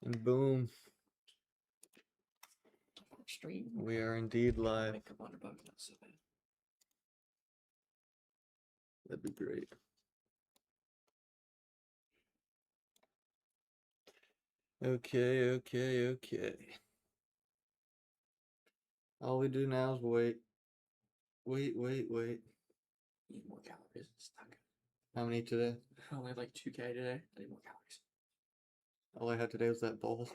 And boom, Stream. we are indeed live. Make $100 not so bad. That'd be great. Okay. All we do now is wait. Wait. Eat more calories. It's not good. How many today? I only had like 2K today. I need more calories. All I had today was that bowl.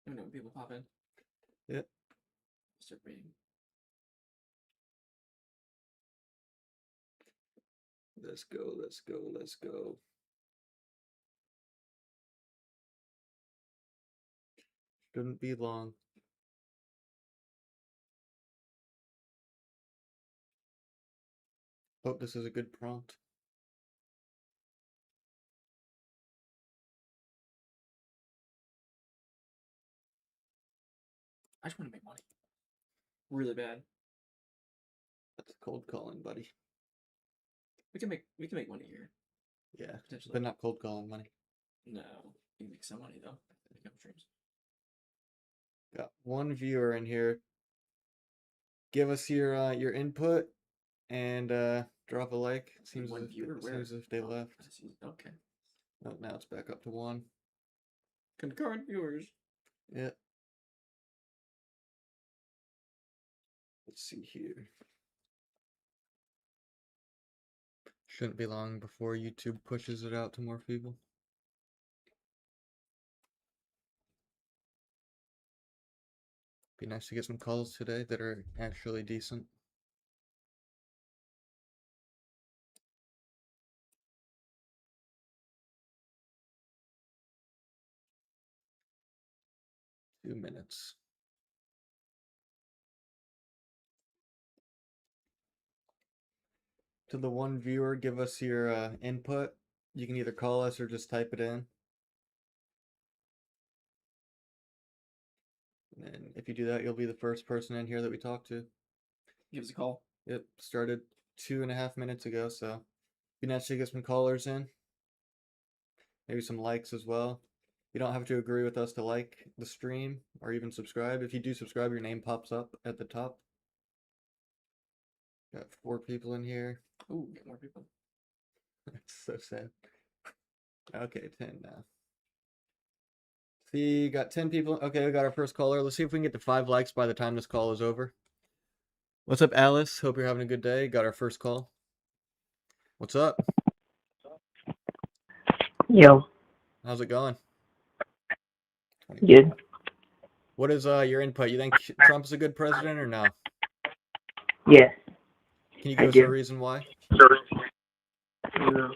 I don't know when people pop in. Yep. Start reading. Let's go. Shouldn't be long. Hope this is a good prompt. I just want to make money. Really bad. That's cold calling, buddy. We can make money here. Yeah, Potentially. but not cold calling money. No. You can make some money though. Income streams. Got one viewer in here. Give us your input and drop a like. Seems one viewer? Where? as if they left. Okay. Oh, now it's back up to 1. Concurrent viewers. Yeah. Let's see here. Shouldn't be long before YouTube pushes it out to more people. Be nice to get some calls today that are actually decent. Two minutes. To the one viewer, give us your input. You can either call us or just type it in. And if you do that, you'll be the first person in here that we talk to. Give us a call. Yep, started 2.5 minutes ago, so be nice to get some callers in. Maybe some likes as well. You don't have to agree with us to like the stream or even subscribe. If you do subscribe, your name pops up at the top. Got 4 people in here. Ooh, get more people. That's so sad. Okay, 10 now. See, got 10 people. Okay, we got our first caller. Let's see if we can get to 5 likes by the time this call is over. What's up, Alice? Hope you're having a good day. Got our first call. What's up? Yo. How's it going? Good. What is your input? You think Trump's a good president or no? Yeah. Can you give us a reason why? No.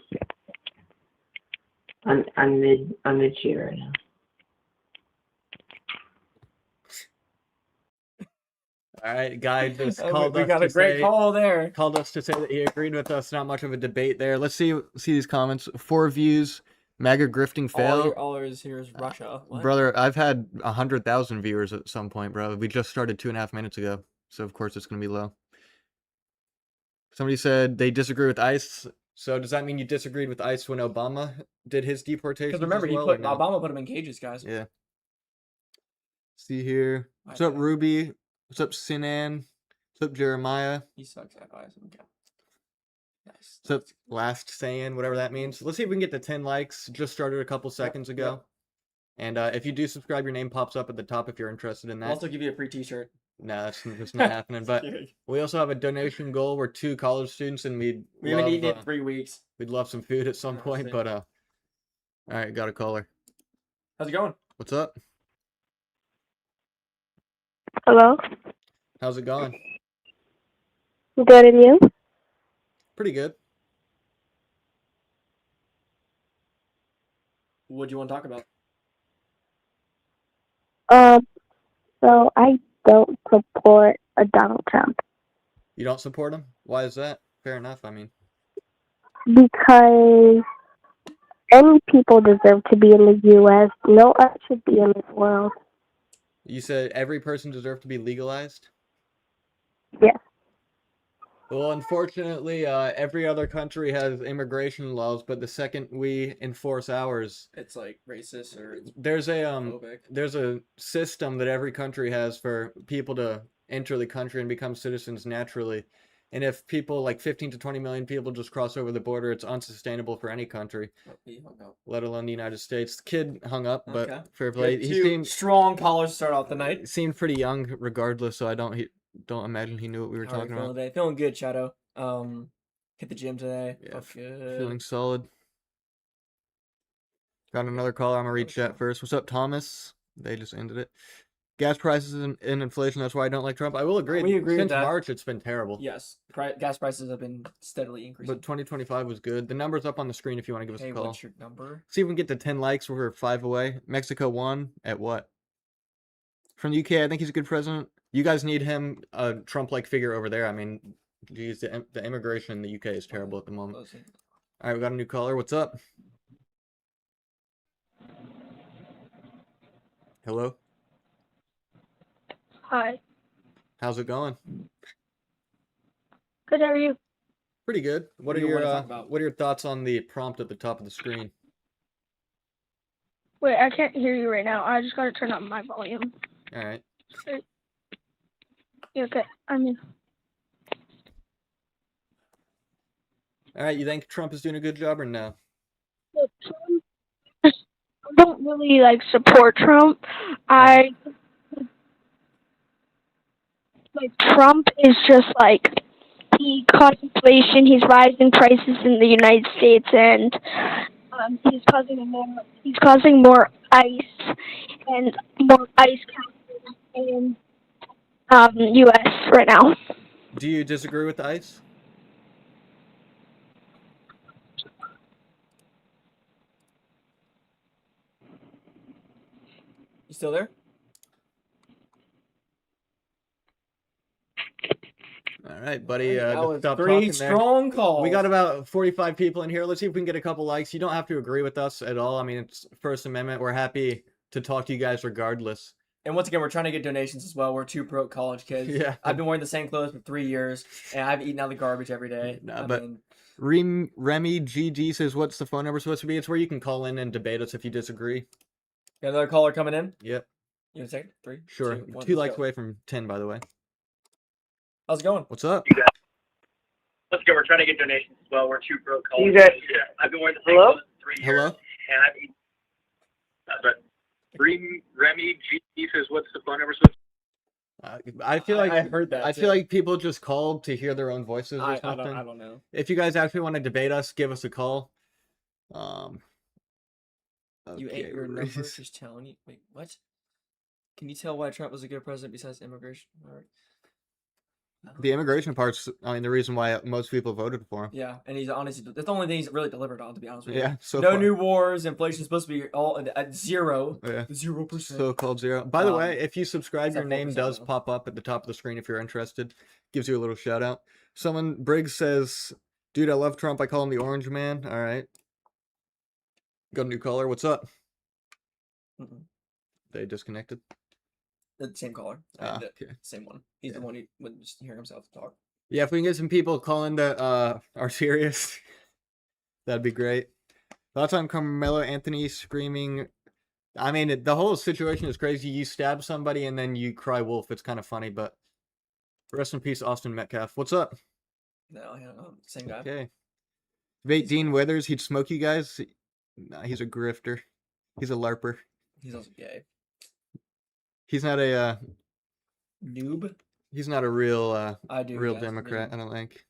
I'm mid-cheer right now. All right, guy just called we us got to a great say, call there. Called us to say that he agreed with us. Not much of a debate there. Let's see these comments. 4 views. MAGA grifting fail. All yours here is Russia. What? Brother, I've had 100,000 viewers at some point, bro. We just started 2.5 minutes ago, so of course it's gonna be low. Somebody said they disagree with ICE. So does that mean you disagreed with ICE when Obama did his deportation? Because remember, Obama put him in cages, guys. Yeah. See here. What's up, Ruby? What's up, Sinan? What's up, Jeremiah? He sucks at ICE. Okay. Nice. What's up, Last Saying, whatever that means. Let's see if we can get to 10 likes. Just started a couple seconds ago. And if you do subscribe, your name pops up at the top if you're interested in that. We'll also give you a free t-shirt. No, that's not happening. But we also have a donation goal. We're 2 college students, and we haven't eaten it in 3 weeks. We'd love some food at some point, but all right, got a caller. How's it going? What's up? Hello. How's it going? Good, and you? Pretty good. What do you want to talk about? So I don't support Donald Trump. You don't support him? Why is that? Fair enough, I mean. Because any people deserve to be in the U.S. No one should be in this world. You said every person deserves to be legalized? Yes. Well, unfortunately, every other country has immigration laws, but the second we enforce ours, It's like racist or it's there's a phobic. there's a system that every country has for people to enter the country and become citizens naturally. And if people like 15 to 20 million people just cross over the border, it's unsustainable for any country, Oh, he hung up. let alone the United States. The kid hung up, but Okay. fair play. Good. He Two seemed strong callers to start off the night. pretty young regardless, so I don't imagine he knew what we were How are you talking feeling about. today? Feeling good, Shadow. Hit the gym today. Yeah, Felt good. Feeling solid. Got another caller. I'm gonna read chat first. What's up, Thomas? They just ended it. Gas prices and inflation. That's why I don't like Trump. I will agree. We agree with Since that. March, it's been terrible. Yes, gas prices have been steadily increasing. But 2025 was good. The number's up on the screen if you want to give us Hey, a call. what's your number? See if we can get to 10 likes. We're 5 away. Mexico won at what? From the UK, I think he's a good president. You guys need him, a Trump-like figure over there. I mean, geez, the immigration in the UK is terrible at the moment. Closing. All right, we got a new caller. What's up? Hello? Hi. How's it going? Good, how are you? Pretty good. What do you wanna talk about? What are your thoughts on the prompt at the top of the screen? Wait, I can't hear you right now. I just gotta turn up my volume. All right. Yeah, okay. All right, you think Trump is doing a good job or no? Trump, I don't really support Trump. Trump is just he caused inflation. He's rising prices in the United States, and he's causing more ice and more ice caps in U.S. right now. Do you disagree with the ICE? You still there? All right, buddy. That just was stop 3 talking there. strong calls. We got about 45 people in here. Let's see if we can get a couple likes. You don't have to agree with us at all. I mean, it's First Amendment. We're happy to talk to you guys regardless. And once again, we're trying to get donations as well. We're 2 broke college kids. Yeah. I've been wearing the same clothes for 3 years, and I've eaten out the garbage every day. Nah, but Remy GG says, what's the phone number supposed to be? It's where you can call in and debate us if you disagree. Got another caller coming in? Yep. You want a second? 3, Sure. 2, 1, 2 let's likes go. away from 10, by the way. How's it going? What's up? Let's go. We're trying to get donations as well. We're 2 broke college. You guys- Yeah. I've been wearing the same Hello? clothes for 3 years. Hello? And I've eaten. But Remy G says, what's the phone number? I feel like I heard that. I feel like people just called to hear their own voices or I something. don't know. If you guys actually want to debate us, give us a call. You okay, ate your number just telling you. Wait, what? Can you tell why Trump was a good president besides immigration? All right. The immigration part's, I mean, the reason why most people voted for him. Yeah, and he's honestly, that's the only thing he's really delivered on, to be honest with you. Yeah, so No far. new wars, inflation's supposed to be all at 0. Yeah. 0%. So-called zero. By the way, if you subscribe, it's your at name 4% does now. pop up at the top of the screen if you're interested. Gives you a little shout out. Briggs says, dude, I love Trump. I call him the Orange Man. All right. Got a new caller. What's up? Mm-mm. They disconnected. The same caller. Ah, The okay. same one. He's Yeah. the one who wouldn't just hear himself talk. Yeah, if we can get some people calling that are serious, that'd be great. Last time Carmelo Anthony screaming. I mean, the whole situation is crazy. You stab somebody and then you cry wolf. It's kind of funny, but rest in peace, Austin Metcalf. What's up? No, yeah, same guy. Okay. Debate Dean Withers. He'd smoke you guys. Nah, he's a grifter. He's a LARPer. He's also gay. He's not a Noob? he's not a real I do. real guys, Democrat, noob. I don't think.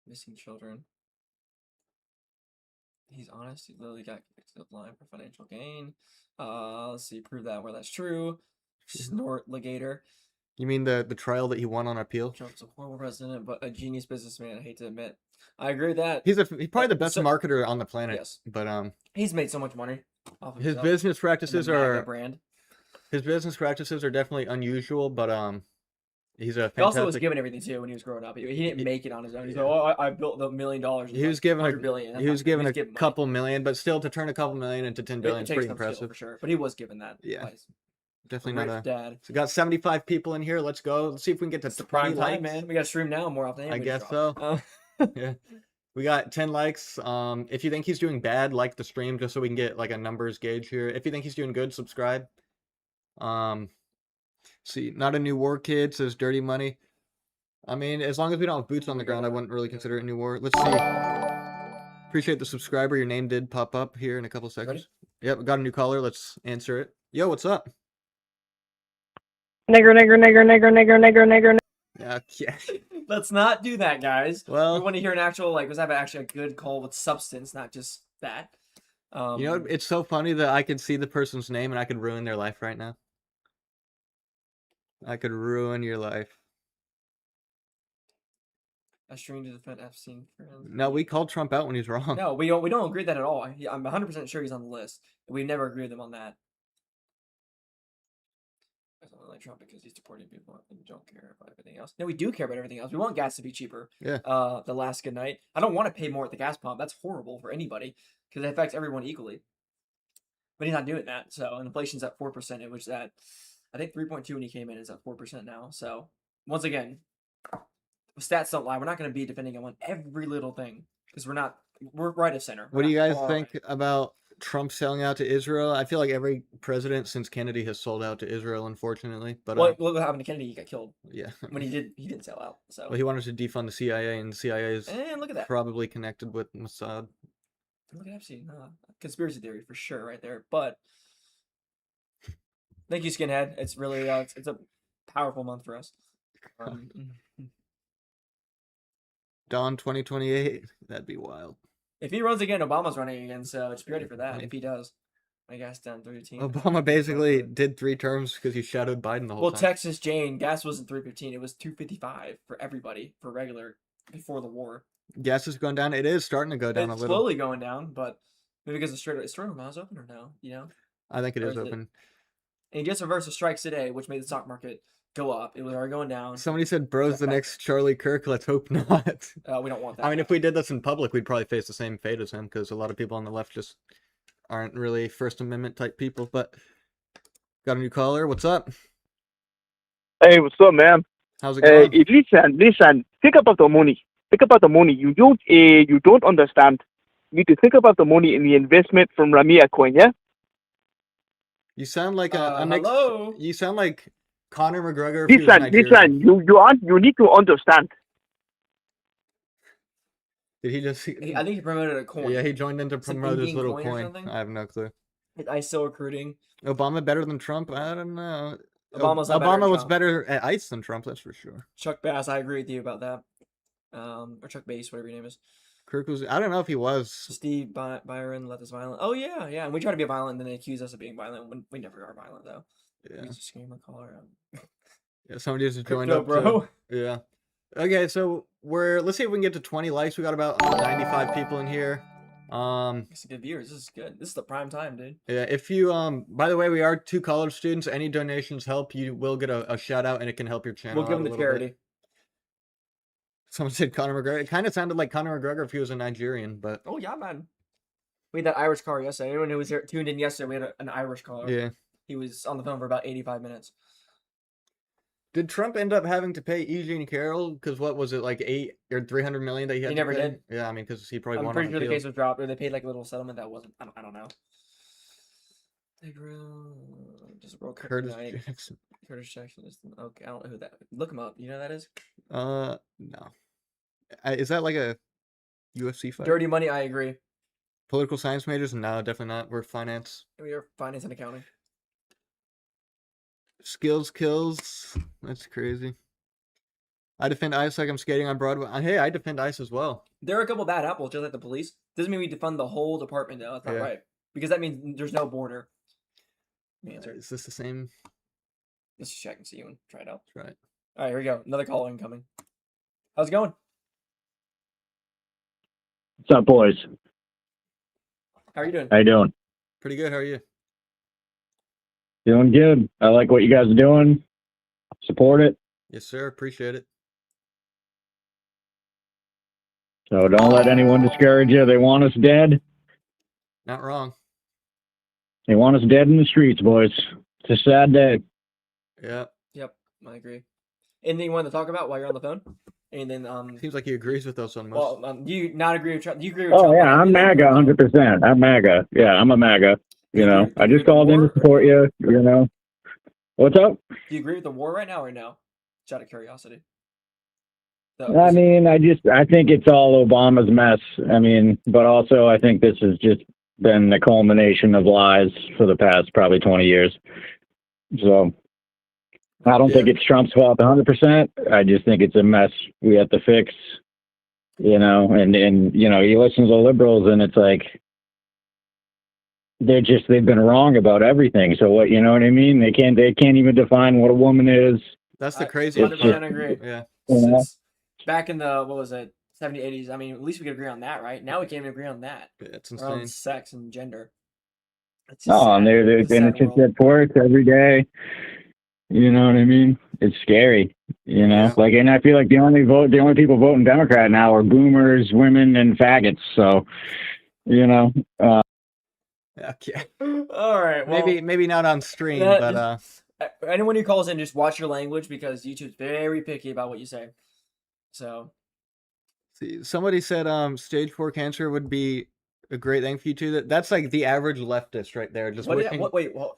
Missing children. He's honest. He literally got convicted of lying for financial gain. Let's see. Prove that where that's true. Snort ligator. You mean the trial that he won on appeal? Trump's a horrible president, but a genius businessman. I hate to admit. I agree with that. He's probably the best So- marketer on the planet. Yes. But He's made so much money off of his himself business and the practices MAGA are brand. definitely unusual, but He's a He also was fantastic. given everything too when he was growing up. He didn't make it on his own. He's Yeah. like, oh, I built the $1 million. He was given $100 billion. he was given a money. couple million, but still to turn a couple million into 10 billion It is takes pretty some skill impressive. for sure. But he was given that. Yeah. Advice. Definitely Rich not a. dad. So we got 75 people in here. Let's go. Let's see if we can get to It's the 20 prime likes. time, man. We got to stream now more often. I We guess drop. so. Yeah. We got 10 likes. If you think he's doing bad, like the stream just so we can get like a numbers gauge here. If you think he's doing good, subscribe. See, not a new war kid, says Dirty Money. I mean, as long as we don't have boots on the ground, I wouldn't really consider it a new war. Let's see. Appreciate the subscriber. Your name did pop up here in a couple seconds. Yep, we got a new caller. Let's answer it. Yo, what's up? Nigger, nigger, nigger, nigger, nigger, nigger, nigger. Yeah. Let's not do that, guys. Well, We want to hear an actual, like, let's have actually a good call with substance, not just that. you know, it's so funny that I could see the person's name and I could ruin their life right now. I could ruin your life. a stream to defend Epstein. No, we called Trump out when he's wrong. No, we don't agree with that at all. I'm 100% sure he's on the list. We never agreed with him on that. I don't like Trump because he's deporting people and don't care about everything else. No, we do care about everything else. We want gas to be cheaper. Yeah. The last good night. I don't want to pay more at the gas pump. That's horrible for anybody because it affects everyone equally. But he's not doing that. So and inflation's at 4%. It was at I think 3.2 when he came in. Is at 4% now. So once again, stats don't lie. We're not going to be defending him on every little thing because we're right of center. What do you guys think about Trump selling out to Israel? I feel like every president since Kennedy has sold out to Israel, unfortunately. But What happened to Kennedy? He got killed. Yeah. When he didn't sell out. So Well, he wanted to defund the CIA, and the CIA is and look at that. probably connected with Mossad. Look at Epstein. Conspiracy theory for sure, right there. But thank you, Skinhead. It's really it's a powerful month for us. Dawn 2028. That'd be wild. If he runs again, Obama's running again, so just be ready for that. If he does, my gas down 315. Obama basically did 3 terms because he shadowed Biden the whole Well, time. Texas Jane, gas wasn't 315. It was 255 for everybody for regular before the war. Gas is going down. It is starting to go down a It's little. slowly going down, but maybe because it's Strata Miles open or no? You know, I think it or is is it- open. and he just reversed the strikes today, which made the stock market go up. It was already going down. Somebody said, bro's the next Charlie Kirk. Let's hope not. We don't want that. I mean, if we did this in public, we'd probably face the same fate as him because a lot of people on the left just aren't really First Amendment type people. But got a new caller. What's up? Hey, what's up, man? How's it going? Listen. Think about the money. Think about the money. You don't understand. You need to think about the money in the investment from Ramia coin, yeah? You sound like a mix. hello. You sound like Conor McGregor. If he was Nigerian. Listen. You need to understand. Did he just? I think he promoted a coin. Yeah, he joined in to It's an promote his Indian little coin or coin. something? I have no clue. ICE still recruiting. Obama better than Trump? I don't know. Obama's not better Obama than was Trump. better at ICE than Trump, that's for sure. Chuck Bass, I agree with you about that. Or Chuck Bass, whatever your name is. Kirk was. I don't know if he was. Steve Byron left us violent. Oh yeah, yeah. And we try to be violent, and then they accuse us of being violent. When we never are violent though. Yeah. He's a screamer caller. Yeah, somebody just joined Crypto, up, bro. too. Yeah. Okay, so let's see if we can get to 20 likes. We got about 95 people in here. It's a good viewers. This is good. This is the prime time, dude. Yeah, if you by the way, we are 2 college students. Any donations help. You will get a shout out, and it can help your channel. We'll give out him a the little bit. charity. Someone said Conor McGregor. It kind of sounded like Conor McGregor if he was a Nigerian, but Oh yeah, man. We had that Irish caller yesterday. Anyone who was here tuned in yesterday, we had an Irish caller. yeah. He was on the phone for about 85 minutes. Did Trump end up having to pay Eugene Carroll? Because what was it, like 8 or 300 million that he had? He to never pay? did. Yeah, I mean, because he probably I'm won pretty on sure the appeal. case was dropped, or they paid like a little settlement that wasn't. I don't know. Just broke Curtis Jackson. Curtis Jackson is okay. I don't know who that. Look him up. You know who that is? No. Is that like a UFC fight? Dirty Money. I agree. Political science majors? No, definitely not. We're finance. We are finance and accounting. Skills kills. That's crazy. I defend ICE like I'm skating on Broadway. Hey, I defend ICE as well. There are a couple bad apples, just like the police. Doesn't mean we defund the whole department, though. That's not Yeah. right. Because that means there's no border. Answer. Is this the same? Let's just check and see you and try it out. That's right. All right, here we go. Another caller incoming. How's it going? What's up, boys? How are you doing? How you doing? Pretty good. How are you? Doing good. I like what you guys are doing. Support it. Yes, sir. Appreciate it. So don't let anyone discourage you. They want us dead. Not wrong. They want us dead in the streets, boys. It's a sad day. Yeah. Yep, I agree. Anything you want to talk about while you're on the phone? And then Seems like he agrees with us on most. well, do you not agree with Trump? Do you agree with Oh Trump? yeah, on I'm everything, MAGA, or no? 100%. I'm MAGA. Yeah, I'm a MAGA. You know, I just called in to support you. You know, what's up? Do you agree with the war right now or no? Just out of curiosity. I mean, I think it's all Obama's mess. I mean, but also I think this has just been the culmination of lies for the past probably 20 years. So I don't think it's Trump's fault 100%. I just think it's a mess we have to fix, you know, and you know, you listen to the liberals and it's like, they've been wrong about everything. So what, you know what I mean? They can't even define what a woman is. That's the craziest 100% part. agree. Yeah. Since back in the, what was it, 70s, 80s, I mean, at least we could agree on that, right? Now we can't even agree on that. Yeah, it's Or on insane. sex and gender. It's And it's it just gets worse every day. You know what I mean? It's scary. You know, Yeah. like, and I feel like the only people voting Democrat now are boomers, women, and faggots. So, you know, Okay. All right. Well, Maybe not on stream, that- but anyone who calls in, just watch your language because YouTube's very picky about what you say. So see, somebody said stage 4 cancer would be a great thing for you too. That's like the average leftist right there. Just wishing,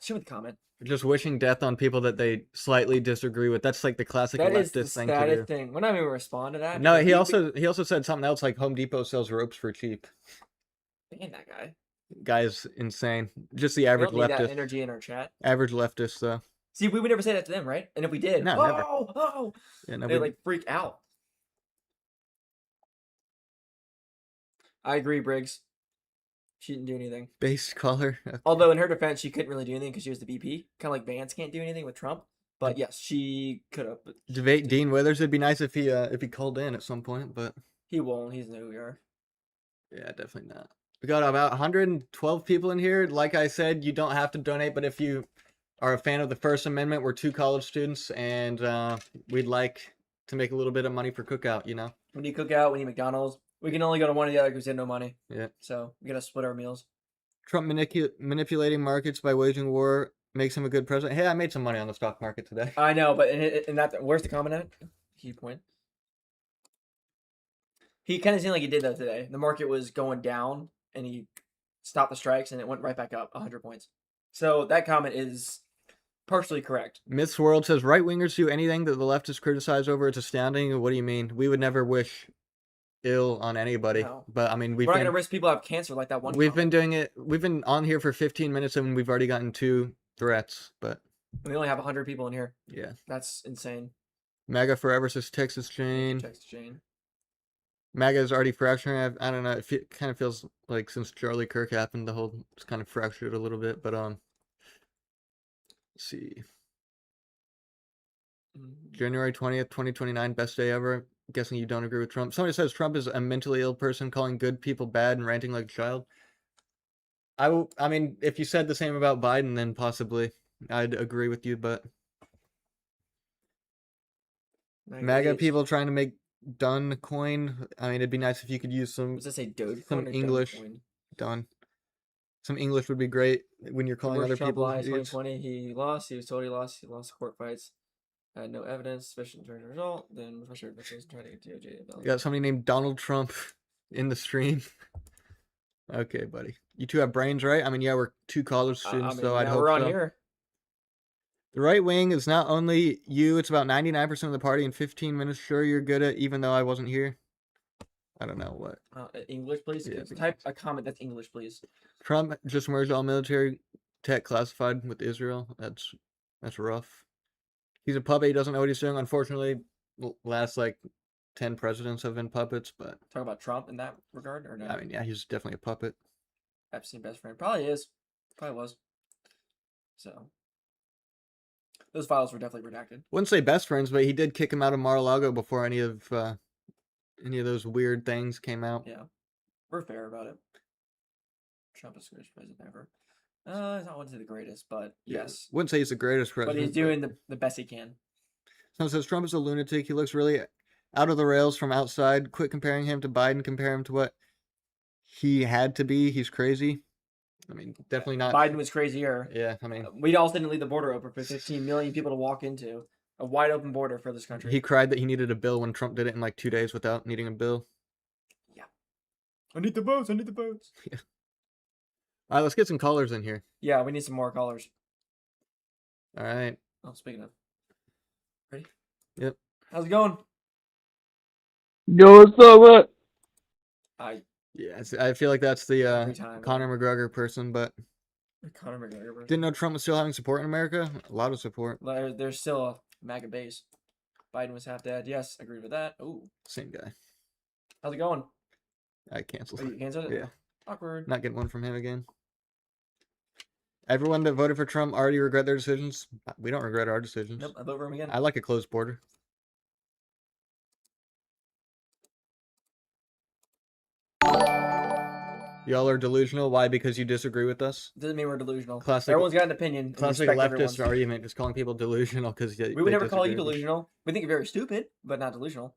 show me the comment. just wishing death on people that they slightly disagree with. That's like the classic That is leftist the thing to do. status thing. We're not even gonna respond to that. No, because he also said something else like Home Depot sells ropes for cheap. ban that guy. Guy's insane. Just the We average don't need that leftist. energy in our chat. Average leftist though. See, we would never say that to them, right? And if we did, No, never. Yeah, they like freak out. I agree, Briggs. She didn't do anything. base caller. Okay. Although in her defense, she couldn't really do anything because she was the VP. Kind of like Vance can't do anything with Trump. But yes, she could have. Debate Dean Withers. It'd be nice if he called in at some point, but He won't. He's no ER. yeah, definitely not. We got about 112 people in here. Like I said, you don't have to donate, but if you are a fan of the First Amendment, we're 2 college students, and we'd like to make a little bit of money for Cookout, you know? We need Cookout. We need McDonald's. We can only go to one or the other because we have no money. Yeah. So we gotta split our meals. Trump manipulating markets by waging war makes him a good president. Hey, I made some money on the stock market today. I know, but in that, where's the comment at? Key point. He kind of seemed like he did that today. The market was going down, and he stopped the strikes, and it went right back up 100 points. So that comment is partially correct. Myths World says right wingers do anything that the leftists criticize over. It's astounding. What do you mean? We would never wish ill on anybody. No. But I mean, We're not gonna risk people have cancer like that one. We've comment. been doing it. We've been on here for 15 minutes and we've already gotten 2 threats. But We only have 100 people in here. yeah, That's insane. MAGA forever says Texas Jane. Text Jane. MAGA is already fracturing. I don't know. It kind of feels like since Charlie Kirk happened, the whole it's kind of fractured a little bit. But let's see. January 20th, 2029, best day ever. Guessing you don't agree with Trump. Somebody says Trump is a mentally ill person, calling good people bad and ranting like a child. I mean, if you said the same about Biden, then possibly I'd agree with you. But MAGA people trying to make done coin. I mean, it'd be nice if you could use some. Does it say Dogecoin some or English. Dogecoin? Done. Some English would be great when you're calling Worst other Trump people. lies, idiots. 2020. He lost. He was told he lost. He lost court fights. Had no evidence sufficient to turn the result. Then pressure officials tried to get DOJ. You got somebody named Donald Trump in the stream. Okay, buddy. You 2 have brains, right? I mean, yeah, we're 2 college students, so I'd hope we're on so. here. The right wing is not only you, it's about 99% of the party in 15 minutes. Sure, you're good at, even though I wasn't here. I don't know what. English, please. Yeah, Type a comment that's English, please. Trump just merged all military tech classified with Israel. That's rough. He's a puppet. He doesn't know what he's doing. Unfortunately, last like 10 presidents have been puppets, but Talk about Trump in that regard, or no? I mean, yeah, he's definitely a puppet. Epstein best friend. Probably is. Probably was. So those files were definitely redacted. Wouldn't say best friends, but he did kick him out of Mar-a-Lago before any of those weird things came out. Yeah. We're fair about it. Trump is the greatest president ever. He's not one of the greatest, but yes. Wouldn't say he's the greatest But president. he's doing the best he can. Someone says Trump is a lunatic. He looks really out of the rails from outside. Quit comparing him to Biden. Compare him to what he had to be. He's crazy. I mean, definitely not. Biden was crazier. Yeah, I mean, We also didn't leave the border open for 15 million people to walk into. A wide open border for this country. he cried that he needed a bill when Trump did it in like 2 days without needing a bill. I need the votes. I need the votes. All right, let's get some callers in here. Yeah, we need some more callers. All right. Oh, speaking of. Ready? Yep. How's it going? Yo, what's up? What? Yeah, I feel like that's the Every time. Conor McGregor person, but Conor McGregor. didn't know Trump was still having support in America. A lot of support. There's still a MAGA base. Biden was half dead. Yes, agreed with that. Ooh. Same guy. How's it going? I canceled. Oh, you canceled it? Yeah. Awkward. Not getting one from him again. Everyone that voted for Trump already regret their decisions. We don't regret our decisions. Nope, I vote for him again. I like a closed border. Y'all are delusional. Why? Because you disagree with us? Doesn't mean we're delusional. Classic- Everyone's got an opinion. and Classic respect leftist everyone's. argument, just calling people delusional because We would never call you delusional. We think you're very stupid, but not delusional.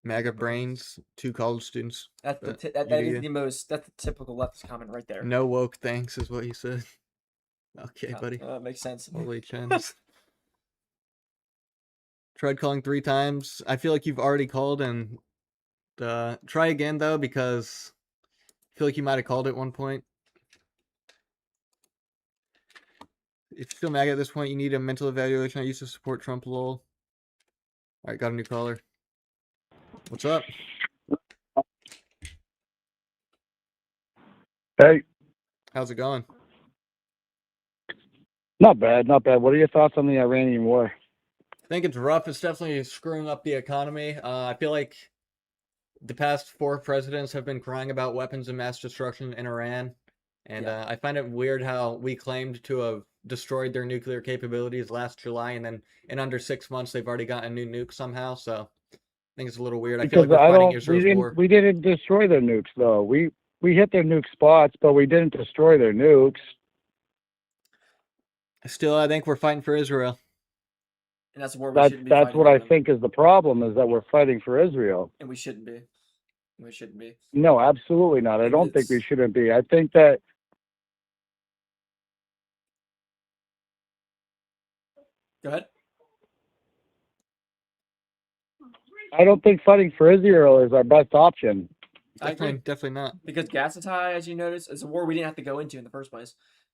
MAGA brains, 2 college students. That's the But that you is do the most. That's the typical leftist comment right there. No woke thanks is what he said. Okay, Yeah, buddy. that makes sense. Holy chins. Tried calling 3 times. I feel like you've already called and try again though because I feel like you might have called at one point. If you're still MAGA at this point, you need a mental evaluation. I used to support Trump, lol. Alright, got a new caller. What's up? Hey, How's it going? not bad, not bad. What are your thoughts on the Iranian war? I think it's rough. It's definitely screwing up the economy. I feel like the past 4 presidents have been crying about weapons of mass destruction in Iran. And Yeah. I find it weird how we claimed to have destroyed their nuclear capabilities last July, and then in under 6 months they've already got a new nuke somehow. So I think it's a little weird. I feel like we're fighting Israel's war. We didn't destroy their nukes though. We hit their nuke spots, but we didn't destroy their nukes. Still, I think we're fighting for Israel. And that's a war we That's shouldn't be that's fighting what for I them. think is the problem, is that we're fighting for Israel. And we shouldn't be. We shouldn't be. No, absolutely not. I don't think we shouldn't be. I think that Go ahead. I don't think fighting for Israel is our best option. I agree. Definitely not. Because gas is high, as you notice. It's a war we didn't have to go into in the first place.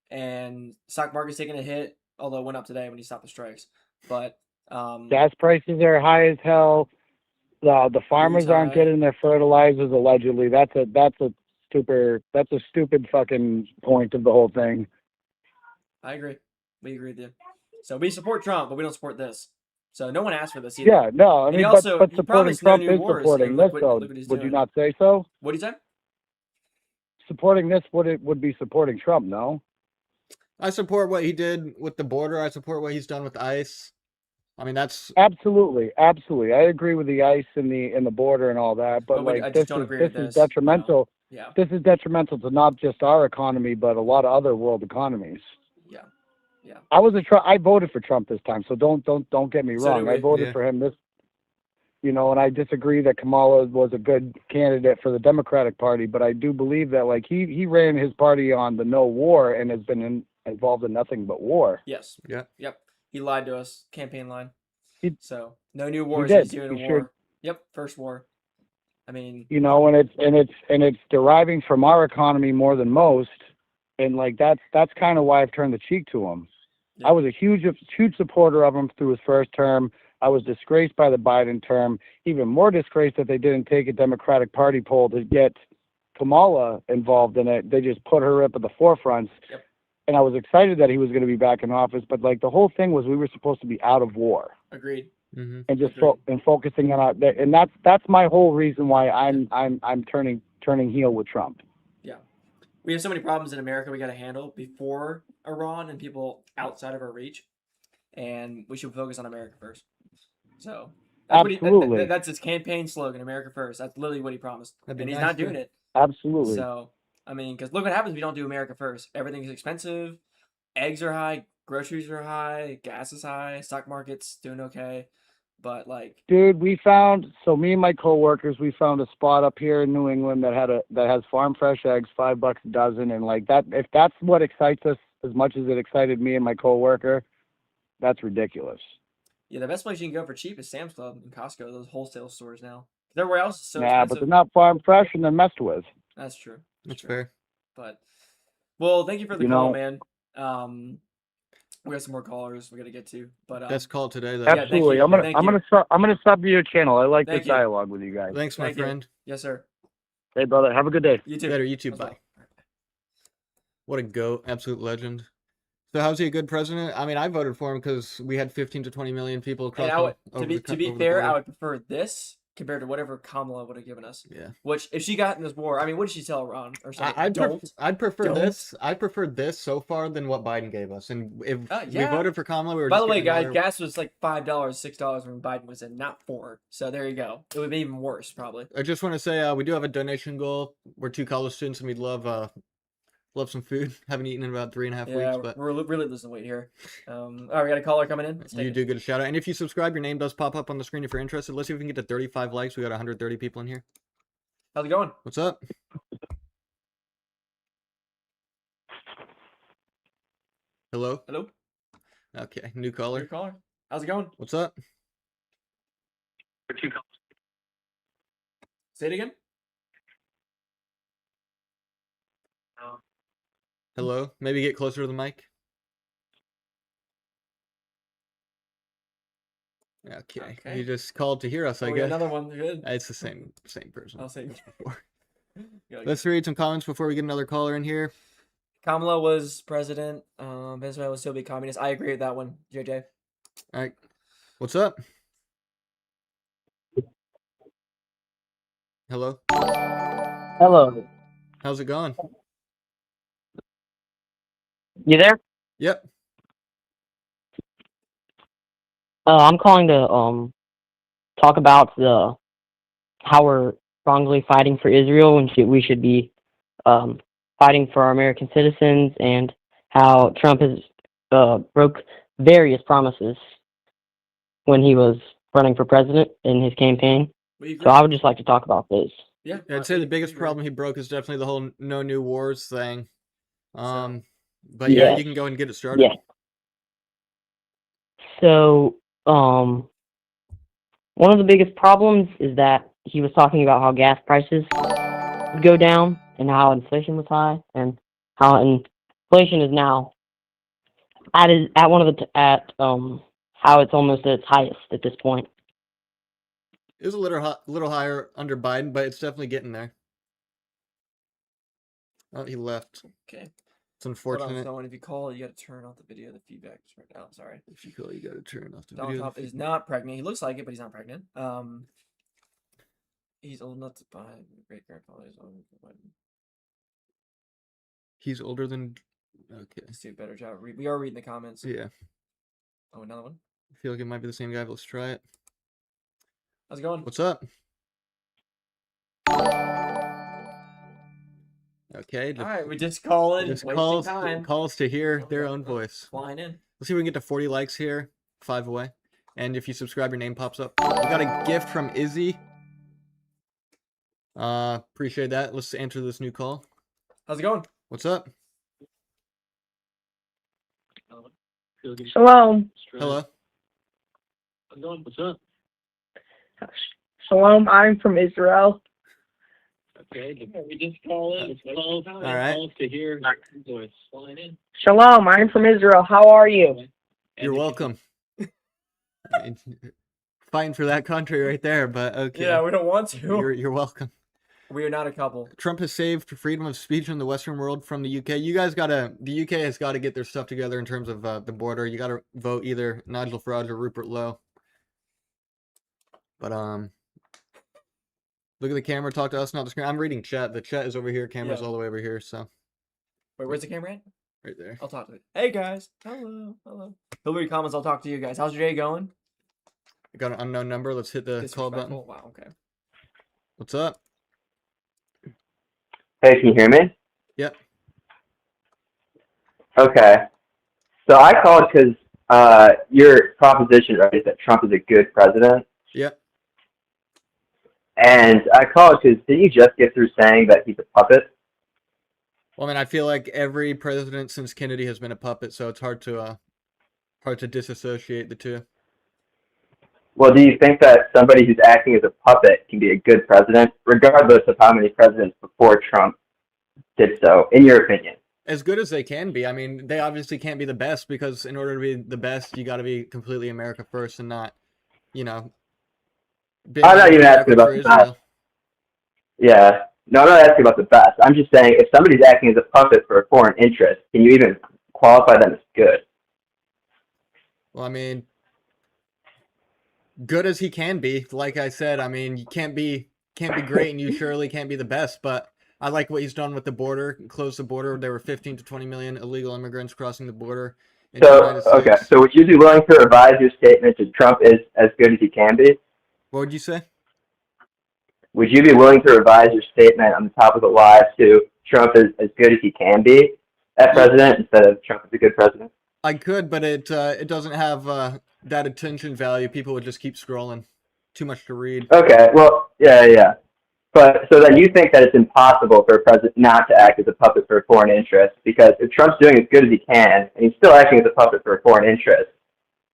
And stock market's taking a hit, although it went up today when he stopped the strikes. But Gas prices are high as hell. The farmers aren't high. getting their fertilizers allegedly. That's a stupid fucking point of the whole thing. I agree. We agree with you. So we support Trump, but we don't support this. So no one asked for this either. Yeah, no, I And mean, he also- but he supporting promised no Trump new is wars, supporting and this, look what- though. look what he's Would you doing. not say so? What did you say? Supporting this would be supporting Trump, no? I support what he did with the border. I support what he's done with ICE. I mean, that's Absolutely, absolutely. I agree with the ICE and the border and all that, but But I like just this don't is agree this with is this, detrimental. Yeah. This is detrimental to not just our economy, but a lot of other world economies. Yeah. Yeah. I voted for Trump this time, so don't get me So wrong. did I we. voted Yeah. for him this, and I disagree that Kamala was a good candidate for the Democratic Party, but I do believe that like he ran his party on the no war and has been involved in nothing but war. Yes. Yeah. Yep. He lied to us. Campaign line. He- So no new wars. did. He's doing He a sure- war. Yep. First war. I mean, And it's deriving from our economy more than most, and like that's kind of why I've turned the cheek to him. Yeah. I was a huge supporter of him through his first term. I was disgraced by the Biden term. Even more disgraced that they didn't take a Democratic Party poll to get Kamala involved in it. They just put her up at the forefront. Yep. And I was excited that he was going to be back in office, but like the whole thing was we were supposed to be out of war agreed. Mm-hmm. and just Agreed. focusing on and that's my whole reason why I'm turning heel with Trump. We have so many problems in America we got to handle before Iran and people outside of our reach, and we should focus on America first. So that's what Absolutely. that's his campaign slogan, America first. That's literally what he promised, That'd be and he's nice, not doing yeah. it. Absolutely. So I mean, because look what happens if we don't do America first. Everything's expensive. Eggs are high. groceries are high, gas is high, stock market's doing okay, but like, Dude, me and my coworkers, we found a spot up here in New England that has farm fresh eggs, $5 a dozen, and like that. If that's what excites us as much as it excited me and my coworker, that's ridiculous. yeah, the best place you can go for cheap is Sam's Club and Costco. Those wholesale stores now. 'Cause everywhere else is so Nah, expensive. but they're not farm fresh and they're messed with. That's true. That's true. fair. But well, thank you for the You call, know- man. We got some more callers we got to get to, but Best call today, though. thank Absolutely. you. I'm Thank you. gonna sub to your channel. I like Thank this you. dialogue with you guys. Thanks, my Thank you. friend. Yes, sir. Hey, brother, have a good day. You too. Better YouTube. Bye-bye. Bye. What a goat. Absolute legend. So how's he a good president? I mean, I voted for him because we had 15 to 20 million people across And I would, over to the be over the fair, I border. would prefer this compared to whatever Kamala would have given us. Yeah. Which, if she got in this war, I mean, what did she tell Iran or something? I'd prefer Don't. this. I prefer this so far than what Biden gave us. And if we Yeah. voted for Kamala, we were By just the way, getting guys, another- gas was like $5, $6 when Biden was in, not $4. So there you go. It would be even worse, probably. I just want to say we do have a donation goal. We're 2 college students and we'd love some food. Haven't eaten in about 3.5 Yeah, weeks, but we're really losing weight here. All right, we got a caller coming in. Let's take you it. do get a shout out. And if you subscribe, your name does pop up on the screen if you're interested. Let's see if we can get to 35 likes. We got 130 people in here. How's it going? What's up? Hello? Hello? Okay, new Your caller. caller. How's it going? What's up? For 2 calls. Say it again. Hello? Maybe get closer to the mic. Okay. Okay. You just called to hear us, I Oh, we got guess. another one. Good. It's the same person I'll say. as before. Go, Let's read some comments before we get another caller in here. Kamala was president. Venezuela will still be communist. I agree with that one, JJ. All right. What's up? Hello? Hello. How's it going? You there? Yep. I'm calling to talk about how we're strongly fighting for Israel and we should be fighting for our American citizens, and how Trump has broke various promises when he was running for president in his campaign. So I would just like to talk about this. Yeah. I'd say the biggest problem he broke is definitely the whole no new wars thing. But yeah, Yes. you can go and get it started. Yeah. So one of the biggest problems is that he was talking about how gas prices would go down and how inflation was high, and how inflation is now at how it's almost at its highest at this point. It was a little higher under Biden, but it's definitely getting there. Oh, he left. Okay. It's Hold on, unfortunate. someone. If you call, you got to turn off the video. The feedback is right now. Sorry. If you call, you gotta turn off the Donald video. Trump is not pregnant. He looks like it, but he's not pregnant. He's old enough to buy great grandfather's own. He's older than. Okay. Let's do a better job. We are reading the comments. Yeah. Oh, another one. I feel like it might be the same guy, but let's try it. How's it going? What's up? Okay. All right, we just call in. Just Wasting calls time. to hear their own voice. Flying in. Let's see if we can get to 40 likes here. 5 away. And if you subscribe, your name pops up. We got a gift from Izzy. Appreciate that. Let's answer this new call. How's it going? What's up? Shalom. Hello. What's up? Shalom, I'm from Israel. Okay, we just call in. All right. To hear voice. Flying in. Shalom, I'm from Israel. How are you? You're welcome. I mean, fighting for that country right there, but okay. Yeah, we don't want to. You're welcome. We are not a couple. Trump has saved freedom of speech in the Western world from the UK. The UK has got to get their stuff together in terms of the border. You got to vote either Nigel Farage or Rupert Lowe. But look at the camera. Talk to us, not the screen. I'm reading chat. The chat is over here. Camera's Yeah. all the way over here. So Wait, where's the camera at? right there. I'll talk to it. Hey guys. Hello. He'll read comments. I'll talk to you guys. How's your day going? I got an unknown number. Let's hit the call button. Disrespectful. Wow. Okay. What's up? Hey, can you hear me? Yep. Okay. So I called because your proposition, right, is that Trump is a good president. Yep. And I called because did you just get through saying that he's a puppet? Well, I mean, I feel like every president since Kennedy has been a puppet, so it's hard to disassociate the two. Well, do you think that somebody who's acting as a puppet can be a good president, regardless of how many presidents before Trump did so, in your opinion? As good as they can be. I mean, they obviously can't be the best because in order to be the best, you got to be completely America first and not, you know. I'm not even asking about the best. Yeah. No, I'm not asking about the best. I'm just saying if somebody's acting as a puppet for a foreign interest, can you even qualify them as good? Well, I mean, good as he can be. Like I said, I mean, you can't be great, and you surely can't be the best. But I like what he's done with the border. Close the border. There were 15 to 20 million illegal immigrants crossing the border. So okay. So would you be willing to revise your statement to Trump is as good as he can be? What would you say? Would you be willing to revise your statement on the top of the live to Trump is as good as he can be as president instead of Trump is a good president? I could, but it doesn't have that attention value. People would just keep scrolling. Too much to read. Okay, well, yeah. But so then you think that it's impossible for a president not to act as a puppet for a foreign interest, because if Trump's doing as good as he can, and he's still acting as a puppet for a foreign interest,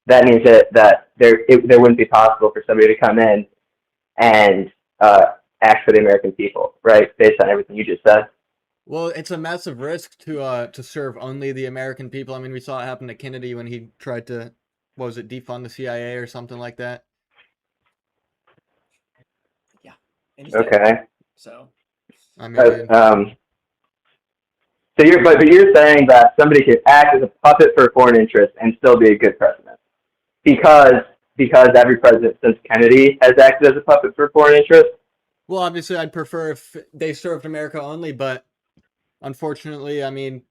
that means that there wouldn't be possible for somebody to come in and act for the American people, right? Based on everything you just said. Well, it's a massive risk to serve only the American people. I mean, we saw it happen to Kennedy when he tried to, what was it, defund the CIA or something like that. Yeah. Okay. So. I mean, so you're saying that somebody could act as a puppet for a foreign interest and still be a good president because every president since Kennedy has acted as a puppet for a foreign interest. Well, obviously, I'd prefer if they served America only, but unfortunately, I mean,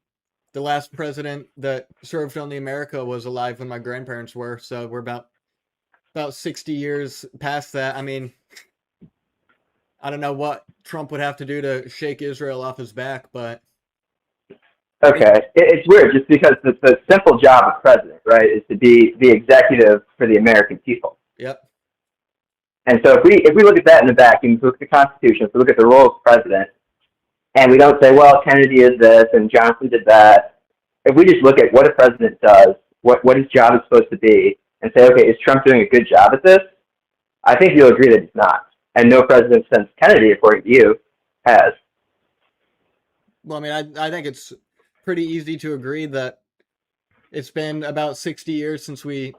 the last president that served only America was alive when my grandparents were, so we're about 60 years past that. I mean, I don't know what Trump would have to do to shake Israel off his back, but... Okay, it's weird just because the simple job of president, right, is to be the executive for the American people. Yep. And so if we look at that in the vacuum, if we look at the Constitution, if we look at the role of president, and we don't say, well, Kennedy is this and Johnson did that, if we just look at what a president does, what his job is supposed to be, and say, okay, is Trump doing a good job at this? I think you'll agree that he's not. And no president since Kennedy, according to you, has. Well, I mean, I think it's pretty easy to agree that it's been about 60 years since we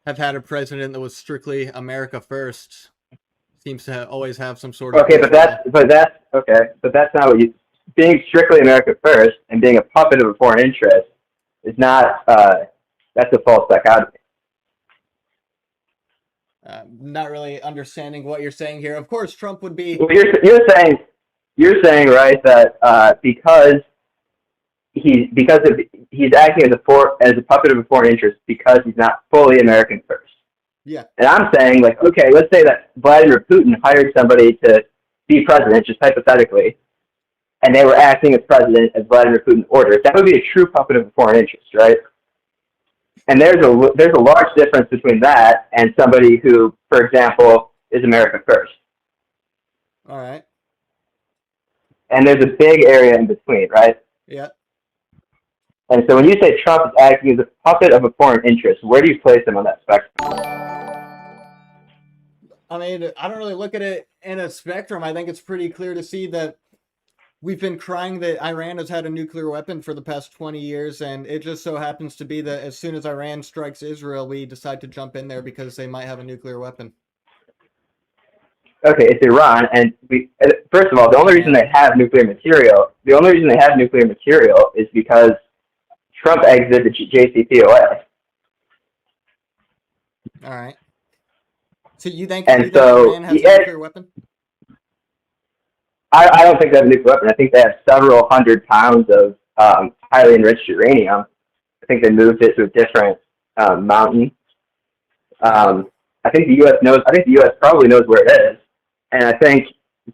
have had a president that was strictly America first. Seems to always have some sort of... Okay, but that's not what you... Being strictly America first and being a puppet of a foreign interest is not... that's a false dichotomy. Not really understanding what you're saying here. Of course, Trump would be... Well, you're saying, right, that because he's acting as a puppet of a foreign interest because he's not fully American first. Yeah. And I'm saying, like, okay, let's say that Vladimir Putin hired somebody to be president, just hypothetically, and they were acting as president as Vladimir Putin ordered. That would be a true puppet of a foreign interest, right? And there's a large difference between that and somebody who, for example, is America first. All right. And there's a big area in between, right? Yeah. And so when you say Trump is acting as a puppet of a foreign interest, where do you place him on that spectrum? I mean, I don't really look at it in a spectrum. I think it's pretty clear to see that we've been crying that Iran has had a nuclear weapon for the past 20 years, and it just so happens to be that as soon as Iran strikes Israel, we decide to jump in there because they might have a nuclear weapon. Okay, it's Iran, and first of all, the only reason they have nuclear material is because Trump exited the JCPOA. All right. So you think Iran has a nuclear weapon? I don't think they have a nuclear weapon. I think they have several hundred pounds of highly enriched uranium. I think they moved it to a different mountain. I think the U.S. probably knows where it is. And I think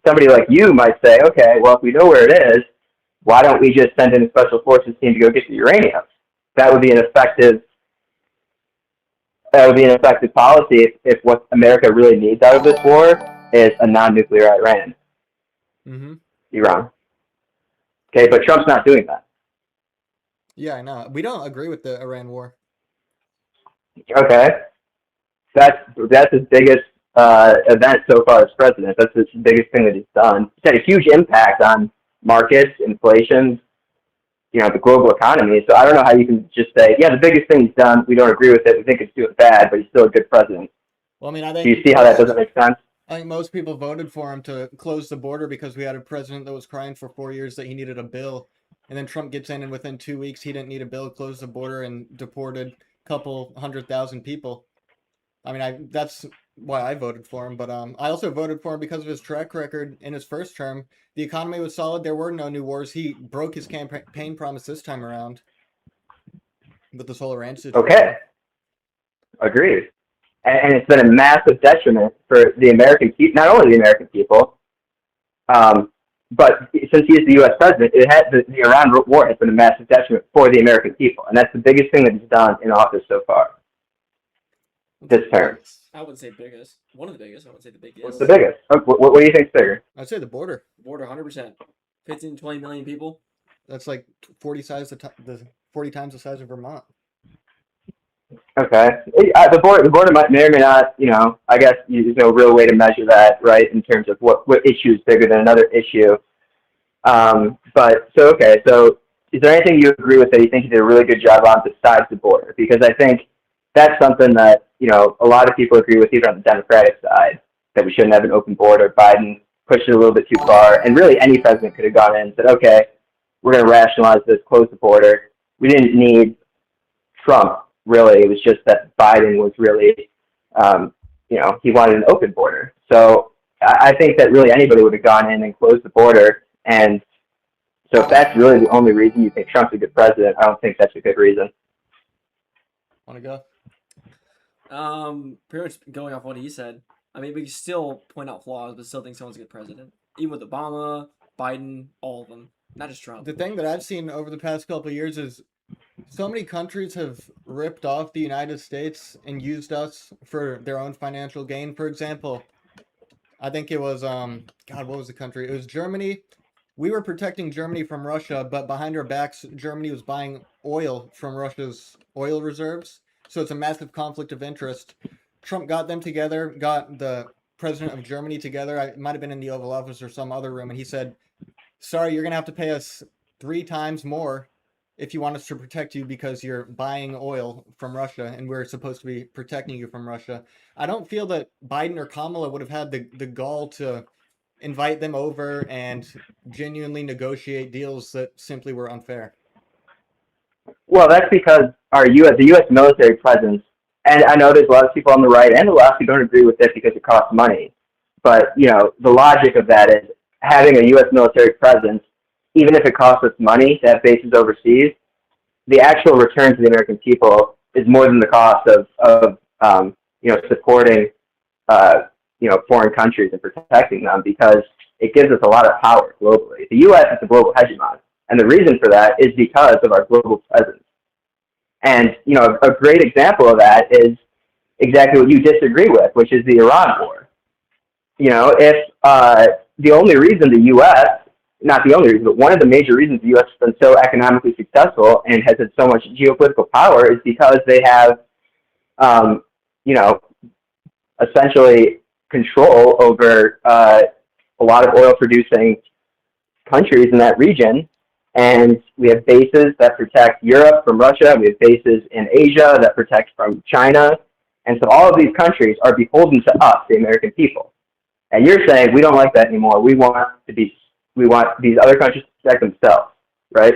somebody like you might say, okay, well, if we know where it is, why don't we just send in a special forces team to go get the uranium? that would be an effective policy if what America really needs out of this war is a non-nuclear Iran. Iran. Okay, but Trump's not doing that. Yeah, I know. We don't agree with the Iran war. Okay, that's his biggest event so far as president. That's the biggest thing that he's done. It's had a huge impact on markets, inflation, the global economy. So I don't know how you can just say, yeah, the biggest thing he's done, we don't agree with it, we think it's doing bad, but he's still a good president. Well, I mean, I think. Do you see how that doesn't make sense? I think most people voted for him to close the border because we had a president that was crying for 4 years that he needed a bill. And then Trump gets in, and within 2 weeks, he didn't need a bill, closed the border, and deported a couple 100,000 people. I mean, that's why I voted for him. But I also voted for him because of his track record in his first term. The economy was solid. There were no new wars. He broke his campaign promise this time around with this whole Iran situation. Okay. Agreed. And it's been a massive detriment for the American people, not only the American people, but since he is the U.S. president, the Iran war has been a massive detriment for the American people. And that's the biggest thing that he's done in office so far. This term. I wouldn't say biggest. One of the biggest. I wouldn't say the biggest. What's the biggest? What do you think's bigger? I'd say the border. Border, 100%. 15, 20 million people. That's like 40 times the size of Vermont. Okay. The border may or may not, I guess there's no real way to measure that, right, in terms of what issue is bigger than another issue. So is there anything you agree with that you think he did a really good job on besides the border? Because I think that's something that, a lot of people agree with, even on the Democratic side, that we shouldn't have an open border. Biden pushed it a little bit too far, and really any president could have gone in and said, okay, we're going to rationalize this, close the border. We didn't need Trump, really. It was just that Biden was really, he wanted an open border. So I think that really anybody would have gone in and closed the border. And so if that's really the only reason you think Trump's a good president, I don't think that's a good reason. Want to go? Pretty much going off what he said. I mean, we can still point out flaws, but still think someone's a good president. Even with Obama, Biden, all of them. Not just Trump. The thing that I've seen over the past couple of years is so many countries have ripped off the United States and used us for their own financial gain. For example, I think it was, what was the country? It was Germany. We were protecting Germany from Russia, but behind our backs, Germany was buying oil from Russia's oil reserves. So it's a massive conflict of interest. Trump got them together, got the president of Germany together. It might have been in the Oval Office or some other room. And he said, sorry, you're going to have to pay us 3 times more if you want us to protect you because you're buying oil from Russia and we're supposed to be protecting you from Russia. I don't feel that Biden or Kamala would have had the gall to invite them over and genuinely negotiate deals that simply were unfair. Well, that's because the U.S. military presence, and I know there's a lot of people on the right and the left who don't agree with it because it costs money. But, the logic of that is having a U.S. military presence, even if it costs us money to have bases overseas, the actual return to the American people is more than the cost of supporting, foreign countries and protecting them, because it gives us a lot of power globally. The U.S. is a global hegemon, and the reason for that is because of our global presence. And, a great example of that is exactly what you disagree with, which is the Iran war. If the only reason the U.S., not the only reason, but one of the major reasons the U.S. has been so economically successful and has had so much geopolitical power is because they have, essentially control over a lot of oil-producing countries in that region. And we have bases that protect Europe from Russia. We have bases in Asia that protect from China. And so all of these countries are beholden to us, the American people. And you're saying we don't like that anymore. We want these other countries to protect themselves, right?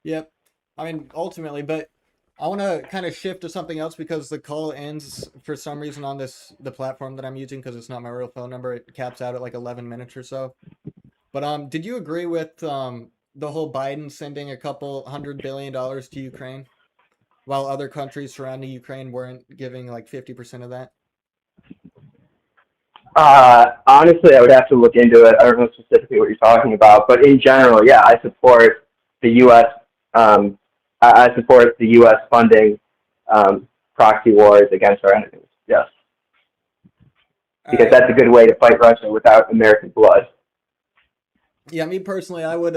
Yep. I mean, ultimately, but I want to kind of shift to something else because the call ends for some reason on the platform that I'm using because it's not my real phone number. It caps out at like 11 minutes or so. But did you agree with the whole Biden sending a couple $100 billion to Ukraine while other countries surrounding Ukraine weren't giving like 50% of that? Honestly, I would have to look into it. I don't know specifically what you're talking about, but in general, yeah, I support the U.S. I support the U.S. funding proxy wars against our enemies. Yes, because that's a good way to fight Russia without American blood. Yeah, me personally, I would.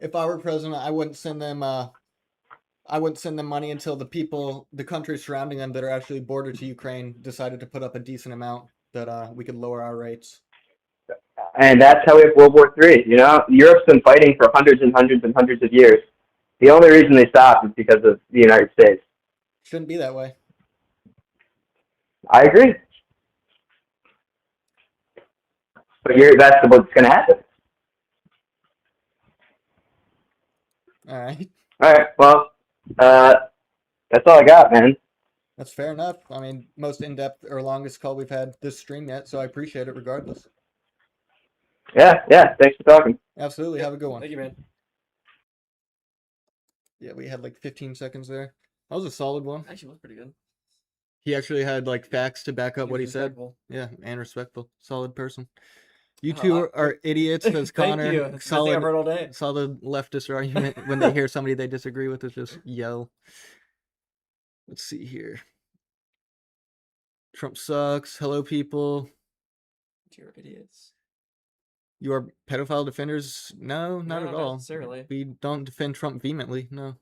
If I were president, I wouldn't send them. I wouldn't send them money until the countries surrounding them that are actually border to Ukraine, decided to put up a decent amount that we could lower our rates. And that's how we have World War III. You know, Europe's been fighting for hundreds and hundreds and hundreds of years. The only reason they stopped is because of the United States. Shouldn't be that way. I agree. But that's what's going to happen. All right. All right. Well, that's all I got, man. That's fair enough. I mean, most in-depth or longest call we've had this stream yet, so I appreciate it regardless. Yeah. Thanks for talking. Absolutely. Have a good one. Thank you, man. Yeah, we had like 15 seconds there. That was a solid one. Actually, was pretty good. He actually had like facts to back up what he said. Respectful. Yeah, and respectful. Solid person. You two are idiots, says Thank Connor. you. That's the best thing I've heard all day. Solid leftist argument. When they hear somebody they disagree with, is just yell. Let's see here. Trump sucks. Hello, people. You're idiots. You are pedophile defenders? No, not No, at not all. necessarily. We don't defend Trump vehemently. No.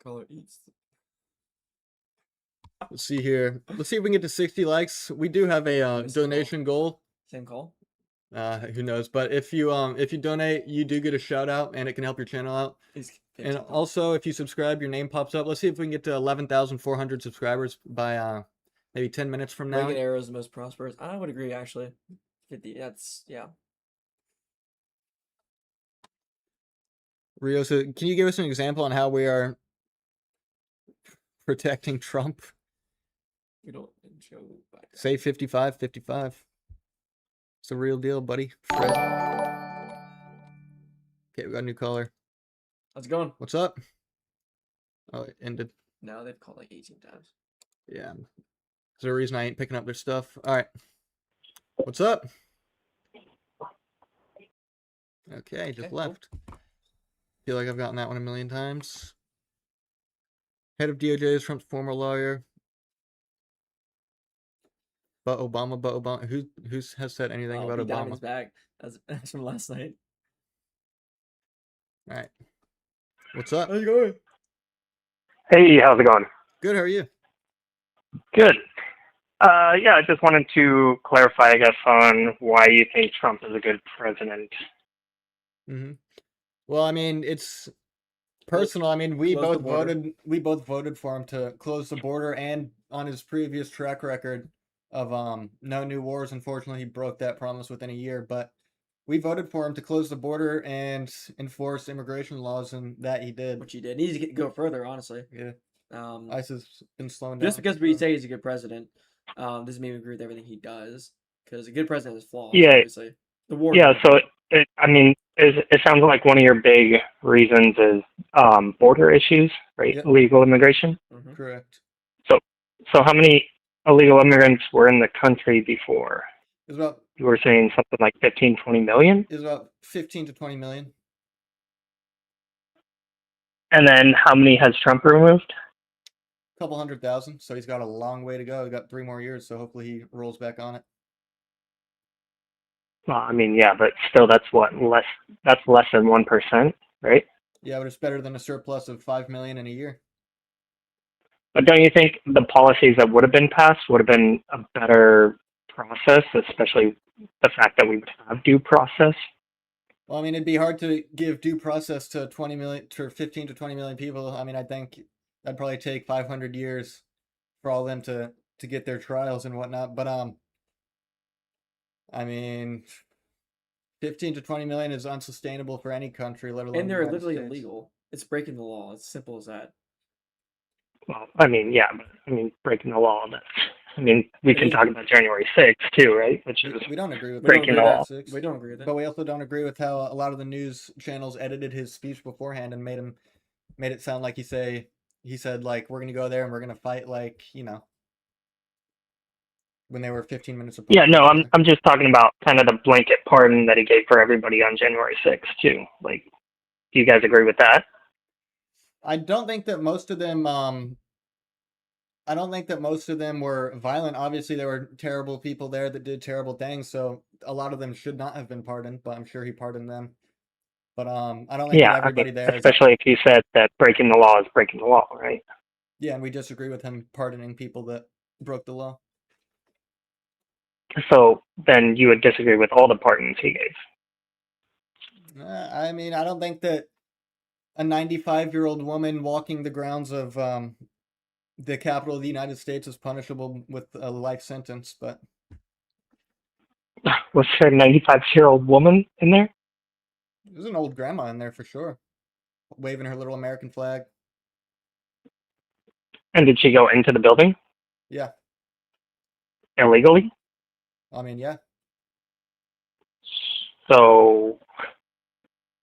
Color eats. Let's see here. Let's see if we can get to 60 likes. We do have a donation goal. Same call. Who knows? But if you donate, you do get a shout out, and it can help your channel out. And also, if you subscribe, your name pops up. Let's see if we can get to 11,400 subscribers by maybe 10 minutes from now. Reagan era is the most prosperous. I would agree, actually. 50. That's yeah. Rio, so can you give us an example on how we are protecting Trump? We don't show. Say 55, 55. It's the real deal, buddy. Fred. Okay, we got a new caller. How's it going? What's up? Oh, it ended. No, they've called like 18 times. Yeah. Is there a reason I ain't picking up their stuff? All right. What's up? Okay, just left. Feel like I've gotten that one a million times. Head of DOJ is Trump's former lawyer. But Obama. Who has said anything about Obama? Diamond's back. That's from last night. All right. What's up? How's it going? Hey, how's it going? Good. How are you? Good. Yeah, I just wanted to clarify, I guess, on why you think Trump is a good president. Mm-hmm. Well, I mean, it's personal. I mean, we both voted for him to close the border, and on his previous track record of no new wars. Unfortunately, he broke that promise within a year, but we voted for him to close the border and enforce immigration laws, and that he did. Which he did. He needs to go further, honestly. Yeah. ICE has been slowing down. Just because we say he's a good president, doesn't mean we agree with everything he does. Because a good president has flaws. Yeah. Obviously. The war. Yeah. So it sounds like one of your big reasons is border issues, right? Yep. Illegal immigration. Mm-hmm. Correct. So how many illegal immigrants were in the country before? It was about. You were saying something like 15, 20 million? It was about 15 to 20 million. And then how many has Trump removed? Couple 100,000. So he's got a long way to go. He got 3 more years. So hopefully he rolls back on it. Well, I mean, yeah, but still, that's less than 1%, right? Yeah, but it's better than a surplus of 5 million in a year. But don't you think the policies that would have been passed would have been a better process, especially the fact that we would have due process? Well, I mean, it'd be hard to give due process to 15 to 20 million people. I mean, I think that'd probably take 500 years for all of them to get their trials and whatnot. But I mean, 15 to 20 million is unsustainable for any country, let alone. And they're the literally States. illegal. It's breaking the law. It's simple as that. Well, I mean, yeah, but I mean, breaking the law. We can talk about January 6th too, right? Which is we don't agree with breaking the law. We don't agree with that. But we also don't agree with how a lot of the news channels edited his speech beforehand and made it sound like he said like we're gonna go there and we're gonna fight like when they were 15 minutes apart. Yeah, no, I'm just talking about kind of the blanket pardon that he gave for everybody on January 6th too. Like, do you guys agree with that? I don't think that most of them. I don't think that most of them were violent. Obviously, there were terrible people there that did terrible things, so a lot of them should not have been pardoned. But I'm sure he pardoned them. But I don't think that Yeah, I mean, everybody there is. especially if he said that breaking the law is breaking the law, right? Yeah, and we disagree with him pardoning people that broke the law. So then you would disagree with all the pardons he gave. I mean, I don't think that a 95-year-old woman walking the grounds of the capital of the United States is punishable with a life sentence. But Was there a 95-year-old woman in there? there's an old grandma in there for sure, waving her little American flag. And did she go into the building Yeah, illegally? I mean, yeah, So,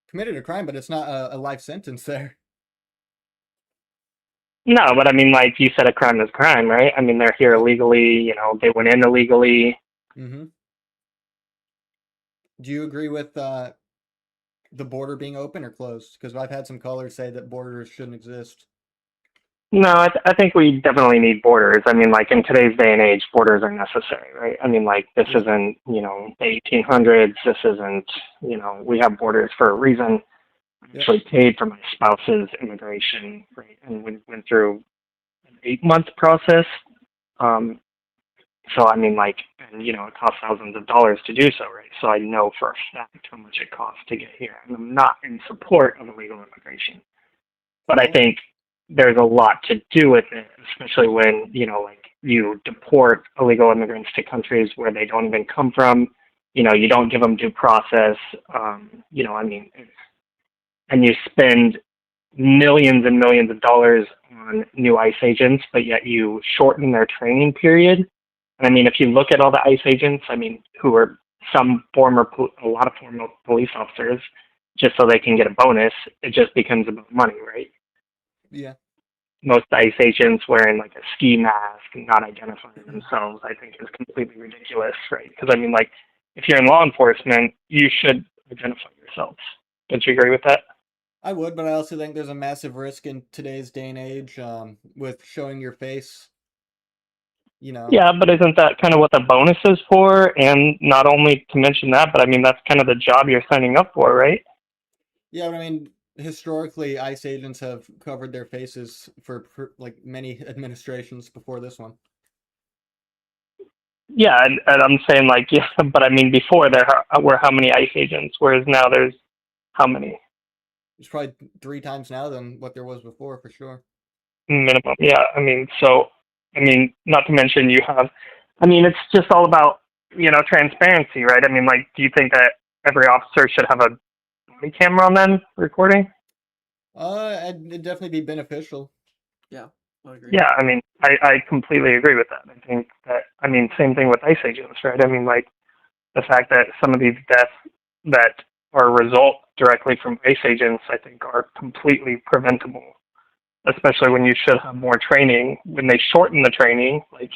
committed a crime, but it's not a life sentence there. no, but I mean, like you said, a crime is a crime, right? I mean, they're here illegally, you know, they went in illegally. Mm-hmm. Do you agree with the border being open or closed? Because I've had some callers say that borders shouldn't exist. No, I think we definitely need borders. I mean, like in today's day and age, borders are necessary, right? I mean, like this isn't, you know, the 1800s. This isn't, you know, we have borders for a reason. I actually paid for my spouse's immigration, right? And we went through an 8-month process. So I mean, like, and you know, it costs thousands of dollars to do so, right? So I know for a fact how much it costs to get here, and I'm not in support of illegal immigration, but I think there's a lot to do with it, especially when, you know, like you deport illegal immigrants to countries where they don't even come from. You know, you don't give them due process. You know, I mean, and you spend millions and millions of dollars on new ICE agents, but yet you shorten their training period. And I mean, if you look at all the ICE agents, I mean, who are a lot of former police officers, just so they can get a bonus, it just becomes about money, right? Yeah. Most ICE agents wearing like a ski mask and not identifying themselves, I think is completely ridiculous, right? Because I mean, like, if you're in law enforcement, you should identify yourselves. Don't you agree with that? I would, but I also think there's a massive risk in today's day and age with showing your face. You know. Yeah, but isn't that kind of what the bonus is for? And not only to mention that, but I mean, that's kind of the job you're signing up for, right? Yeah, but I mean, historically, ICE agents have covered their faces for like many administrations before this one. Yeah, and I'm saying like, yeah, but I mean, before there were how many ICE agents, whereas now there's how many? There's probably 3 times now than what there was before, for sure. Minimum, yeah. I mean, so, I mean, not to mention you have, I mean, it's just all about, you know, transparency, right? I mean, like, do you think that every officer should have a body camera on them recording? It'd definitely be beneficial. Yeah, I agree. Yeah, I mean, I completely agree with that. I think that, I mean, same thing with ICE agents, right? I mean, like, the fact that some of these deaths that are a result directly from ICE agents, I think, are completely preventable, especially when you should have more training. When they shorten the training, like,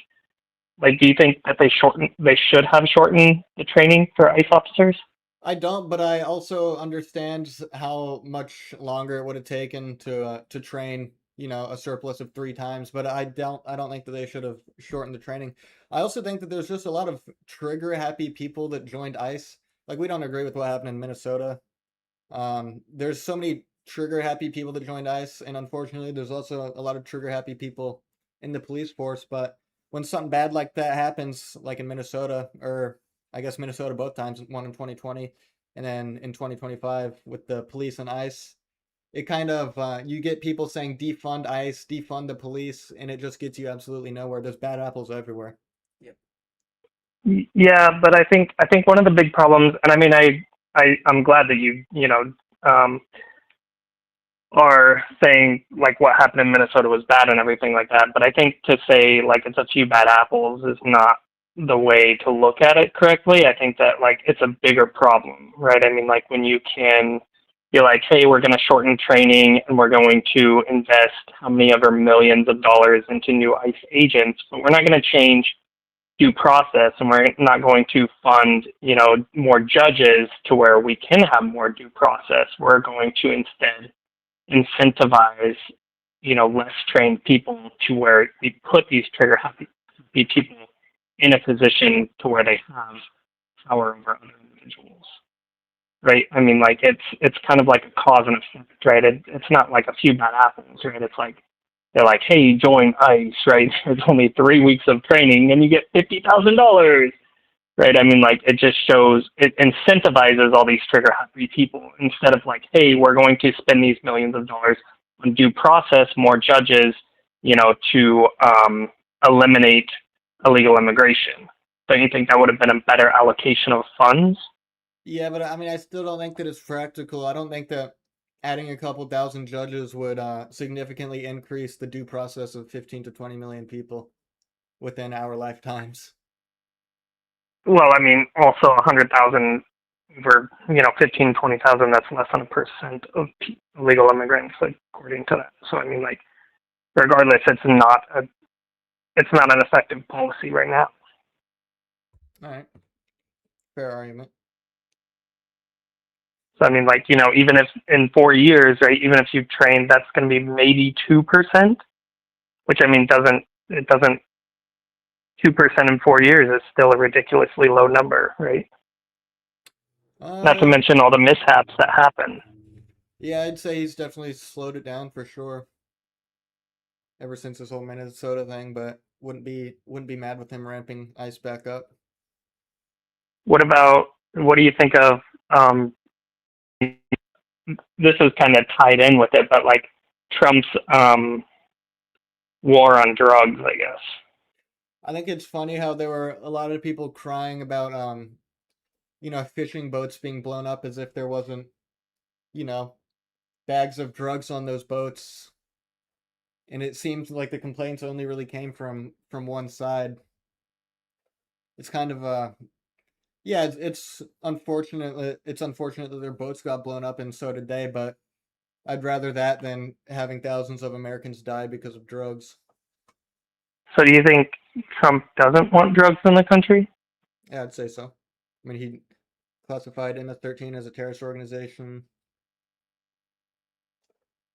do you think that they should have shortened the training for ICE officers? I don't, but I also understand how much longer it would have taken to train, you know, a surplus of 3 times. But I don't think that they should have shortened the training. I also think that there's just a lot of trigger happy people that joined ICE. Like, we don't agree with what happened in Minnesota. There's so many trigger happy people that joined ICE, and unfortunately, there's also a lot of trigger happy people in the police force. But when something bad like that happens, like in Minnesota, or I guess Minnesota both times, one in 2020 and then in 2025 with the police and ICE, it kind of you get people saying defund ICE, defund the police, and it just gets you absolutely nowhere. There's bad apples everywhere. Yeah, but I think one of the big problems, and I mean, I'm glad that you know, are saying like what happened in Minnesota was bad and everything like that. But I think to say like it's a few bad apples is not the way to look at it correctly. I think that like it's a bigger problem, right? I mean, like when you can be like, hey, we're going to shorten training and we're going to invest how many ever millions of dollars into new ICE agents, but we're not going to change due process, and we're not going to fund, you know, more judges to where we can have more due process. We're going to instead incentivize, less trained people to where we put these trigger happy people in a position to where they have power over other individuals, right? I mean, like it's kind of like a cause and effect, right? It's not like a few bad apples, right? It's like they're like, hey, join ICE, right? There's only 3 weeks of training and you get $50,000, right? I mean, like it just shows, it incentivizes all these trigger happy people instead of like, hey, we're going to spend these millions of dollars on due process, more judges, to eliminate illegal immigration. Don't you think that would have been a better allocation of funds? Yeah, but I mean, I still don't think that it's practical. I don't think that adding a couple thousand judges would significantly increase the due process of 15 to 20 million people within our lifetimes. Well, I mean, also 100,000 over, 15, 20,000, that's less than 1% of illegal immigrants, according to that. So, I mean, like, regardless, it's not an effective policy right now. All right. Fair argument. So, I mean, like, even if in 4 years, right, even if you've trained, that's going to be maybe 2%, which, I mean, 2% in 4 years is still a ridiculously low number, right? Not to mention all the mishaps that happen. Yeah, I'd say he's definitely slowed it down for sure. Ever since this whole Minnesota thing, but wouldn't be mad with him ramping ICE back up. What do you think of, this is kind of tied in with it, but like Trump's war on drugs, I guess. I think it's funny how there were a lot of people crying about, fishing boats being blown up as if there wasn't, bags of drugs on those boats. And it seems like the complaints only really came from one side. It's kind of yeah, it's unfortunate. It's unfortunate that their boats got blown up, and so did they. But I'd rather that than having thousands of Americans die because of drugs. So, do you think Trump doesn't want drugs in the country? Yeah, I'd say so. I mean, he classified MS-13 as a terrorist organization.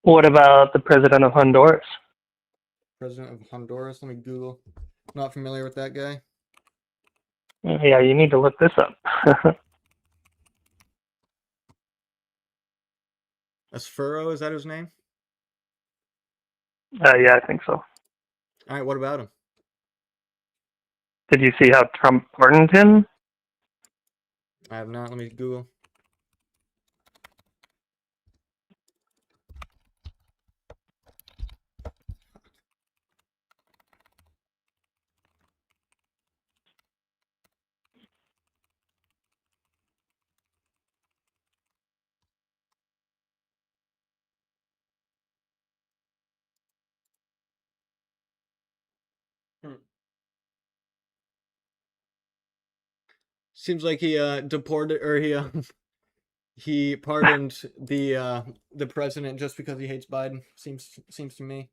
What about the president of Honduras? President of Honduras? Let me Google. Not familiar with that guy. Yeah, you need to look this up. Asfuro, is that his name? Yeah, I think so. All right, what about him? Did you see how Trump pardoned him? I have not. Let me Google. Seems like he deported, or he pardoned the president just because he hates Biden. Seems to me.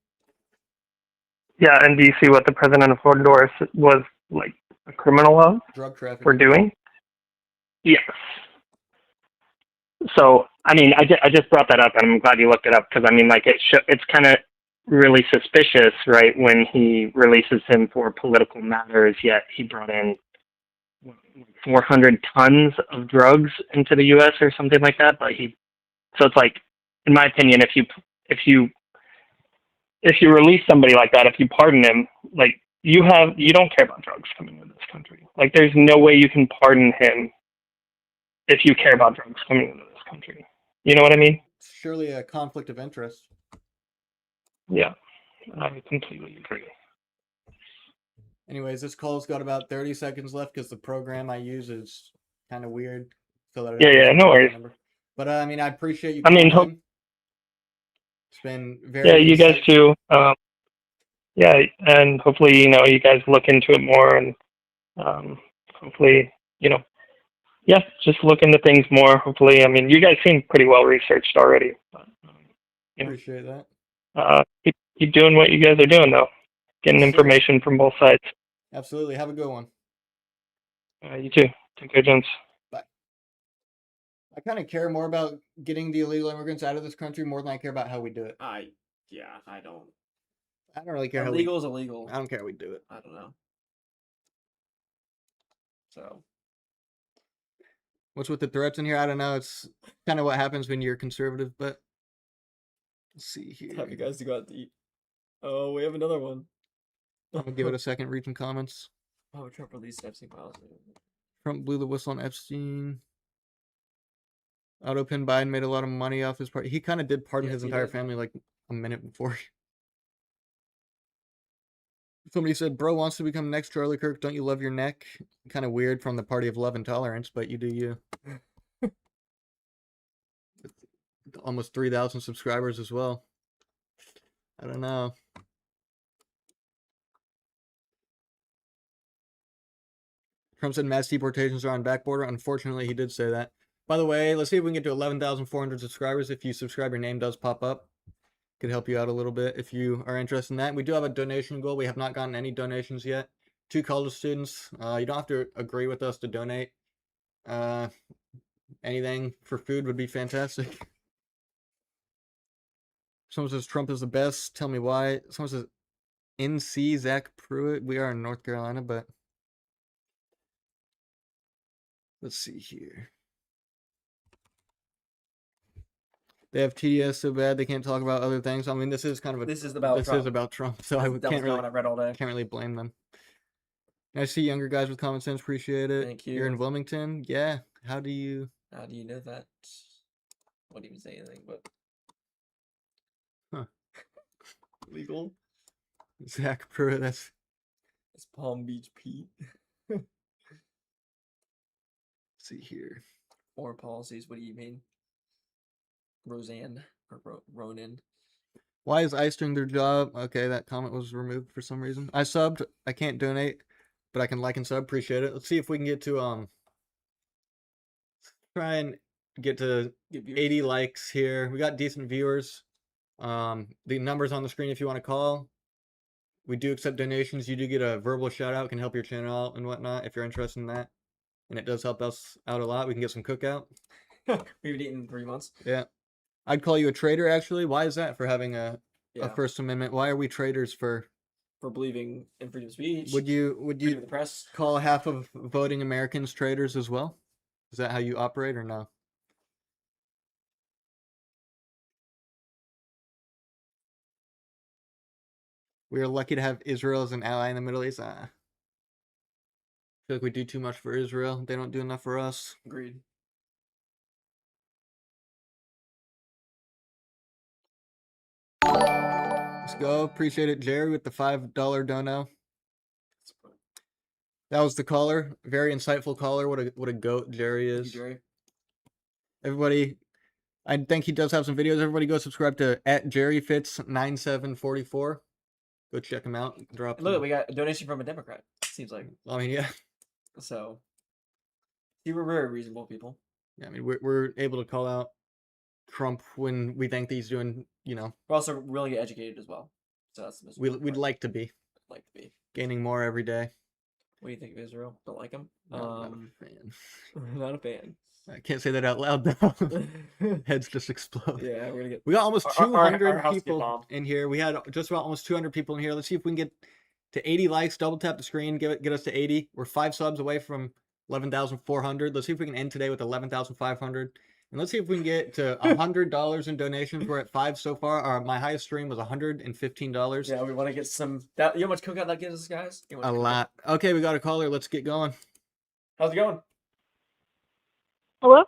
Yeah, and do you see what the president of Honduras was like a criminal of? Drug trafficking. For doing? Yes. So, I mean, I just brought that up, and I'm glad you looked it up, because, I mean, like, it's kind of really suspicious, right, when he releases him for political matters, yet he brought in 400 tons of drugs into the U.S. or something like that. But so it's like, in my opinion, if you release somebody like that, if you pardon him, like, you don't care about drugs coming into this country. Like, there's no way you can pardon him if you care about drugs coming into this country. You know what I mean? It's surely a conflict of interest. Yeah, I completely agree. Anyways, this call's got about 30 seconds left because the program I use is kind of weird. Yeah, no worries. But I mean, I appreciate you. I mean, it's been very. Yeah, you guys too. Yeah, and hopefully, you guys look into it more, and hopefully, yeah, just look into things more. Hopefully, I mean, you guys seem pretty well researched already. But, appreciate that. Keep doing what you guys are doing, though. Getting information from both sides. Absolutely. Have a good one. You too. Take care, gents. Bye. I kind of care more about getting the illegal immigrants out of this country more than I care about how we do it. I don't. I don't really care Illegal is illegal. I don't care how we do it. I don't know. So. What's with the threats in here? I don't know. It's kind of what happens when you're conservative, but let's see here. Have you guys to go out to eat? Oh, we have another one. I'm gonna give it a second. Read some comments. Oh, Trump released Epstein files. Trump blew the whistle on Epstein. Autopin Biden made a lot of money off his part. He kind of did pardon his he entire did. family like a minute before. Somebody said, "Bro wants to become next Charlie Kirk. Don't you love your neck?" Kind of weird from the party of love and tolerance, but you do you. Almost 3,000 subscribers as well. I don't know. Trump said mass deportations are on back border. Unfortunately, he did say that. By the way, let's see if we can get to 11,400 subscribers. If you subscribe, your name does pop up. Could help you out a little bit if you are interested in that. We do have a donation goal. We have not gotten any donations yet. 2 college students. You don't have to agree with us to donate. Anything for food would be fantastic. Someone says Trump is the best. Tell me why. Someone says NC Zach Pruitt. We are in North Carolina, but let's see here. They have TDS so bad they can't talk about other things. I mean, this is kind of a This is about Trump, so I can't really blame them. I see younger guys with common sense. Appreciate it. Thank you. You're in Wilmington, yeah. How do you know that? Won't even say anything, but legal. Zach Pruitt? That's Palm Beach Pete. see here. Foreign policies. What do you mean? Roseanne or Ronan. Why is ICE doing their job? Okay, that comment was removed for some reason. I subbed. I can't donate, but I can like and sub. Appreciate it. Let's see if we can get to try and get to 80 likes here. We got decent viewers. The number's on the screen if you want to call. We do accept donations. You do get a verbal shout out. Can help your channel out and whatnot if you're interested in that. And it does help us out a lot. We can get some cookout. We've been eating in 3 months. Yeah. I'd call you a traitor, actually. Why is that? For having a First Amendment? Why are we traitors for believing in freedom of speech? Would you freedom of the press? Call half of voting Americans traitors as well? Is that how you operate or no? We are lucky to have Israel as an ally in the Middle East. I feel like we do too much for Israel. They don't do enough for us. Agreed. Let's go. Appreciate it, Jerry, with the $5 dono. That was the caller. Very insightful caller. What a goat Jerry is. Jerry. Everybody, I think he does have some videos. Everybody go subscribe to @JerryFits9744. Go check him out. Look, we got a donation from a Democrat. Seems like. I mean, yeah. So, see, we're very reasonable people. Yeah, I mean, we're able to call out Trump when we think that he's doing, We're also really educated as well. So that's the most we'd like to be. Gaining more every day. What do you think of Israel? Don't like him? No, not a fan. Not a fan. I can't say that out loud though. Heads just explode. Yeah, we're gonna get. We got almost 200 our house people in here. We had just about almost 200 people in here. Let's see if we can get to 80 likes. Double tap the screen. Get us to 80. We're 5 subs away from 11,400. Let's see if we can end today with 11,500. And let's see if we can get to $100 in donations. We're at 5 so far. My highest stream was $115. Yeah, we want to get some. You know how much cookout that gives us, guys? A lot. Okay, we got a caller. Let's get going. How's it going? Hello?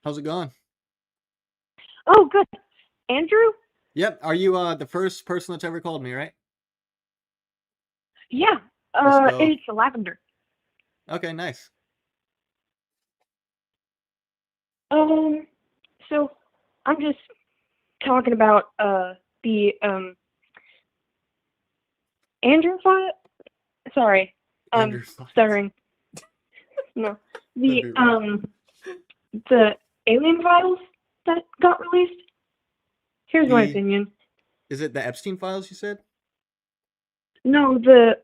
How's it going? Oh, good. Andrew? Yep. Are you the first person that's ever called me, right? Yeah. It's Lavender. Okay, nice. So I'm just talking about the Andrew file. Sorry, stuttering. No, the alien files that got released. Here's my opinion. Is it the Epstein files you said? No, the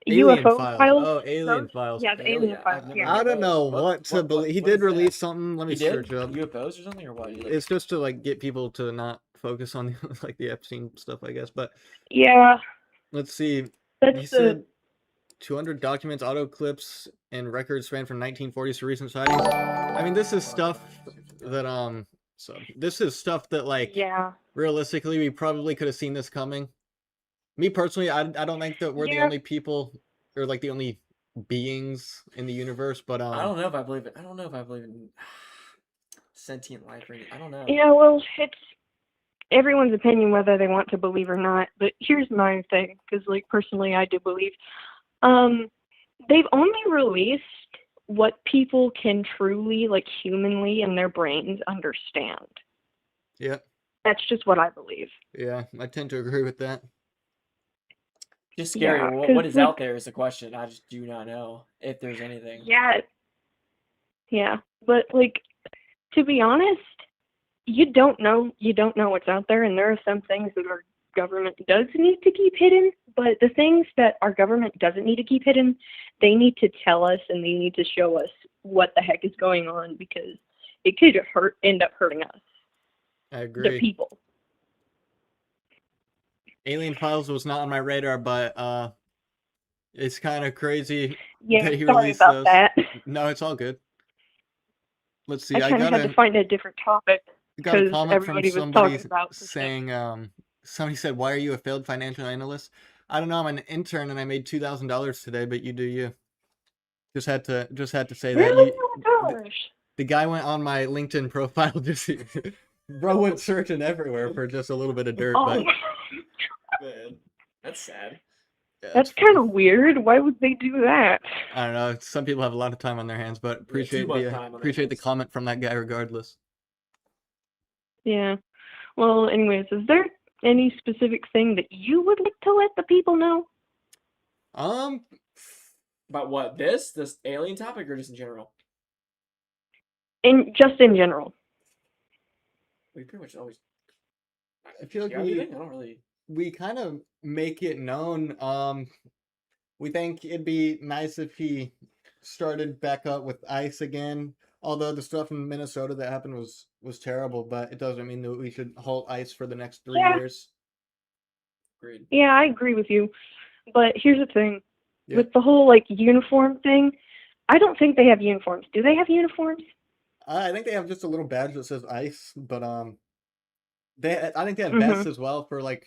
Alien UFO files. files. Oh, alien files. Yeah, the alien files. I've Yeah. never I heard don't know those. what to believe. He what did is that? release something. Let me He did? search up. UFOs or something, or what? Like, It's just to like get people to not focus on the, like the Epstein stuff, I guess. But Yeah. let's see. That's He the. said 200 documents, auto clips, and records span from 1940s to recent sightings. I mean, this is stuff that So this is stuff that like Yeah. realistically we probably could have seen this coming. Me personally, I don't think that we're the Yeah. only people or like the only beings in the universe, but I don't know if I believe it. I don't know if I believe in sentient life or anything. I don't know. Yeah. Well, it's everyone's opinion whether they want to believe or not. But here's my thing, because like personally, I do believe. They've only released what people can truly, like humanly, in their brains understand. yeah, That's just what I believe. yeah, I tend to agree with that. Just scary. Yeah, what 'cause, is like, out there is the question. I just do not know if there's anything. Yeah. Yeah. But like, to be honest, you don't know what's out there, and there are some things that our government does need to keep hidden, but the things that our government doesn't need to keep hidden, they need to tell us and they need to show us what the heck is going on, because it could end up hurting us, I the agree. people. Alien Files was not on my radar, but it's kind of crazy Yeah, that he sorry released about those. that. No, it's all good. Let's see. I kind of had to find a different topic got a because comment from everybody was somebody talking about the stuff. saying somebody said, "Why are you a failed financial analyst?" I don't know. I'm an intern and I made $2,000 today, but you do you. Just had to say that. Really? Oh my gosh. The guy went on my LinkedIn profile just bro went searching everywhere for just a little bit of dirt, Oh, but Man, that's sad. yeah, that's kind of weird. Why would they do that? I don't know. Some people have a lot of time on their hands, but appreciate much the time on their appreciate the hands. comment from that guy regardless. Yeah. Well, anyways, is there any specific thing that you would like to let the people know? About what? This alien topic, or just in general? Just in general. We pretty much always. I feel like I don't really. we kind of make it known. We think it'd be nice if he started back up with ICE again. Although the stuff in Minnesota that happened was terrible, but it doesn't mean that we should halt ICE for the next 3 years. Agreed. Yeah, I agree with you. But here's the thing. Yeah. With the whole like uniform thing, I don't think they have uniforms. Do they have uniforms? I think they have just a little badge that says ICE, but I think they have Mhm. vests as well for like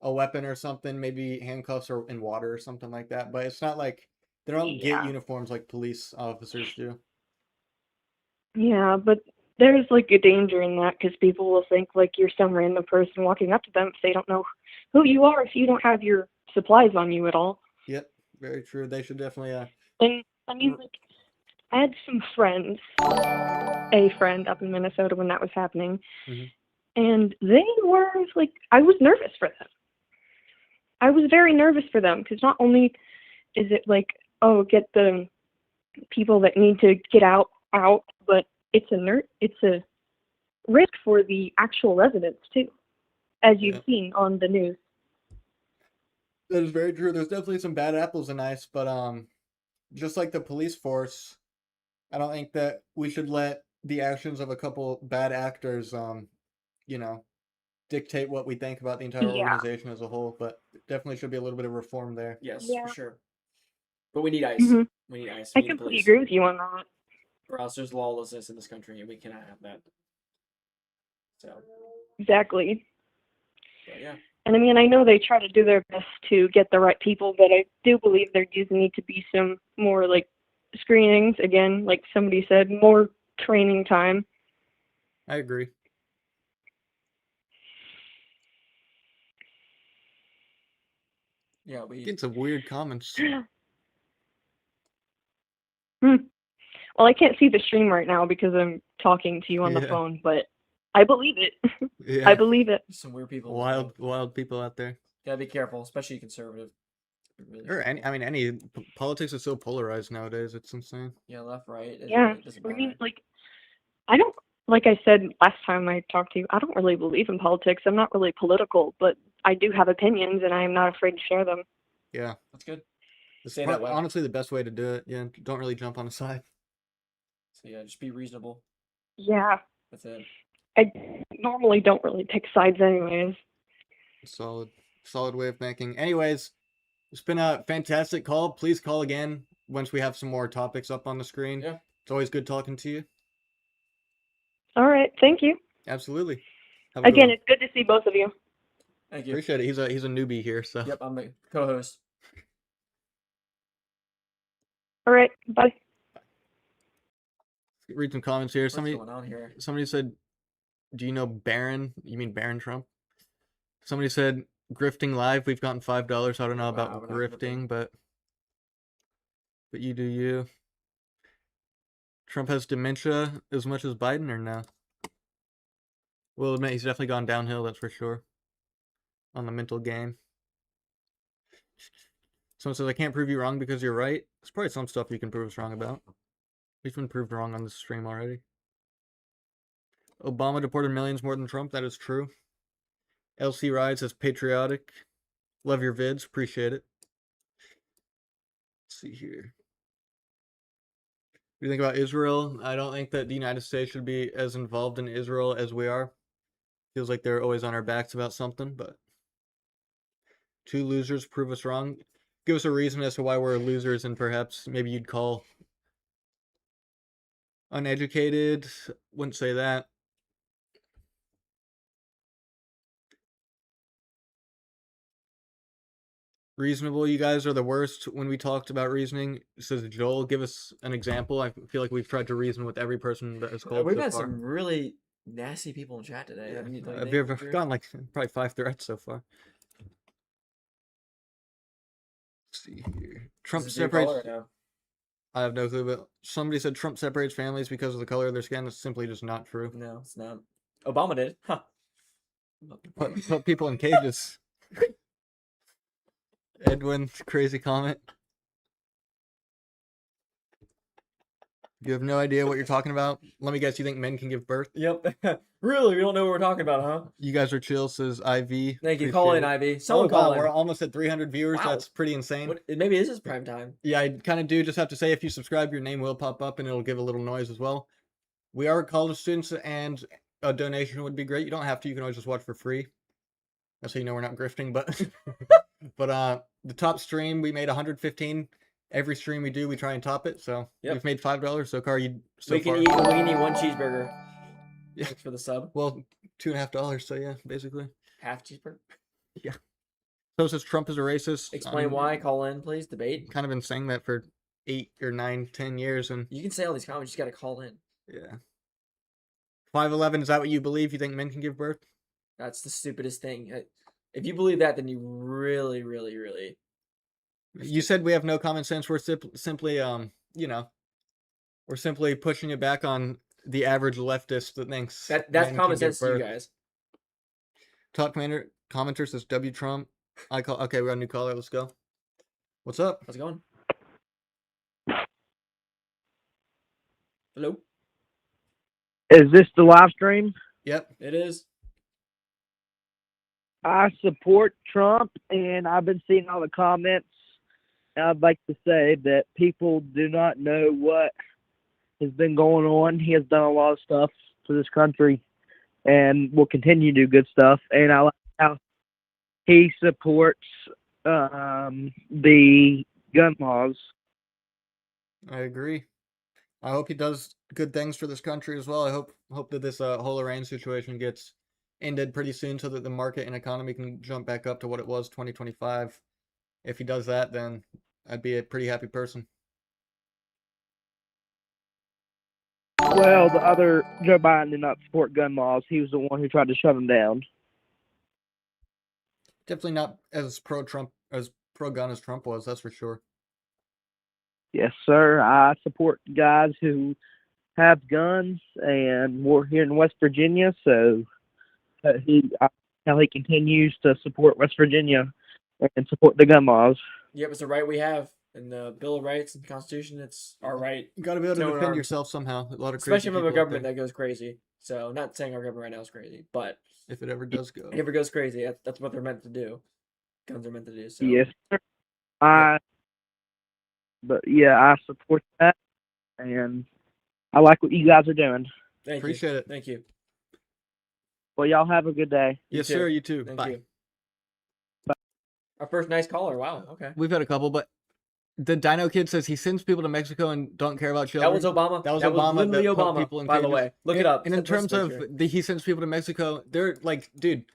a weapon or something, maybe handcuffs or in water or something like that. But it's not like they don't get Yeah. uniforms like police officers do. Yeah, but there's like a danger in that because people will think like you're some random person walking up to them if they don't know who you are, if you don't have your supplies on you at all. Yep, very true. They should definitely And I mean, like, I had some friends, a friend up in Minnesota when that was happening, Mhm. and they were like, I was nervous for them. I was very nervous for them because not only is it like, oh, get the people that need to get out, but it's a risk for the actual residents too, as you've seen on the news. That is very true. There's definitely some bad apples in ICE, but just like the police force, I don't think that we should let the actions of a couple bad actors dictate what we think about the entire Yeah. organization as a whole. But definitely should be a little bit of reform there. Yes, Yeah. for sure. But we need ICE. Mhm. We need ICE. I We need completely police. agree with you on that. Or else there's lawlessness in this country, and we cannot have that. So, Exactly. but yeah. And I mean, I know they try to do their best to get the right people, but I do believe there does need to be some more like screenings. Again, like somebody said, more training time. I agree. Yeah, we Getting some weird comments. Well, I can't see the stream right now because I'm talking to you on the Yeah. phone, but I believe it. Yeah. I believe it. some weird people. Wild people out there. Gotta be careful, especially conservative. Really Or careful. any politics is so polarized nowadays. It's insane. Yeah, left, right. Yeah, It doesn't I matter. mean, like, I don't, like I said last time I talked to you, I don't really believe in politics. I'm not really political, but I do have opinions, and I am not afraid to share them. Yeah, That's good. It's Say that way. honestly the best way to do it. Yeah, don't really jump on the side. So yeah, just be reasonable. Yeah, That's it. I normally don't really pick sides anyways. Solid way of thinking. Anyways, it's been a fantastic call. Please call again once we have some more topics up on the screen. Yeah. It's always good talking to you. All right, thank you. Absolutely. Have a good Again, one. it's good to see both of you. Thank you. Appreciate it. He's a newbie here, so. Yep, I'm the co-host. All right, bye. Read some comments here. What's going on here? Somebody said, "Do you know Barron? You mean Barron Trump?" Somebody said, "Grifting live. We've gotten $5. I don't know Wow, about we're not grifting, but you do you." Trump has dementia as much as Biden, or no? We'll admit he's definitely gone downhill. That's for sure. On the mental game. Someone says, "I can't prove you wrong because you're right." There's probably some stuff you can prove us wrong about. We've been proved wrong on this stream already. Obama deported millions more than Trump. That is true. LC Ride says, "Patriotic. Love your vids. Appreciate it." Let's see here. What do you think about Israel? I don't think that the United States should be as involved in Israel as we are. Feels like they're always on our backs about something, but two losers prove us wrong. Give us a reason as to why we're losers, and perhaps maybe you'd call uneducated. Wouldn't say that. Reasonable, you guys are the worst when we talked about reasoning. Says Joel, give us an example. I feel like we've tried to reason with every person that has called We've so had far. some really nasty people in chat today. Yeah. Haven't you, don't you We've think, Drew? gotten like probably 5 threats so far. Let's see here. Trump Is this your caller separates. or no? I have no clue, but somebody said Trump separates families because of the color of their skin. That's simply just not true. No, it's not. Obama did. Huh. Put people in cages. Edwin, crazy comment. You have no idea what you're talking about? Let me guess, you think men can give birth? Yep. Really? We don't know what we're talking about, huh? You guys are chill, says IV. Thank you. Call in, Appreciate it. Ivy. Someone Oh, call wow, in. we're almost at 300 viewers. Wow. That's pretty insane. Maybe this is prime time. Yeah, I kind of do just have to say, if you subscribe, your name will pop up and it'll give a little noise as well. We are college students, and a donation would be great. You don't have to. You can always just watch for free. That's how you know we're not grifting, but but the top stream, we made 115. Every stream we do, we try and top it. So we've made $5 so far. We can eat one cheeseburger. Yeah. Thanks for the sub. Well, $2.50. So yeah, basically. Half cheeseburger. Yeah. So it says Trump is a racist. Explain why. Call in, please. Debate. Kind of been saying that for 8 or 9, 10 years, and You can say all these comments. You just got to call in. yeah. 5'11", is that what you believe? You think men can give birth? That's the stupidest thing. If you believe that, then you really, really, really. You said we have no common sense. We're simply, we're simply pushing it back on the average leftist that thinks That's men common can give sense to you birth. guys. Top commenter says W Trump. Okay, we got a new caller. Let's go. What's up? How's it going? Hello. Is this the live stream? Yep. It is. I support Trump, and I've been seeing all the comments. I'd like to say that people do not know what has been going on. He has done a lot of stuff for this country and will continue to do good stuff. And I like how he supports the gun laws. I agree. I hope he does good things for this country as well. I hope that this whole Iran situation gets ended pretty soon so that the market and economy can jump back up to what it was 2025. If he does that, then I'd be a pretty happy person. Well, the other Joe Biden did not support gun laws. He was the one who tried to shut them down. Definitely not as pro-Trump, as pro-gun as Trump was, that's for sure. Yes, sir. I support guys who have guns, and we're here in West Virginia, so how he continues to support West Virginia and support the gun laws. Yep, it's a right we have in the Bill of Rights and the Constitution. It's our right. You got to be able to own defend arms. yourself somehow. A lot of Especially crazy from a people out government there. that goes crazy. So, not saying our government right now is crazy, but if it ever does go, if it goes crazy, that's what they're meant to do. Guns are meant to do. So Yes, sir. I But yeah, I support that, and I like what you guys are doing. Thank Appreciate you. it. Thank you. Well, y'all have a good day. Yes, too. sir. You too. Thank Bye. you. Our first nice caller. Wow. Okay. We've had a couple, but the Dino Kid says he sends people to Mexico and don't care about children. That was Obama. That was Obama. literally that put Obama. people in By the cages. way, look it And- up. And in Post terms the of picture. he sends people to Mexico, they're like, dude,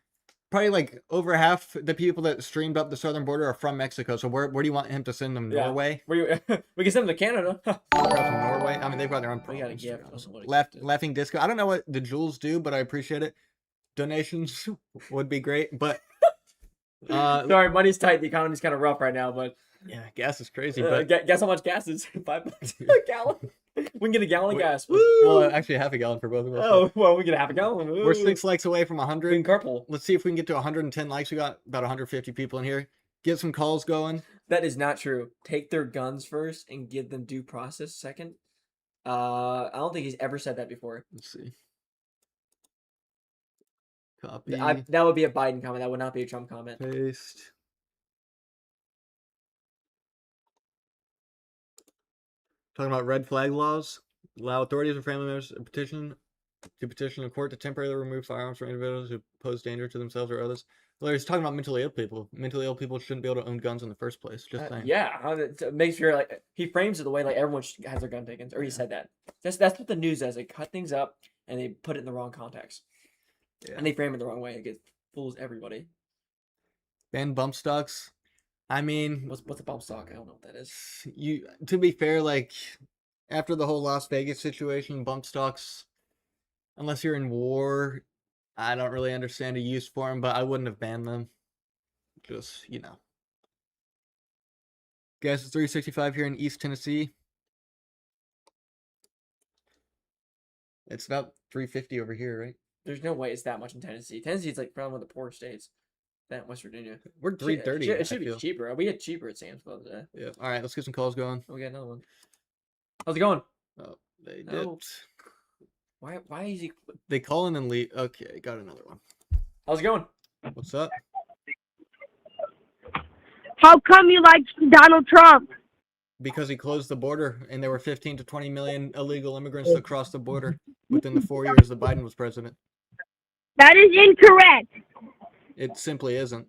probably like over half the people that streamed up the southern border are from Mexico. So where do you want him to send them? Yeah. Norway? We can send them to Canada. From Norway? I mean, they've got their own We got a problems. gift. Laughing Disco. I don't know what the Jewels do, but I appreciate it. Donations would be great, but Sorry, money's tight. The economy's kind of rough right now, but yeah, gas is crazy. But guess how much gas is? $5 a gallon. We can get a gallon of gas. well, actually, half a gallon for both of us. Oh, well, we get half a gallon. We're 6 likes away from 100. In carpool. Let's see if we can get to 110 likes. We got about 150 people in here. Get some calls going. That is not true. Take their guns first and give them due process second. I don't think he's ever said that before. Let's see. Copy. That would be a Biden comment. That would not be a Trump comment. Paste. Talking about red flag laws. Allow authorities or family members to petition a court to temporarily remove firearms from individuals who pose danger to themselves or others. Well, he's talking about mentally ill people. Mentally ill people shouldn't be able to own guns in the first place. Just saying. Yeah, to make sure like he frames it the way like everyone has their gun taken. Or he said that. That's what the news does. They cut things up and they put it in the wrong context. Yeah. And they frame it the wrong way. It fools everybody. Ban bump stocks. I mean, what's a bump stock? I don't know what that is. To be fair, like after the whole Las Vegas situation, bump stocks, unless you're in war, I don't really understand a use for them, but I wouldn't have banned them. Just, Gas is $3.65 here in East Tennessee. It's about $3.50 over here, right? There's no way it's that much in Tennessee. Tennessee's like probably one of the poorest states. That West Virginia. We're $3.30. It should be cheaper. We had cheaper at Sam's Club today. Yeah. All right, let's get some calls going. Oh, we got another one. How's it going? Oh, they No. dipped. Why is he? They call in and leave. Okay, got another one. How's it going? What's up? How come you like Donald Trump? Because he closed the border and there were 15 to 20 million illegal immigrants that crossed the border within the 4 years that Biden was president. That is incorrect. It simply isn't.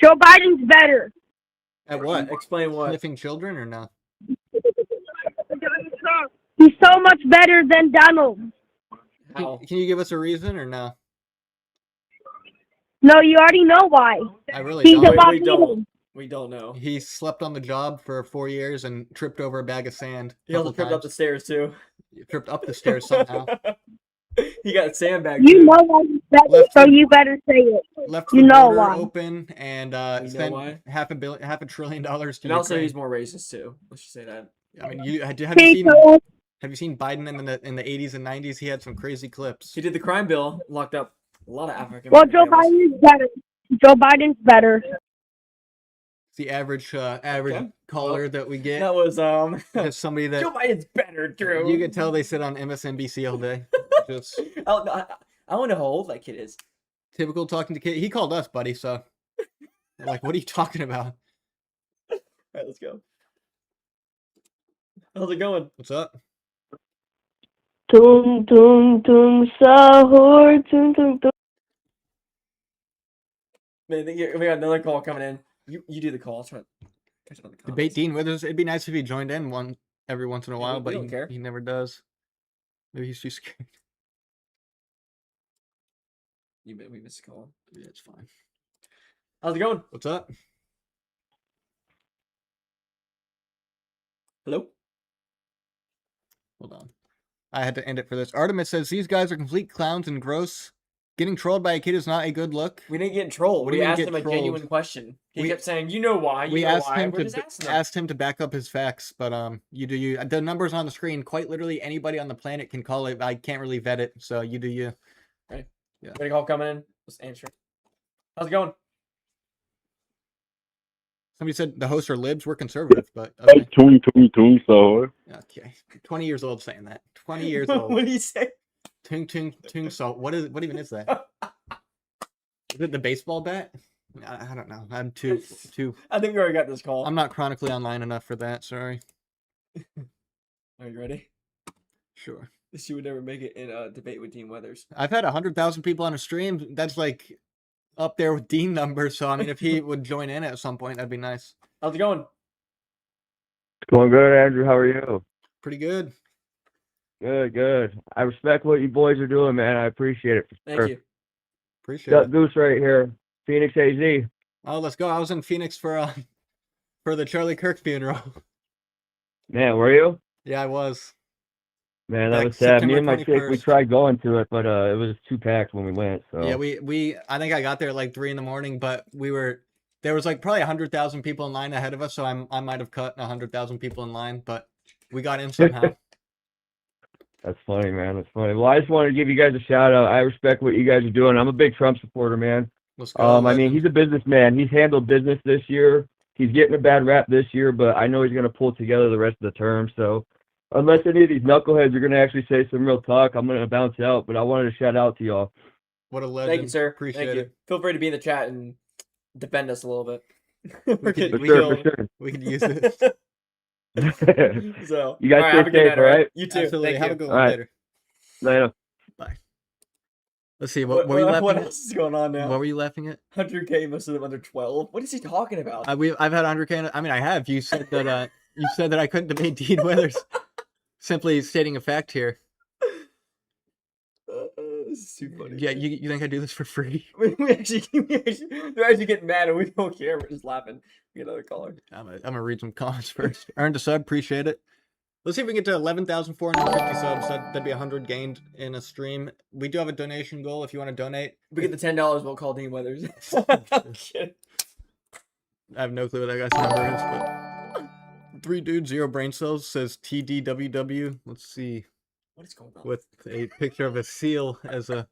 Joe Biden's better. At what? Explain what? Sniffing children or no? He's so much better than Donald. Can you give us a reason or no? No, you already know why. I really He's don't. about We don't. eating. We don't know. He slept on the job for 4 years and tripped over a bag of sand. He also tripped up the stairs too. He tripped up the stairs somehow. He got sandbagged. You too. know why he's better, so you better say it. Left You the know border why. open and know spent why? $500 billion to And also, Ukraine. he's more racist too. Let's just say that. I mean, have you People. seen Biden in the 80s and 90s? He had some crazy clips. He did the crime bill, locked up a lot of African. Well, Joe Biden's better. Joe Biden's better. It's the average caller that we get. That was Is somebody that Joe Biden's better, Drew. you can tell they sit on MSNBC all day. Just I wonder how old that kid is. typical talking to kid. He called us, buddy. So, like, what are you talking about? All right, let's go. How's it going? What's up? Tum tum tum sahur tum tum tum. Man, we got another call coming in. You do the call. I'll try to catch up on the comments. Debate Dean Withers. It'd be nice if he joined in every once in a while, we but don't care. he never does. Maybe he's too scared. We missed a call. Yeah, it's fine. How's it going? What's up? Hello? Hold on. I had to end it for this. Artemis says these guys are complete clowns and gross. Getting trolled by a kid is not a good look. We didn't get trolled. What do We you mean asked get him a trolled? genuine question. He We- kept saying, "You know why? We You know asked why?" him We're just asking him. asked him to back up his facts, but you do you. The numbers on the screen. Quite literally, anybody on the planet can call it. I can't really vet it, so you do you. Ready? Yeah. Got a call coming in. Let's answer. How's it going? Somebody said the hosts are libs. We're conservative, but okay. So. Okay. 20 years old saying that. 20 years old. What do you say? Tung salt. What even is that? Is it the baseball bat? I don't know. I'm too. I think we already got this call. I'm not chronically online enough for that. Sorry. Are you ready? Sure. She would never make it in a debate with Dean Weathers. I've had 100,000 people on a stream. That's like up there with Dean numbers. So I mean, if he would join in at some point, that'd be nice. How's it going? Going good, Andrew. How are you? Pretty good. Good. I respect what you boys are doing, man. I appreciate it. Thank you. Appreciate Got it. Goose right here. Phoenix AZ. Oh, let's go. I was in Phoenix for the Charlie Kirk funeral. Man, were you? Yeah, I was. Man, that Like was sad. Me September and my chick, we 21st. tried going to it, but it was too packed when we went. So Yeah, we I think I got there at like 3 a.m, but there was like probably 100,000 people in line ahead of us, so I might have cut 100,000 people in line, but we got in somehow. That's funny, man. That's funny. Well, I just wanted to give you guys a shout out. I respect what you guys are doing. I'm a big Trump supporter, man. Let's go. I mean, he's a businessman. He's handled business this year. He's getting a bad rap this year, but I know he's going to pull together the rest of the term. So unless any of these knuckleheads are going to actually say some real talk, I'm going to bounce out. But I wanted to shout out to y'all. What a legend. Thank you, sir. Appreciate Thank you. it. Feel free to be in the chat and defend us a little bit. We could use it. So, You guys all right, stay have a good safe, night, all right? You too. Absolutely. Thank Have you. a good All one right. later. Later. Bye. Let's see. What What were you laughing what at? else is going on now? What were you laughing at? 100K most of them under 12. What is he talking about? I've had 100K. I mean, I have. You said that. You said that I couldn't debate Dean Withers. Simply stating a fact here. This is too funny. Yeah, you think I do this for free? we actually they're actually getting mad and we don't care. We're just laughing. We get another caller. I'm gonna read some comments first. Earned a sub, appreciate it. Let's see if we get to 11,450 subs. That'd be 100 gained in a stream. We do have a donation goal if you want to donate. If we get the $10, we'll call Dean Weathers. I'm kidding. I have no clue what that guy's number is, but 3 dudes, 0 brain cells says TDWW. Let's see. What is going on? With a picture of a seal as a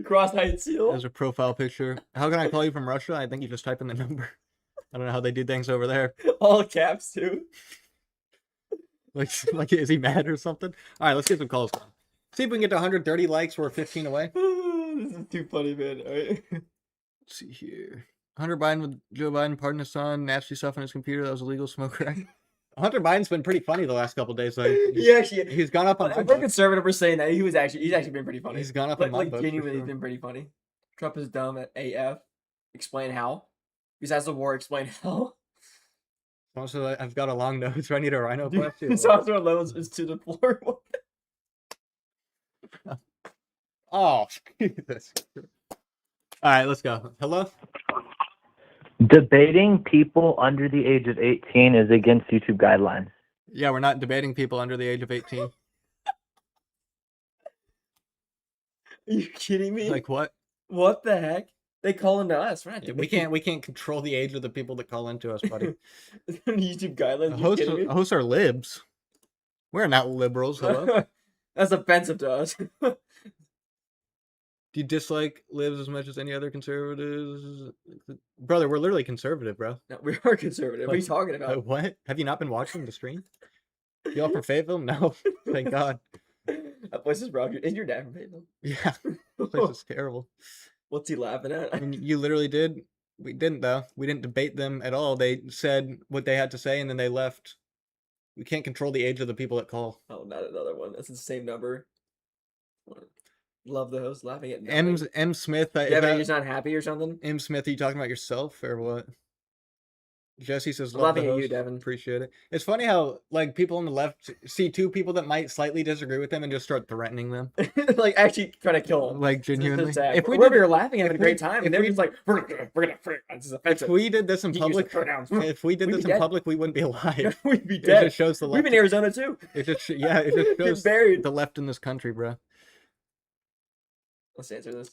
cross-eyed seal as a profile picture. How can I call you from Russia? I think you just type in the number. I don't know how they do things over there. All caps too. Like is he mad or something? All right, let's get some calls. See if we can get to 130 likes. We're 15 away. This is too funny, man. All right. Let's see here. Hunter Biden with Joe Biden pardoned his son, naturally stuff on his computer that was illegal, smoke crack. Hunter Biden's been pretty funny the last couple of days. Like, he's gone up on my If we're book. conservative, we're saying that he's actually been pretty funny. He's gone up on my like book, for genuinely, sure. he's been pretty funny. Trump is dumb at AF. Explain how. Besides the war, explain how. Also, I've got a long nose. Do I need a rhinoplasty? Saucer levels is to the floor. Oh, Jesus. All right, let's go. Hello? Debating people under the age of 18 is against YouTube guidelines. Yeah, we're not debating people under the age of 18. Are you kidding me? Like what? What the heck? They call into us, right? Yeah, we can't control the age of the people that call into us, buddy. YouTube guidelines. Hosts are libs. We're not liberals. Hello. That's offensive to us. Do you dislike libs as much as any other conservatives? Brother, we're literally conservative, bro. No, we are conservative. What are you talking about? What? Have you not been watching the stream? Y'all from Fayetteville? No. Thank God. That place is rough. Is your dad from Fayetteville? Yeah. That place is terrible. What's he laughing at? I mean, you literally did. We didn't, though. We didn't debate them at all. They said what they had to say, and then they left. We can't control the age of the people that call. Oh, not another one. That's the same number. Love the host laughing at nothing. M. Smith. Devin, you're just not happy or something? M. Smith, are you talking about yourself or what? Jesse says, I'm love the laughing at you, host. Devin. Appreciate it. It's funny how, like, people on the left see two people that might slightly disagree with them and just start threatening them. Like, actually trying to kill them. Like, genuinely. If we were laughing, having a great time, and they're just like, we're gonna this is offensive. If we did this in You use the public, pronouns. if we did We'd this be in dead. public, we wouldn't be alive. We'd be It dead. just shows the left. We've been in Arizona too. It just, yeah, it just Been shows buried. the left in this country, bro. Let's answer this.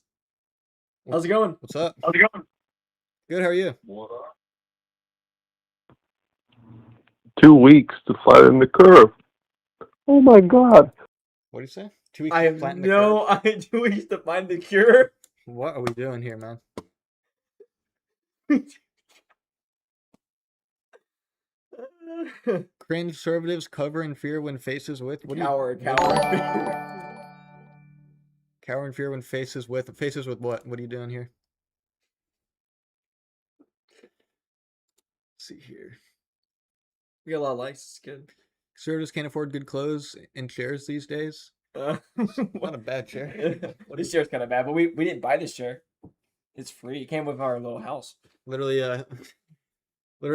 How's it going? What's up? How's it going? Good, how are you? 2 weeks to flatten the curve. Oh my God. What do you say? 2 weeks I to have flatten the no idea ways to find the cure. What are we doing here, man? Conservatives cover in fear when faces with what? Coward. Cower in fear when faces with what? What are you doing here? see here. We got a lot of likes. It's good. Conservatives can't afford good clothes and chairs these days. Not a bad chair. This chair's kind of bad, but we didn't buy this chair. It's free. It came with our little house. Literally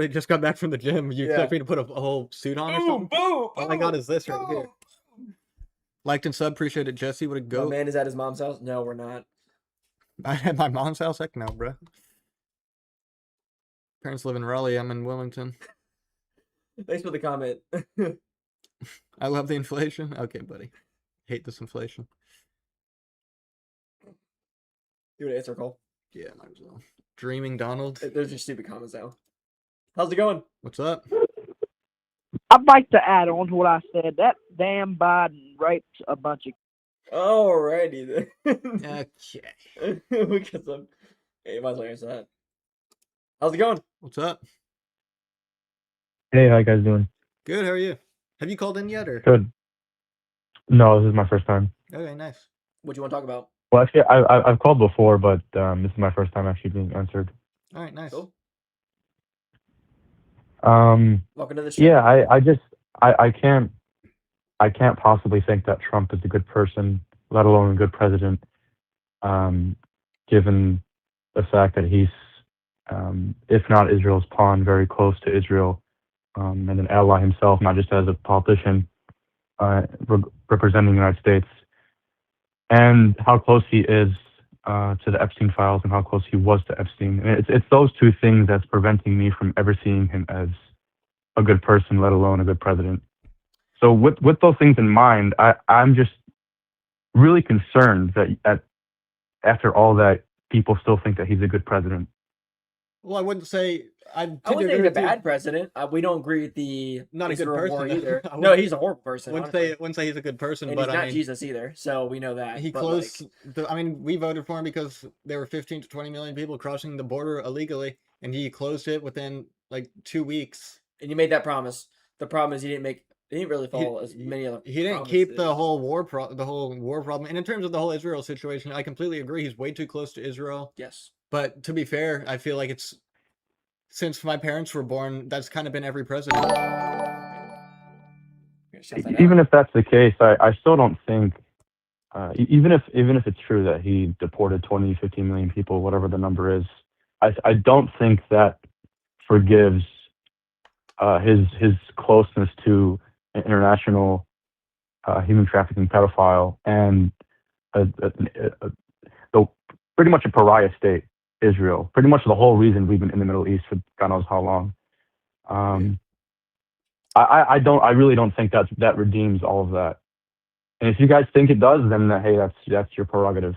just got back from the gym. You expect me to put a whole suit on or something? Boom! All I got is this right here. Liked and sub, appreciate it, Jesse. What a My goat. man is at his mom's house. No, we're not. I at my mom's house? Heck no, bro. Parents live in Raleigh. I'm in Wilmington. Thanks for the comment. I love the inflation. Okay, buddy. Hate this inflation. You want to answer a call? Yeah, might as well. Dreaming Donald. There's your stupid comments now. How's it going? What's up? I'd like to add on to what I said. That damn Biden raped a bunch of. Alrighty then. Okay. We got some. Hey, you might as well answer that. How's it going? What's up? Hey, how you guys doing? Good, how are you? Have you called in yet, or? Good. No, this is my first time. Okay, nice. What do you want to talk about? Well, actually, I've called before, but this is my first time actually being answered. All right, nice. Cool. Welcome to the show. Yeah, I can't possibly think that Trump is a good person, let alone a good president, given the fact that he's, if not Israel's pawn, very close to Israel, and an ally himself, not just as a politician representing the United States, and how close he is to the Epstein files and how close he was to Epstein. And it's those two things that's preventing me from ever seeing him as a good person, let alone a good president. So with those things in mind, I'm just really concerned that after all that, people still think that he's a good president. Well, I wouldn't say I wouldn't say he's a bad president. We don't agree with the Not a good Israel war person either. I No, wouldn't- he's a horrible person. Wouldn't say he's a good person, And but he's not I mean, Jesus either, so we know that. he but, closed. like, I mean, we voted for him because there were 15 to 20 million people crossing the border illegally, and he closed it within like 2 weeks. and you made that promise. The problem is he didn't really follow as many other. He didn't keep the whole war problem. And in terms of the whole Israel situation, I completely agree. He's way too close to Israel. Yes. But to be fair, I feel like it's since my parents were born, that's kind of been every president. Even if that's the case, I still don't think, even if it's true that he deported 20, 15 million people, whatever the number is, I don't think that forgives his closeness to an international human trafficking pedophile and pretty much a pariah state, Israel. Pretty much the whole reason we've been in the Middle East for God knows how long. I really don't think that redeems all of that. And if you guys think it does, then hey, that's your prerogative.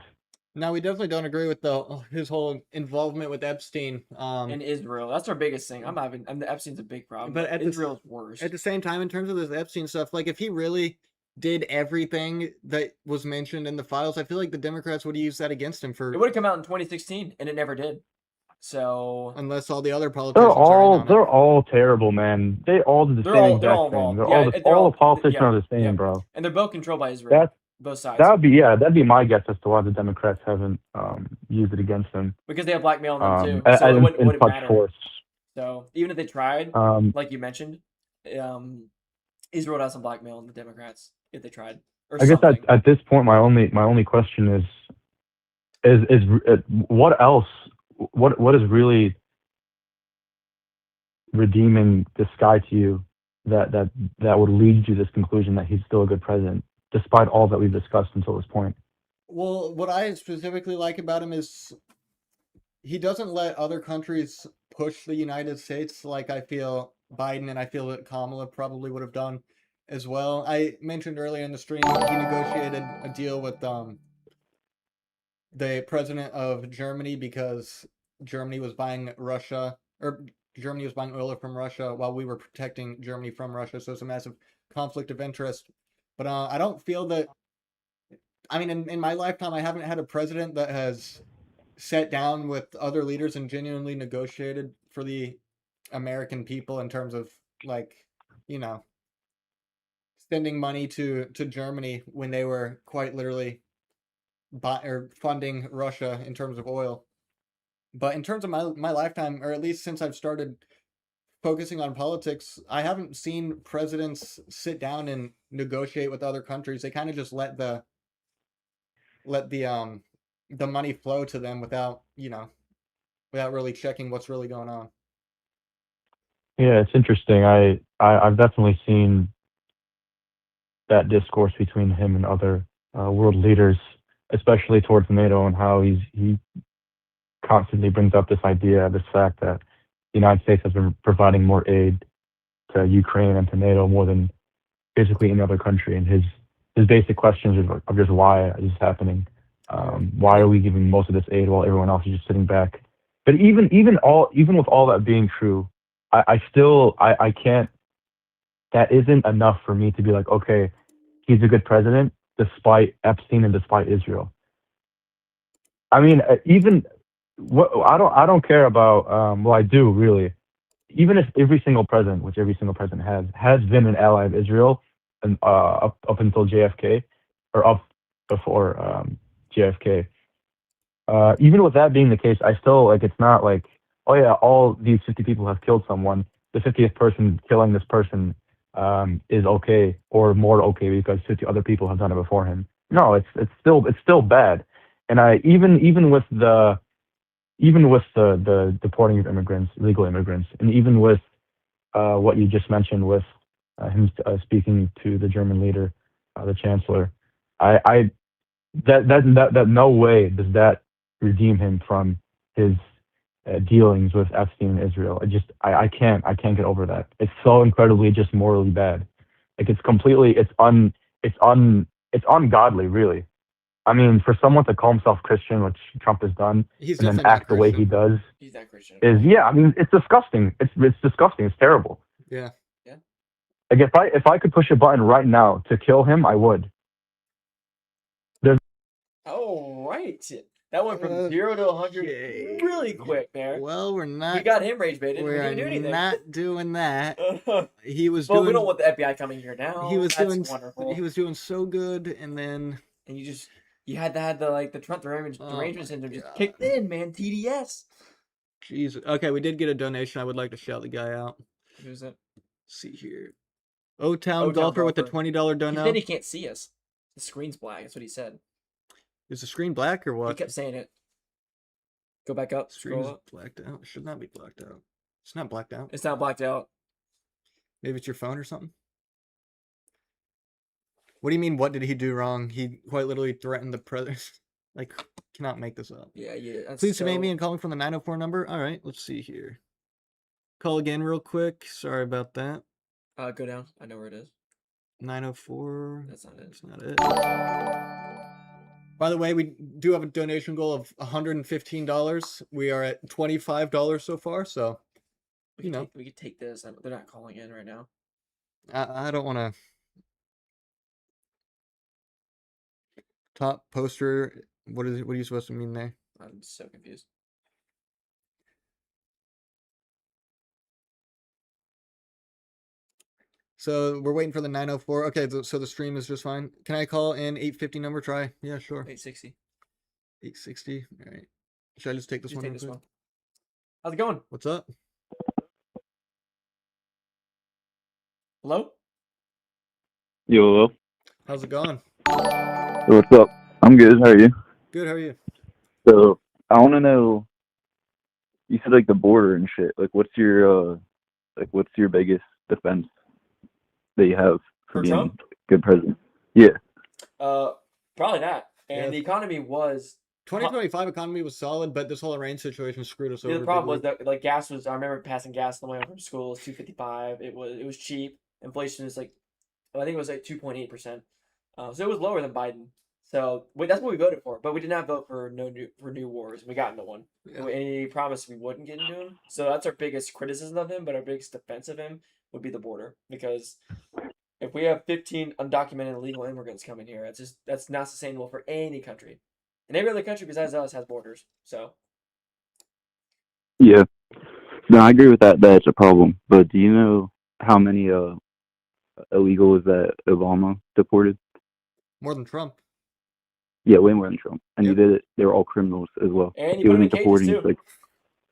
No, we definitely don't agree with his whole involvement with Epstein. In Israel, that's our biggest thing. Epstein's a big problem, But but Israel's worse. At the same time, in terms of this Epstein stuff, like if he really did everything that was mentioned in the files, I feel like the Democrats would use that against him for. It would have come out in 2016, and it never did. So unless all the other politicians They're all terrible, man. They all do the same exact thing. All the politicians are the same, bro. And they're both controlled by Israel. Both sides. That'd be my guess as to why the Democrats haven't used it against them. Because they have blackmail on them too. So it wouldn't matter. Force. So even if they tried, like you mentioned, Israel has some blackmail on the Democrats if they tried. I guess at this point, my only question is what else? What is really redeeming this guy to you that would lead you to this conclusion that he's still a good president, despite all that we've discussed until this point? Well, what I specifically like about him is he doesn't let other countries push the United States like I feel Biden and I feel that Kamala probably would have done as well. I mentioned earlier in the stream he negotiated a deal with the president of Germany because Germany was buying Germany was buying oil from Russia while we were protecting Germany from Russia. So it's a massive conflict of interest. But I don't feel that. I mean, in my lifetime, I haven't had a president that has sat down with other leaders and genuinely negotiated for the American people in terms of sending money to Germany when they were quite literally funding Russia in terms of oil. But in terms of my lifetime, or at least since I've started focusing on politics, I haven't seen presidents sit down and negotiate with other countries. They kind of just let the money flow to them without without really checking what's really going on. Yeah, it's interesting. I've definitely seen that discourse between him and other world leaders, especially towards NATO, and how he constantly brings up this idea, this fact that the United States has been providing more aid to Ukraine and to NATO more than basically any other country. And his basic questions of just why is this happening? Why are we giving most of this aid while everyone else is just sitting back? But even with all that being true, I still can't. That isn't enough for me to be like, okay, he's a good president despite Epstein and despite Israel. I mean, even what I don't care about. Well, I do really. Even if every single president, which every single president has been an ally of Israel, and up until JFK, or up before JFK. Even with that being the case, I still like it's not like, oh yeah, all these 50 people have killed someone. The 50th person killing this person is okay or more okay because 50 other people have done it before him. No, it's still bad. And even with the deporting of immigrants, illegal immigrants, and even with what you just mentioned with him speaking to the German leader, the chancellor, that no way does that redeem him from his dealings with Epstein and Israel. I can't get over that. It's so incredibly just morally bad. Like it's ungodly, really. I mean, for someone to call himself Christian, which Trump has done, He's and then definitely not act the way he Christian. does, He's not Christian. I mean, it's disgusting. It's disgusting. It's terrible. Yeah. Yeah. Like if I could push a button right now to kill him, I would. All right. That went from 0 to 100 really quick there. Well, we're not. We got him rage baited. We We're didn't do anything. not doing that. He was Well, doing. we don't want the FBI coming here now. He was That's doing. wonderful. He was doing so good, and then. And you had to have the Trump derangement syndrome just kicked in, man. TDS. Jesus. Okay, we did get a donation. I would like to shout the guy out. Who's it? Let's see here. O-Town Golfer with the $20 He dono. said he can't see us. The screen's black. That's what he said. Is the screen black or what? He kept saying it. Go back up. Screen is Scroll up. blacked out. It should not be blacked out. It's not blacked out. It's not blacked out. Maybe it's your phone or something. What do you mean? What did he do wrong? He quite literally threatened the president. Like, cannot make this up. Yeah. Please demand me and calling from the 904 number. All right, let's see here. Call again real quick. Sorry about that. Go down. I know where it is. 904. That's not it. That's not it. By the way, we do have a donation goal of $115. We are at $25 so far, so we could take this. They're not calling in right now. I don't want to. Top poster. What is it? What are you supposed to mean there? I'm so confused. So we're waiting for the 904. Okay, so the stream is just fine. Can I call in 850 number? Try. Yeah, sure. 860. 860. All right. Should I just take this one? Take this one. How's it going? What's up? Hello? Yo. How's it going? What's up? I'm good. How are you? Good. How are you? So I want to know. You said like the border and shit. Like, what's your biggest defense that you have for being Trump? a good president? Yeah. Probably not. And Yeah. the economy was 2025 economy was solid, but this whole Iran situation screwed us over. the problem was that like gas was. I remember passing gas on the way home from school. It was $2.55. It was cheap. Inflation is like, I think it was like 2.8%. So it was lower than Biden. So that's what we voted for. But we did not vote for new wars. We got into one. Yeah. And he promised we wouldn't get into them. So that's our biggest criticism of him. But our biggest defense of him would be the border, because if we have 15 undocumented illegal immigrants coming here, that's not sustainable for any country. And every other country besides us has borders. So Yeah. No, I agree with that. That's a problem. But do you know how many illegals that Obama deported? More than Trump. Yeah, way more than Trump. And he did it. They were all criminals as well. and He you put them in wasn't cages deporting. too. Like,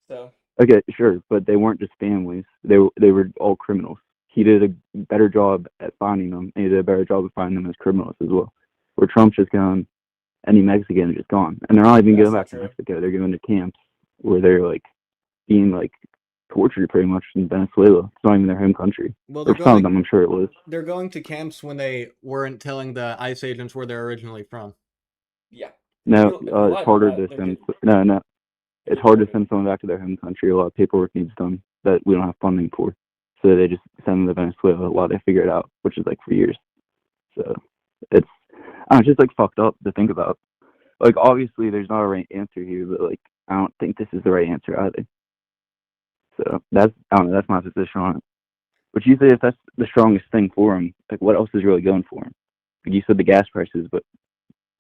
So Okay, sure, but they weren't just families. They were all criminals. He did a better job at finding them, and he did a better job of finding them as criminals as well. Where Trump's just gone, any Mexican is just gone, and they're not even That's going not back to true. Mexico. They're going to camps where they're like being like tortured pretty much in Venezuela. It's not even their home country. Well, Or some of them, I'm sure it was. they're going to camps when they weren't telling the ICE agents where they're originally from. Yeah. No, If you lie it's about harder that, to they're send. No. It's hard to send someone back to their home country. A lot of paperwork needs done that we don't have funding for. So they just send them to Venezuela while they figure it out, which is like for years. So it's just like fucked up to think about. Like obviously there's not a right answer here, but like I don't think this is the right answer either. So I don't know, that's my position on it. But you say if that's the strongest thing for him, like what else is really going for him? Like you said the gas prices, but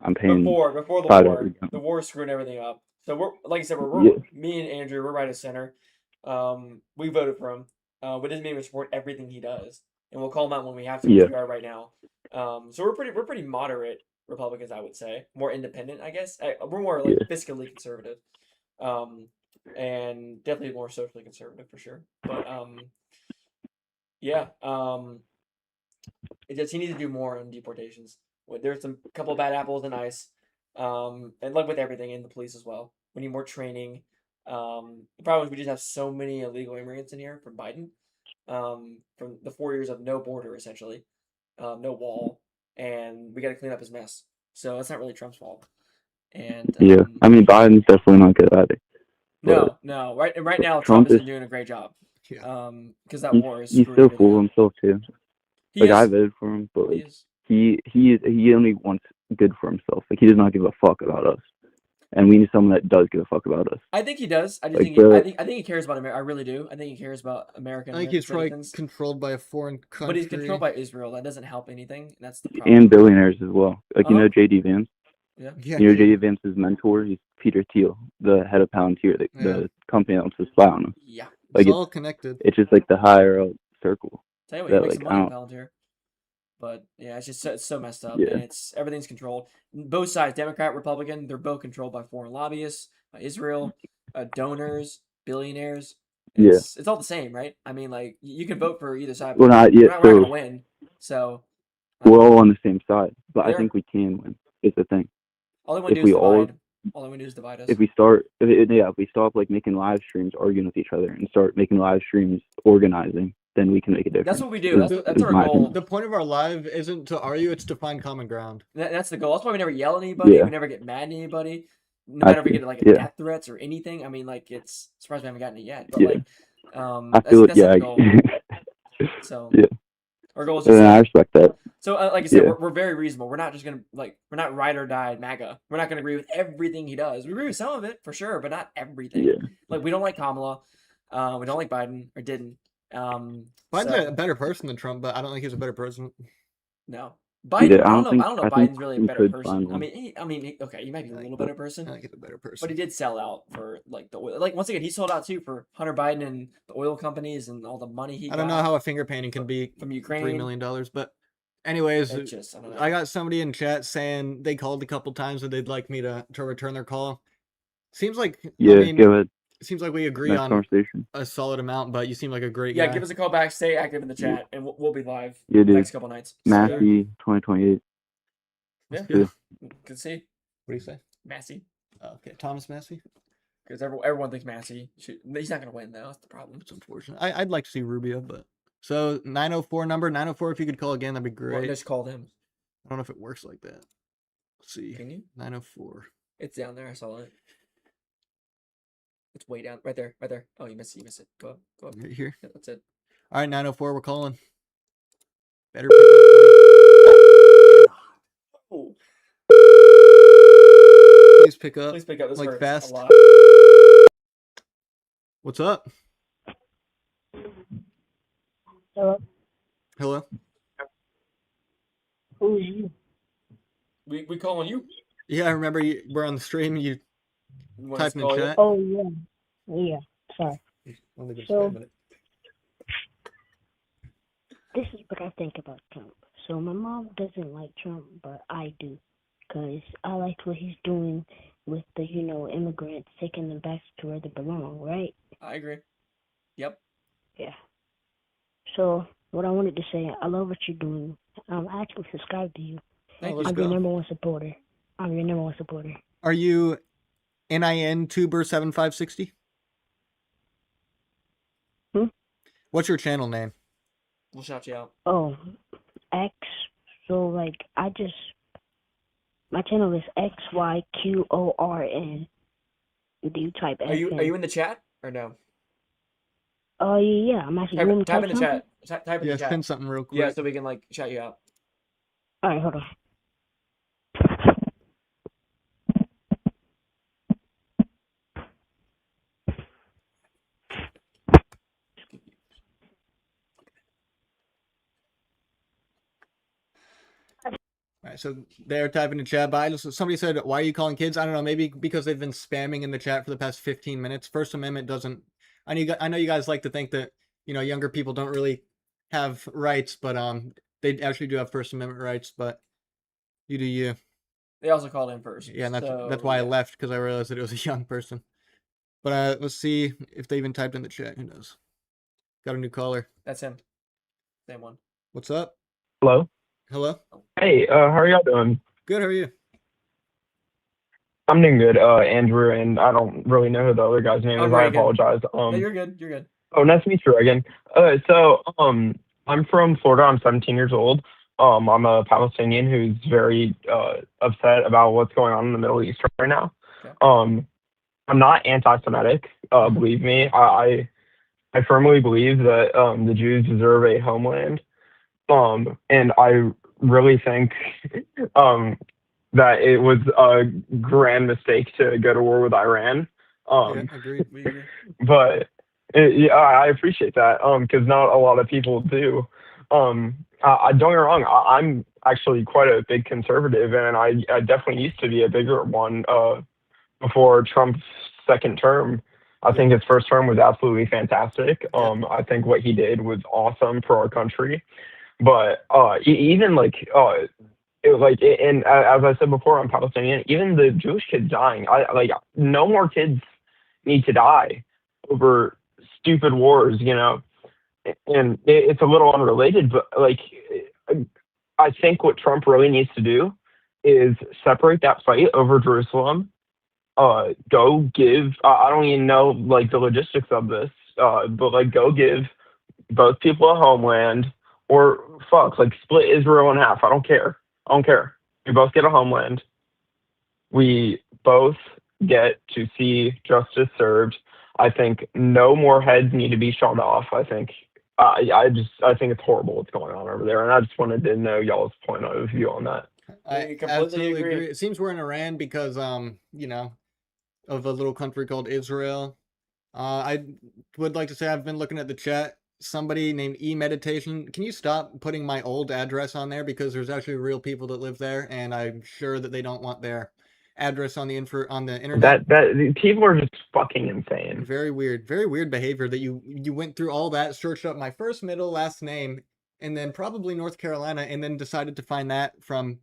I'm paying before the war screwed everything up. So we're like I said, Yeah. me and Andrew, we're right of center. We voted for him. But it doesn't mean we support everything he does, and we'll call him out when we have to, Yeah. which we are right now. So we're pretty moderate Republicans, I would say, more independent, I guess. We're more like fiscally conservative, and definitely more socially conservative for sure. But yeah, it just he needs to do more on deportations. There's some couple of bad apples in ICE, and like with everything in the police as well. We need more training. The problem is we just have so many illegal immigrants in here from Biden, from the 4 years of no border essentially, no wall, and we got to clean up his mess. So that's not really Trump's fault. And Yeah. I mean Biden's definitely not good either. no. Right now Trump Trump isn't is- doing a great job. Because that He's, war is he's screwing so everything full of up. himself too. He Like is. I voted for him, but He like is. he only wants good for himself. Like he does not give a fuck about us, and we need someone that does give a fuck about us. I think he does. I just Like, think bro- I think he cares about America. I really do. I think he cares about American. I think he's probably citizens. controlled by a foreign country. But he's controlled by Israel. That doesn't help anything. That's the problem. And billionaires as well. Like you know Uh-huh. JD Vance. Yeah. Yeah. You know JD Vance's mentor. He's Peter Thiel, the head of Palantir, the company that wants to spy on him. Yeah. Like It's all connected. It's just like the higher up circle. Tell you what, he that, makes like, some money on Palantir. But yeah, it's just it's so messed up, Yeah. and everything's controlled. Both sides, Democrat, Republican, they're both controlled by foreign lobbyists, by Israel, donors, billionaires. It's all the same, right? I mean, like you can vote for either side, Well, but not we're yet, not so- going to win. So We're all on the same side, but I They're- think we can win. Is the thing. all they want to If do is we all- divide. All they want to do is divide us. If we stop like making live streams arguing with each other and start making live streams organizing, then we can make a difference. That's what we do. is- That's is our my goal. opinion. The point of our live isn't to argue; it's to find common ground. That's the goal. That's why we never yell at anybody. Yeah. We never get mad at anybody. No I matter if we see. get like Yeah. death threats or anything. I mean, like it's surprised we haven't gotten it yet. But Yeah. like, I feel it. that's Yeah. the goal. So yeah. our goal is just And I like, respect that. so like I said, Yeah. we're very reasonable. We're not just gonna we're not ride or die MAGA. We're not gonna agree with everything he does. We agree with some of it for sure, but not everything. Yeah. Like we don't like Kamala. We don't like Biden or didn't. Biden's So- a better person than Trump, but I don't think he's a better president. No. Biden, Yeah, I don't know. I don't know. I if think Biden's really a we better could person. find I one. mean, okay, he might be a little better person. I think he's a better person. But he did sell out for like the oil. Like once again, he sold out too for Hunter Biden and the oil companies and all the money he. I don't know got how a finger painting can be from Ukraine. $3 million, but anyways, It just- I don't know. I got somebody in chat saying they called a couple times and they'd like me to return their call. Seems like Yeah, I mean, go ahead. it seems like we agree Next on conversation. a solid amount, but you seem like a great Yeah, guy. give us a call back. Stay active in the chat, and we'll be live Yeah, dude. next couple nights. So, Massey 2028. yeah, Yeah. good to see. What do you say? Massey. Oh, okay, Thomas Massey. Because everyone thinks Massey should. He's not gonna win though. That's the problem. It's unfortunate. I'd like to see Rubio, but so 904 number 904. If you could call again, that'd be Well, great. just call them. I don't know if it works like that. Let's see. Can you? 904. It's down there. I saw it. It's way down. Right there. Right there. Oh, you missed it. You missed it. Go up. Go up. Right here. Yeah, that's it. All right, 904. We're calling. Better pick up. Oh, Please pick up. please pick up. This like hurts fast. a lot. What's up? Hello. Hello. Who are you? We calling you. Yeah, I remember we're on the stream. You You want us typing to in call you? chat. Oh yeah. Yeah. Sorry. Only been So- 5 minutes. This is what I think about Trump. So my mom doesn't like Trump, but I do, cause I like what he's doing with the immigrants, taking them back to where they belong, right? I agree. Yep. Yeah. So what I wanted to say, I love what you're doing. I actually subscribe to you. Thank let's you. I'm your go. number one supporter. I'm your number one supporter. Are you NIN Tuber 7560? What's your channel name? We'll shout you out. Oh, X. So like my channel is XYQORN. Do you type Are you in the chat or no? Oh yeah, I'm actually. You want me to Type in the something? chat. Type in Yeah, the chat. send something real quick. Yeah, so we can like shout you out. All right, hold on. All right, so they're typing in chat. But somebody said, "Why are you calling kids?" I don't know. Maybe because they've been spamming in the chat for the past 15 minutes. First Amendment doesn't. I know you guys like to think that younger people don't really have rights, but they actually do have First Amendment rights. But you do you. They also called in first. Yeah, and that's so, why I yeah. left, because I realized that it was a young person. But let's see if they even typed in the chat. Who knows? Got a new caller. That's him. Same one. What's up? Hello. Hello. Hey, how are y'all doing? Good. How are you? I'm doing good, Andrew, and I don't really know who the other guy's name is. I apologize. No, you're good. You're good. Oh, nice to meet you again. I'm from Florida. I'm 17 years old. I'm a Palestinian who's very upset about what's going on in the Middle East right now. Okay. I'm not anti-Semitic. Believe me, I firmly believe that the Jews deserve a homeland. And I really think that it was a grand mistake to go to war with Iran. Yeah, agreed. We agree. But yeah, I appreciate that because not a lot of people do. Don't get me wrong, I'm actually quite a big conservative, and I definitely used to be a bigger one before Trump's second term. I think his first term was absolutely fantastic. I think what he did was awesome for our country. But even and as I said before, I'm Palestinian. Even the Jewish kids dying, no more kids need to die over stupid wars, And it's a little unrelated, but I think what Trump really needs to do is separate that fight over Jerusalem. Go give. I don't even know the logistics of this, but go give both people a homeland, or split Israel in half. I don't care. We both get a homeland. We both get to see justice served. I think no more heads need to be shot off. I think I think it's horrible what's going on over there, and I just wanted to know y'all's point of view on that. I absolutely agree. It seems we're in Iran because of a little country called Israel. I would like to say I've been looking at the chat. Somebody named E-Meditation. Can you stop putting my old address on there, because there's actually real people that live there, and I'm sure that they don't want their address on the internet. That people are just fucking insane. Very weird behavior that you went through all that, searched up my first, middle, last name, and then probably North Carolina, and then decided to find that from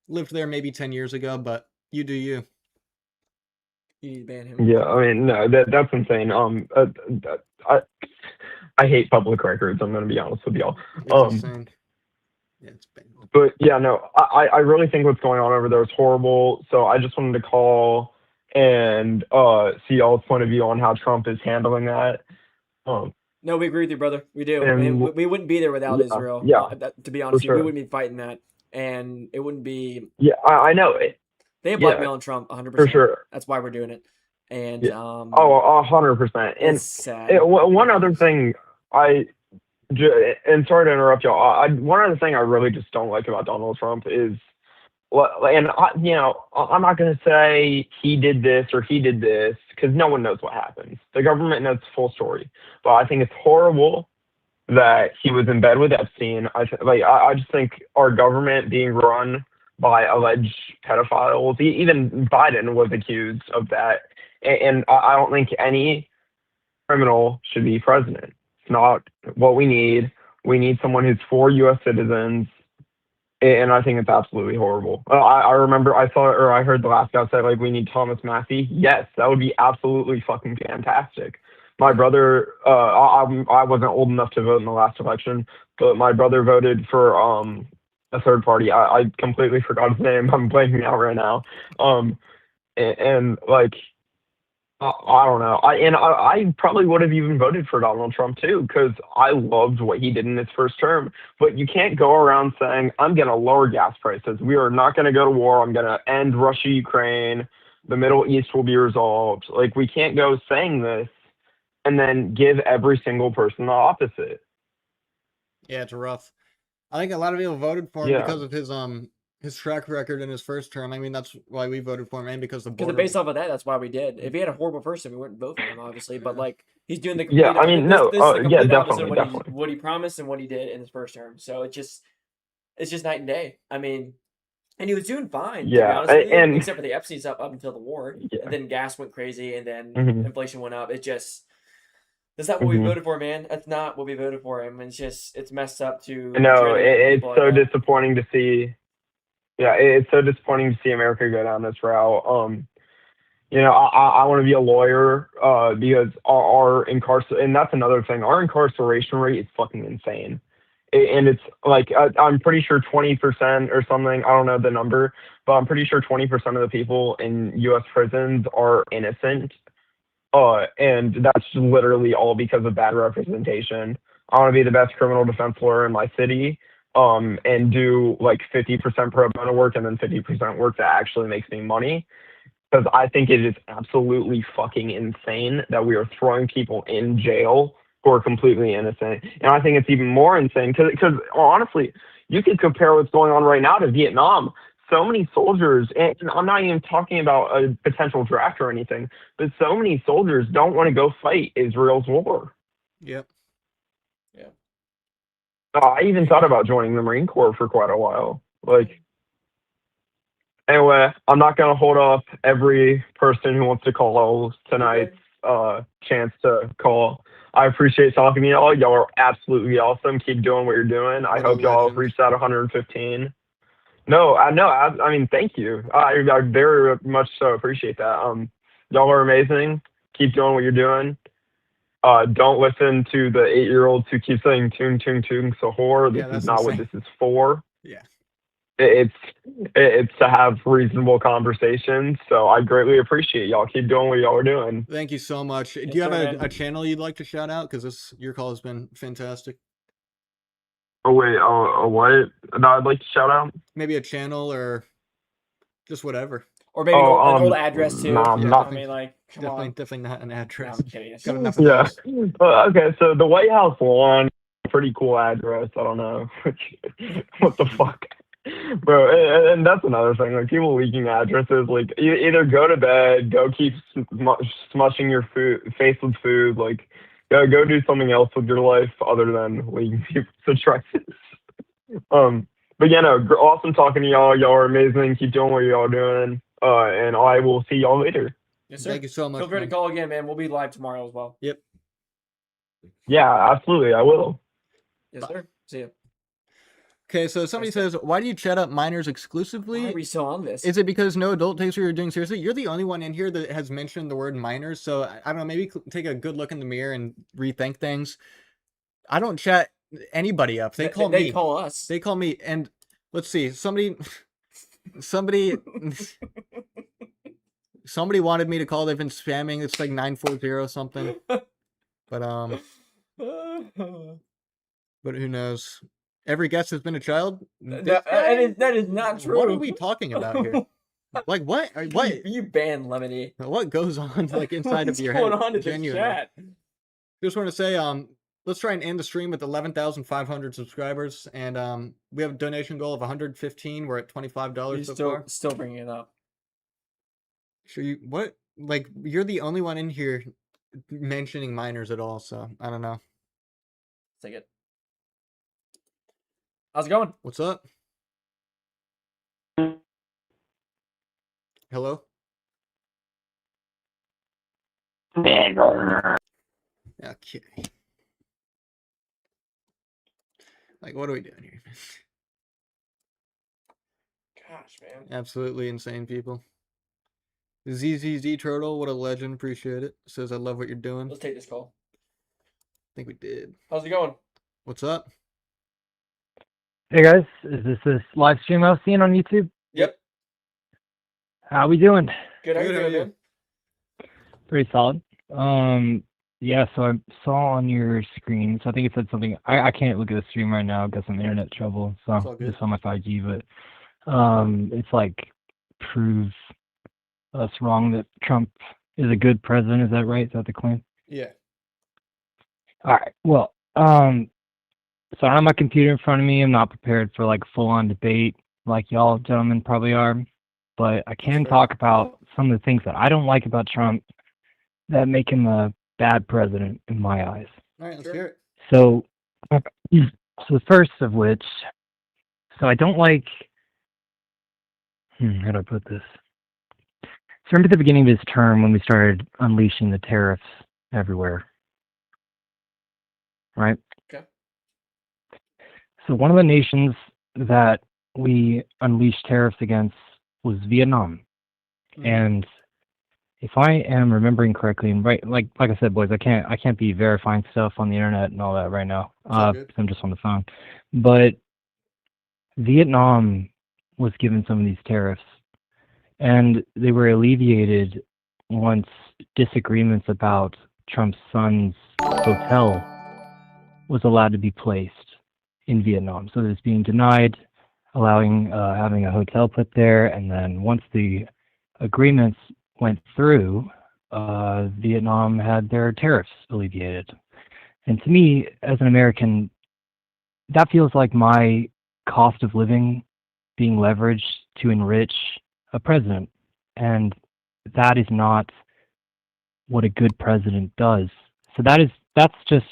lived there maybe 10 years ago. But you do you. You need to ban him. Yeah, I mean, no, that's insane. I hate public records. I'm gonna be honest with y'all. It's insane. Yeah, it's bad. But yeah, no, I really think what's going on over there is horrible. So I just wanted to call and see y'all's point of view on how Trump is handling that. No, we agree with you, brother. We do. And And we wouldn't be there without Israel. yeah, To be honest, for sure. we wouldn't be fighting that, and it wouldn't be. Yeah, I know it. They blackmailing Trump 100%. For sure. That's why we're doing it. And 100%. And it's sad. One other thing, and sorry to interrupt y'all. One other thing I really just don't like about Donald Trump is, and I'm not gonna say he did this or he did this, because no one knows what happens. The government knows the full story. But I think it's horrible that he was in bed with Epstein. I just think our government being run by alleged pedophiles, even Biden was accused of that. And I don't think any criminal should be president. It's not what we need. We need someone who's for U.S. citizens, and I think it's absolutely horrible. I remember I heard the last guy say we need Thomas Massey. Yes, that would be absolutely fucking fantastic. My brother, I wasn't old enough to vote in the last election, but my brother voted for a third party. I completely forgot his name. I'm blanking out right now. And like I don't know. I probably would have even voted for Donald Trump too, because I loved what he did in his first term. But you can't go around saying, I'm going to lower gas prices. We are not going to go to war. I'm going to end Russia, Ukraine. The Middle East will be resolved. Like, we can't go saying this and then give every single person the opposite. Yeah, it's rough. I think a lot of people voted for him Yeah. because of his track record in his first term. I mean, that's why we voted for him, and because the border. Because based off of that, that's why we did. If he had a horrible first time, we wouldn't vote for him, obviously. But like, he's doing the complete. Yeah, I mean, no, This is the complete yeah, opposite of definitely. what he promised and what he did in his first term. So it's just night and day. I mean, and he was doing fine, to be Yeah, honest with you, and except for the Epstein stuff up until the war, yeah. and then gas went crazy, and then Mhm. inflation went up. It just that's not what we Mhm. voted for, man. That's not what we voted for him. It's messed up to. No, dread it's people like so that. disappointing to see. Yeah, it's so disappointing to see America go down this route. I want to be a lawyer because our and that's another thing. Our incarceration rate is fucking insane, and it's like I'm pretty sure 20% or something. I don't know the number, but I'm pretty sure 20% of the people in U.S. prisons are innocent. And that's literally all because of bad representation. I want to be the best criminal defense lawyer in my city, and do like 50% pro bono work and then 50% work that actually makes me money. Because I think it is absolutely fucking insane that we are throwing people in jail who are completely innocent. And I think it's even more insane because honestly, you could compare what's going on right now to Vietnam. So many soldiers, and I'm not even talking about a potential draft or anything, but so many soldiers don't want to go fight Israel's war. Yep. Yeah. I even thought about joining the Marine Corps for quite a while. Like, anyway, I'm not going to hold up every person who wants to call tonight's chance to call. I appreciate talking to y'all. Y'all are absolutely awesome. Keep doing what you're doing. I hope y'all have reached that 115. No, I mean, thank you. I very much so appreciate that. Y'all are amazing. Keep doing what you're doing. Don't listen to the 8-year-olds who keep saying "toon toon toon sahur." This is not what this is for. Yeah. It's to have reasonable conversations. So I greatly appreciate y'all. Keep doing what y'all are doing. Thank you so much. Do Yes, you have sir, a channel you'd like to shout out? Because your call has been fantastic. Oh wait, what? No, I'd like to shout out. Maybe a channel or just whatever. Or maybe an old address too. Nah, I not. mean, like, come on. Definitely not an address. I'm kidding. Got enough of Yeah. those. Okay, so the White House lawn, pretty cool address. I don't know. What the fuck, bro? And that's another thing. Like, people leaking addresses. Like, either go to bed, go keep smushing your face with food. Like, go do something else with your life other than leaking people's addresses. But yeah, no, awesome talking to y'all. Y'all are amazing. Keep doing what y'all doing. And I will see y'all later. Yes, sir. Thank you so much. Feel free man. to call again, man. We'll be live tomorrow as well. Yep. Yeah, absolutely. I will. Yes, sir. See you. Okay, so somebody says, why do you chat up minors exclusively? Why are we still on this? Is it because no adult takes what you're doing seriously? You're the only one in here that has mentioned the word minors, so I don't know, maybe take a good look in the mirror and rethink things. I don't chat anybody up. They call me. They call us. They call me, and let's see, somebody wanted me to call. They've been spamming. It's like 940 something. But who knows? Every guest has been a child. That is not true. What are we talking about here? Like what? What? You banned Lemony. What goes on like inside of your head? What's going on in the Genuinely. chat? Just want to say, let's try and end the stream with 11,500 subscribers, and we have a donation goal of 115. We're at $25 so far. Still bringing it up. Sure, you what? Like, you're the only one in here mentioning minors at all, so I don't know. Take it. How's it going? What's up? Hello? Okay. Like, what are we doing here? Gosh, man. Absolutely insane people. ZZZ Turtle, what a legend. Appreciate it. Says, I love what you're doing. Let's take this call. I think we did. How's it going? What's up? Hey guys, is this live stream I was seeing on YouTube? Yep. How we doing? Good. How you doing, man? Pretty solid. Yeah, so I saw on your screen, so I think it said something. I can't look at the stream right now, got some internet trouble, so all I'm good. just on my 5G, but it's like prove us wrong that Trump is a good president. Is that right? Is that the claim? Yeah. All right. Well, so I don't have my computer in front of me. I'm not prepared for like full-on debate like y'all gentlemen probably are, but I can talk about some of the things that I don't like about Trump that make him a bad president in my eyes. All right, let's hear it. So, so the first of which, so I don't like. How do I put this? So remember at the beginning of his term when we started unleashing the tariffs everywhere, right? Okay. So one of the nations that we unleashed tariffs against was Vietnam. And if I am remembering correctly, and right, like I said, boys, I can't be verifying stuff on the internet and all that right now. all good. 'Cause I'm just on the phone. But Vietnam was given some of these tariffs, and they were alleviated once disagreements about Trump's son's hotel was allowed to be placed in Vietnam. So it's being denied, allowing having a hotel put there, and then once the agreements went through, Vietnam had their tariffs alleviated. And to me, as an American, that feels like my cost of living being leveraged to enrich a president. And that is not what a good president does. So that's just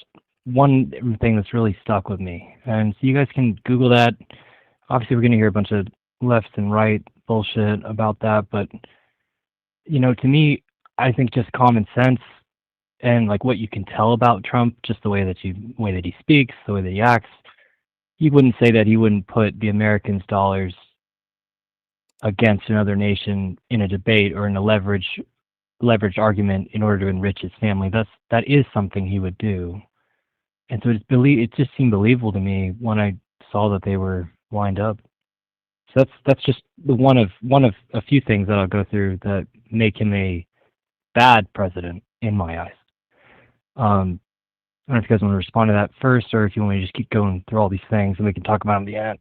one thing that's really stuck with me. And so you guys can Google that. Obviously, we're going to hear a bunch of left and right bullshit about that, but to me, I think just common sense and like what you can tell about Trump, just the way that he speaks, the way that he acts, you wouldn't say that he wouldn't put the Americans' dollars against another nation in a debate or in a leverage argument in order to enrich his family. That is something he would do. And so it just seemed believable to me when I saw that they were lined up. So that's just the one of a few things that I'll go through that make him a bad president in my eyes. I don't know if you guys want to respond to that first, or if you want me to just keep going through all these things and we can talk about them at the end.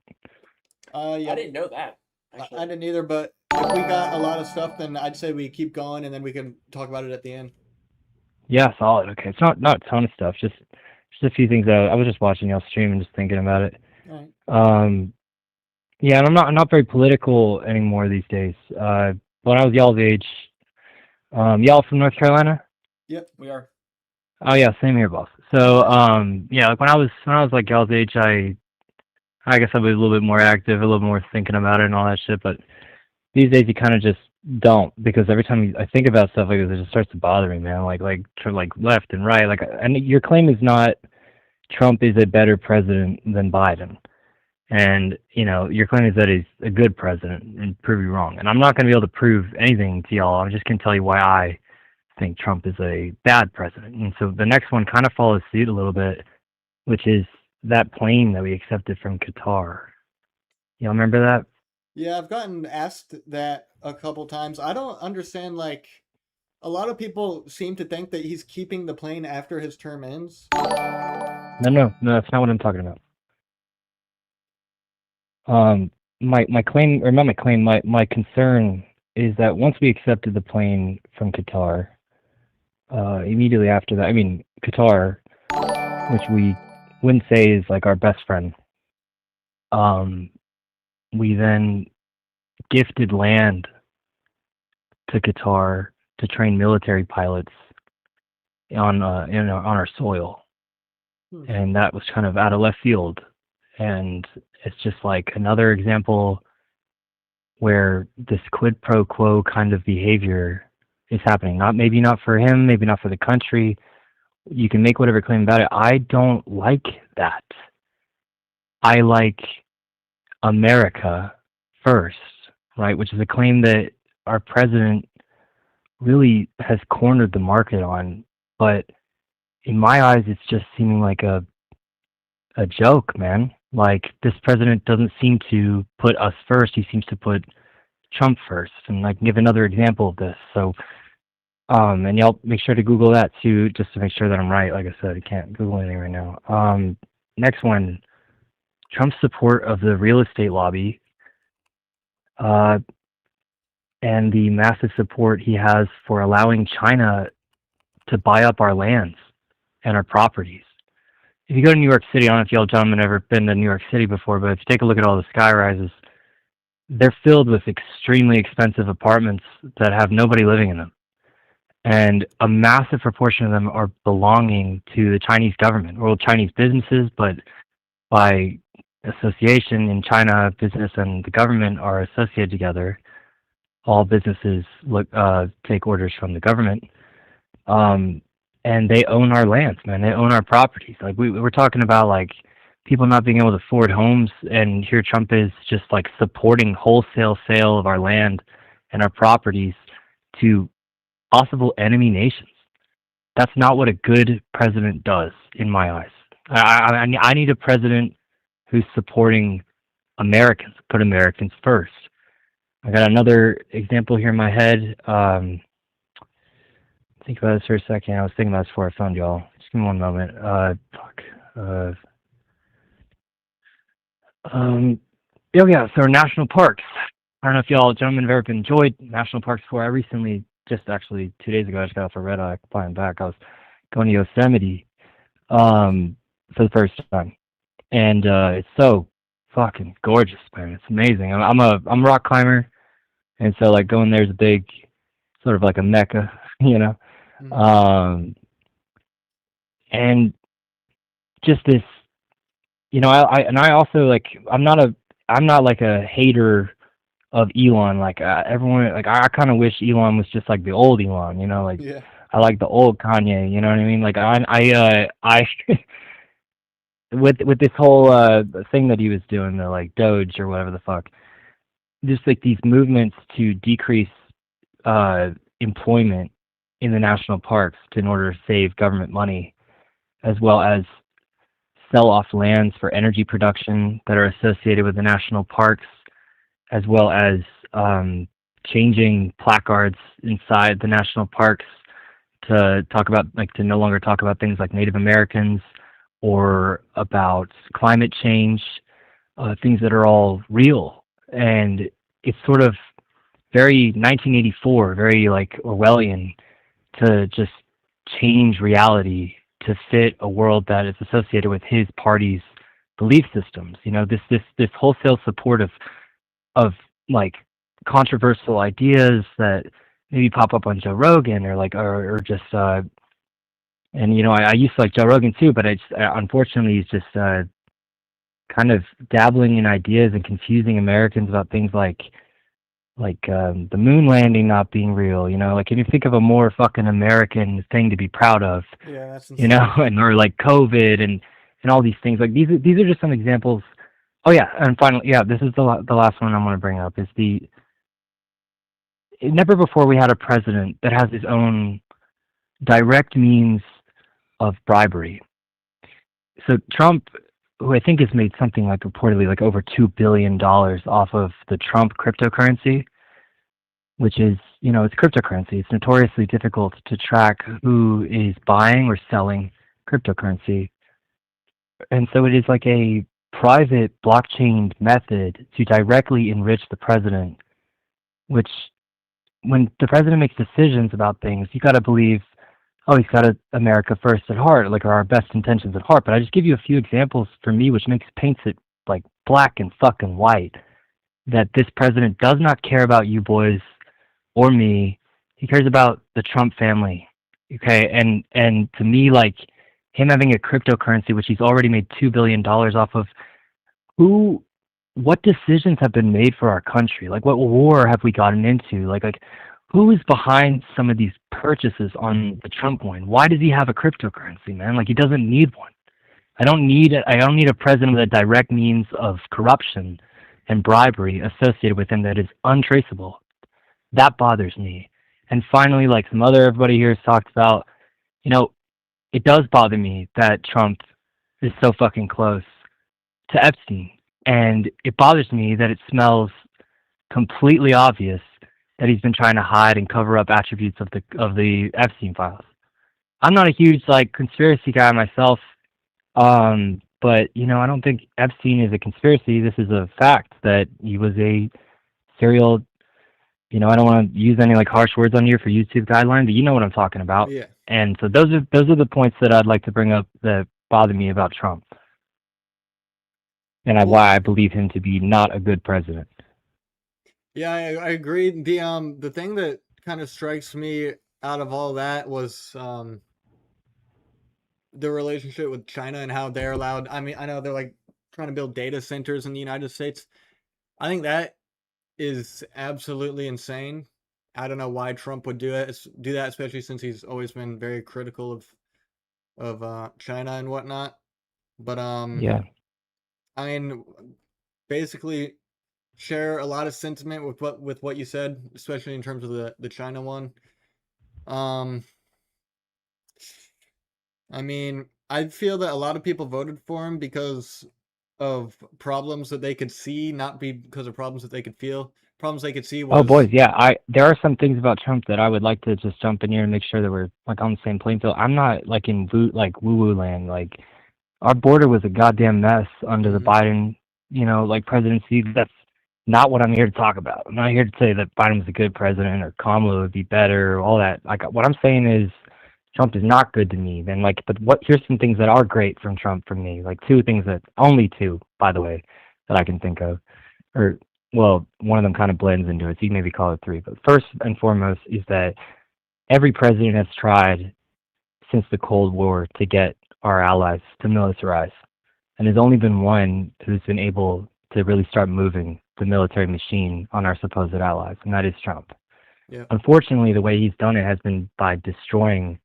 Yeah. I didn't know that. I didn't either, but if we got a lot of stuff, then I'd say we keep going and then we can talk about it at the end. Yeah, solid. Okay, it's not a ton of stuff, just a few things that I was just watching y'all stream and just thinking about it. All right. Yeah, and I'm not very political anymore these days. When I was y'all's age, y'all from North Carolina? Yep, we are. Oh yeah, same here, boss. So yeah, like when I was like y'all's age, I guess I was a little bit more active, a little more thinking about it and all that shit. But these days, you kind of just don't, because every time I think about stuff like this, it just starts to bother me, man. Like left and right, and your claim is not Trump is a better president than Biden. And, your claim is that he's a good president, and prove you wrong. And I'm not going to be able to prove anything to y'all. I'm just going to tell you why I think Trump is a bad president. And so the next one kind of follows suit a little bit, which is that plane that we accepted from Qatar. Y'all remember that? Yeah, I've gotten asked that a couple times. I don't understand, a lot of people seem to think that he's keeping the plane after his term ends. No, that's not what I'm talking about. My claim, or not my claim, my concern is that once we accepted the plane from Qatar, immediately after that, Qatar, which we wouldn't say is like our best friend, we then gifted land to Qatar to train military pilots on our soil, and that was kind of out of left field. And it's just like another example where this quid pro quo kind of behavior is happening. Maybe not for him, maybe not for the country. You can make whatever claim about it. I don't like that. I like America first, right? Which is a claim that our president really has cornered the market on. But in my eyes, it's just seeming like a joke, man. Like, this president doesn't seem to put us first. He seems to put Trump first. And I can give another example of this. So, and y'all make sure to Google that too, just to make sure that I'm right. Like I said, I can't Google anything right now. Next one, Trump's support of the real estate lobby, and the massive support he has for allowing China to buy up our lands and our properties. If you go to New York City, I don't know if y'all gentlemen ever been to New York City before, but if you take a look at all the sky rises, they're filled with extremely expensive apartments that have nobody living in them. And a massive proportion of them are belonging to the Chinese government, or Chinese businesses, but by association in China, business and the government are associated together. All businesses take orders from the government. And they own our lands, man. They own our properties. Like, we're talking about, like, people not being able to afford homes, and here Trump is just, like, supporting wholesale sale of our land and our properties to possible enemy nations. That's not what a good president does, in my eyes. I need a president who's supporting Americans, put Americans first. I got another example here in my head. Think about this for a second. I was thinking about this before I found y'all. Just give me one moment. So national parks. I don't know if y'all gentlemen have ever enjoyed national parks before. I recently, just actually 2 days ago, I just got off a red eye flying back. I was going to Yosemite for the first time, and it's so fucking gorgeous, man. It's amazing. I'm a rock climber, and so like going there is a big, sort of like a mecca, you know. And just this, you know, I also, like, I'm not like a hater of Elon. Like, everyone, like, I kind of wish Elon was just like the old Elon, you know, like, Yeah. I like the old Kanye, you know what I mean? Like, I with this whole thing that he was doing, the like Doge or whatever the fuck, just like these movements to decrease employment in the national parks in order to save government money, as well as sell off lands for energy production that are associated with the national parks, as well as changing placards inside the national parks to talk about, like, to no longer talk about things like Native Americans or about climate change, things that are all real. And it's sort of very 1984, very like Orwellian, to just change reality to fit a world that is associated with his party's belief systems. You know, this wholesale support of like controversial ideas that maybe pop up on Joe Rogan or just and you know, I used to like Joe Rogan too, but unfortunately he's just kind of dabbling in ideas and confusing Americans about things like the moon landing not being real, you know, like, can you think of a more fucking American thing to be proud of? Yeah, that's you know, and or like COVID and all these things. Like, these are just some examples. Oh yeah, and finally, yeah, this is the last one I want to bring up, is never before we had a president that has his own direct means of bribery. So Trump, who I think has made something like reportedly like over $2 billion off of the Trump cryptocurrency, which is, you know, it's cryptocurrency. It's notoriously difficult to track who is buying or selling cryptocurrency. And so it is like a private blockchain method to directly enrich the president, which, when the president makes decisions about things, you got to believe, oh, he's got America first at heart, like, or our best intentions at heart. But I just give you a few examples for me, which paints it like black and fucking white, that this president does not care about you boys or me. He cares about the Trump family. Okay, and to me, like, him having a cryptocurrency, which he's already made $2 billion off of, what decisions have been made for our country? Like, what war have we gotten into? Like who is behind some of these purchases on the Trump coin? Why does he have a cryptocurrency, man? Like, he doesn't need one. I don't need a president with a direct means of corruption and bribery associated with him that is untraceable. That bothers me. And finally, like some other everybody here has talked about, you know, it does bother me that Trump is so fucking close to Epstein. And it bothers me that it smells completely obvious that he's been trying to hide and cover up attributes of the Epstein files. I'm not a huge like conspiracy guy myself, but you know, I don't think Epstein is a conspiracy. This is a fact that he was a serial. You know, I don't want to use any like harsh words on here for YouTube guidelines, but you know what I'm talking about. Yeah. And so those are the points that I'd like to bring up that bother me about Trump, and why I believe him to be not a good president. Yeah, I agree. The thing that kind of strikes me out of all that was the relationship with China and how they're allowed. I mean, I know they're like trying to build data centers in the United States. I think that is absolutely insane. I don't know why Trump would do that, especially since he's always been very critical of China and whatnot. But Yeah. I mean, basically share a lot of sentiment with what you said, especially in terms of the China one. I mean, I feel that a lot of people voted for him because of problems that they could see, not because of problems that they could feel. Problems they could see Oh, was boys, yeah. There are some things about Trump that I would like to just jump in here and make sure that we're like on the same playing field. I'm not like in woo-woo land. Like our border was a goddamn mess under the Biden, you know, like presidency. That's not what I'm here to talk about. I'm not here to say that Biden was a good president or Kamala would be better or all that. Like what I'm saying is Trump is not good to me. Then like, but here's some things that are great from Trump for me. Like only two, by the way, that I can think of, or well, one of them kind of blends into it. So you maybe call it three. But first and foremost is that every president has tried since the Cold War to get our allies to militarize. And there's only been one who's been able to really start moving the military machine on our supposed allies, and that is Trump. Yeah. Unfortunately, the way he's done it has been by destroying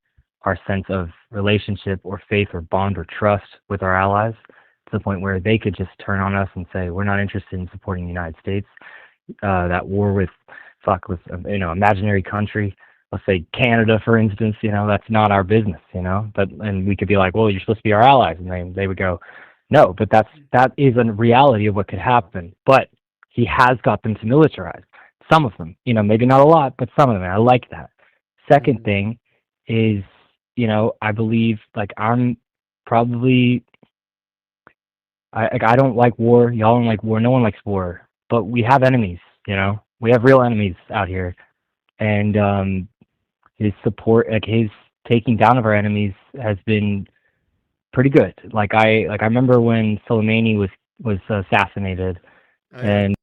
our sense of relationship or faith or bond or trust with our allies to the point where they could just turn on us and say, we're not interested in supporting the United States. That war with imaginary country, let's say Canada, for instance, you know, that's not our business, you know, and we could be like, well, you're supposed to be our allies. And they would go, no, but that is a reality of what could happen. But he has got them to militarize. Some of them, you know, maybe not a lot, but some of them. I like that. Second thing is, you know, I believe like I'm probably, I don't like war. Y'all don't like war. No one likes war. But we have enemies, you know. We have real enemies out here. And his support, like his taking down of our enemies has been pretty good. Like I remember when Soleimani was assassinated, and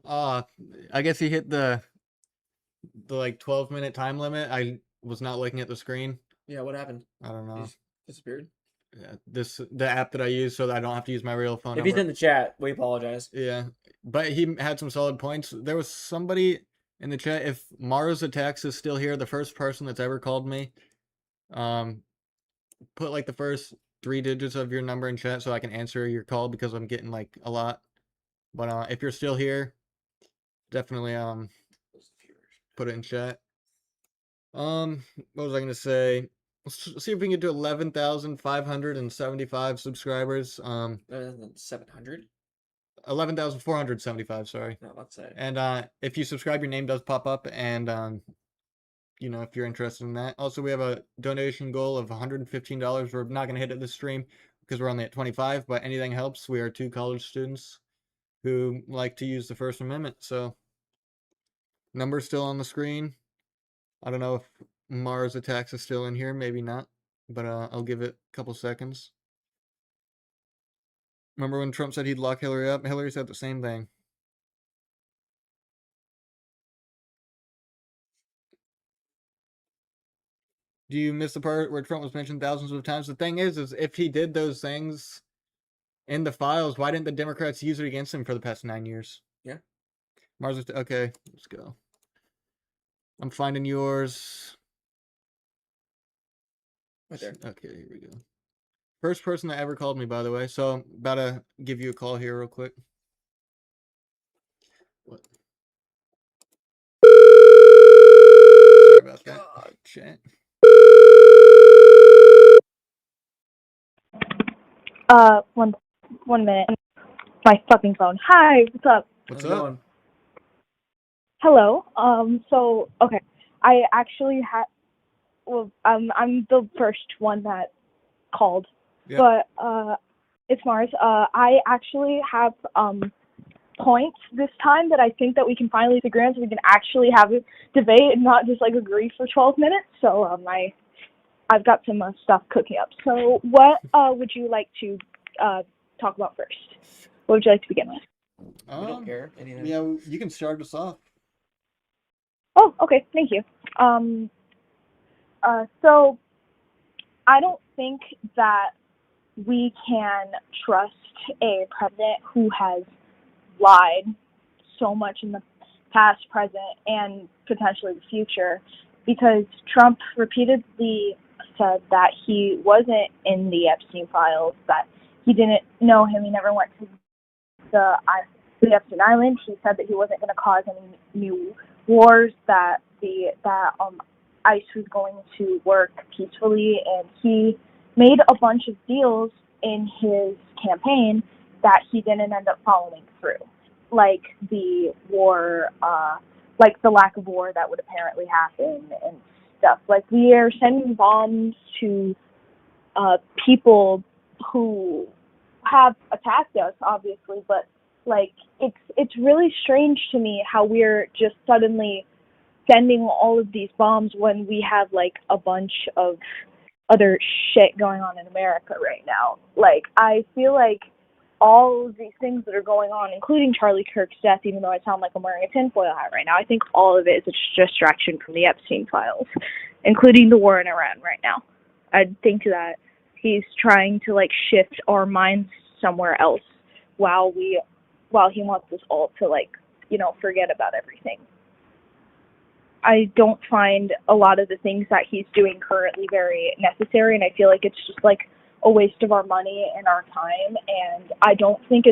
I guess he hit the like 12-minute time limit. I was not looking at the screen. Yeah, what happened? I don't know. He's disappeared. Yeah, the app that I use so that I don't have to use my real phone If number. he's in the chat, we apologize. Yeah, but he had some solid points. There was somebody in the chat. If Mars Attacks is still here, the first person that's ever called me, put like the first 3 digits of your number in chat so I can answer your call because I'm getting like a lot. But if you're still here, definitely put it in chat. What was I gonna say? Let's see if we can get to 11,575 subscribers. 700. 11,475. Sorry. No, let's say. And if you subscribe, your name does pop up, and you know, if you're interested in that. Also, we have a donation goal of $115. We're not gonna hit it this stream because we're only at 25, but anything helps. We are 2 college students who like to use the First Amendment, so number's still on the screen. I don't know if Mars Attacks is still in here, maybe not, but I'll give it a couple seconds. Remember when Trump said he'd lock Hillary up? Hillary said the same thing. Do you miss the part where Trump was mentioned thousands of times? The thing is if he did those things in the files, why didn't the Democrats use it against him for the past 9 years? Yeah. Mars, okay, let's go. I'm finding yours. Right there. Okay, here we go. First person that ever called me, by the way. So I'm about to give you a call here real quick. What? about that. Chat. One minute. My fucking phone. Hi, what's up? What's How's it up? going? Hello. So okay, I actually had. Well, I'm the first one that called, Yep. but it's Mars. I actually have points this time that I think that we can finally agree on, so we can actually have a debate and not just like agree for 12 minutes. So I've got some stuff cooking up. So what would you like to talk about first? What would you like to begin with? We don't care. Anything. Yeah, you can start us off. Oh, okay. Thank you. So I don't think that we can trust a president who has lied so much in the past, present, and potentially the future, because Trump repeatedly said that he wasn't in the Epstein files, that he didn't know him, he never went to the Epstein Island. He said that he wasn't going to cause any new wars, that ICE was going to work peacefully, and he made a bunch of deals in his campaign that he didn't end up following through, like the war, like the lack of war that would apparently happen and stuff. Like, we are sending bombs to people who have attacked us, obviously, but like it's really strange to me how we're just suddenly sending all of these bombs when we have like a bunch of other shit going on in America right now. Like, I feel like all of these things that are going on, including Charlie Kirk's death, even though I sound like I'm wearing a tinfoil hat right now, I think all of it is a distraction from the Epstein files, including the war in Iran right now. I think that he's trying to like shift our minds somewhere else while he wants us all to like, forget about everything. I don't find a lot of the things that he's doing currently very necessary, and I feel like it's just like a waste of our money and our time, and I don't think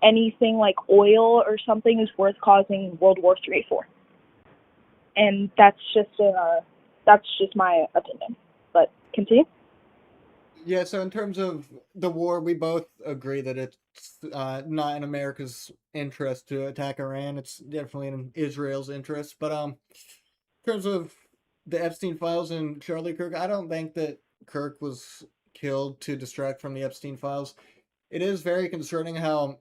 anything like oil or something is worth causing World War III for. And that's just my opinion. But continue. Yeah, so in terms of the war, we both agree that it's not in America's interest to attack Iran. It's definitely in Israel's interest. But in terms of the Epstein files and Charlie Kirk, I don't think that Kirk was killed to distract from the Epstein files. It is very concerning how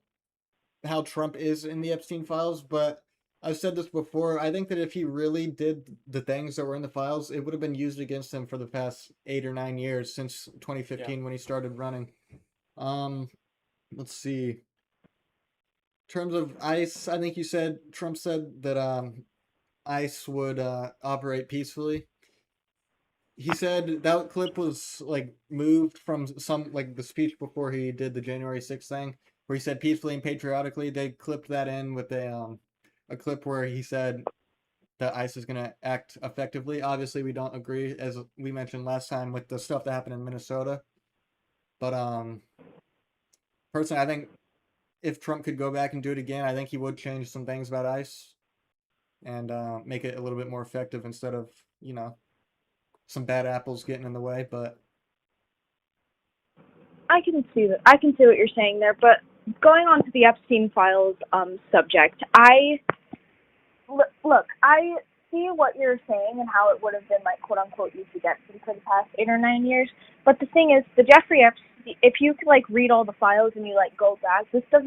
Trump is in the Epstein files, but I've said this before. I think that if he really did the things that were in the files, it would have been used against him for the past 8 or 9 years since 2015 when he started running. Let's see. In terms of ICE, I think Trump said that ICE would operate peacefully. He said that clip was like moved from some like the speech before he did the January 6th thing, where he said peacefully and patriotically. They clipped that in with a clip where he said that ICE is going to act effectively. Obviously, we don't agree, as we mentioned last time, with the stuff that happened in Minnesota. But personally, I think if Trump could go back and do it again, I think he would change some things about ICE and make it a little bit more effective instead of some bad apples getting in the way. But I can see what you're saying there, but going on to the Epstein files subject, I see what you're saying and how it would have been like quote unquote used against him for the past 8 or 9 years. But the thing is, the Jeffrey Epstein, if you like read all the files and you like go back, this stuff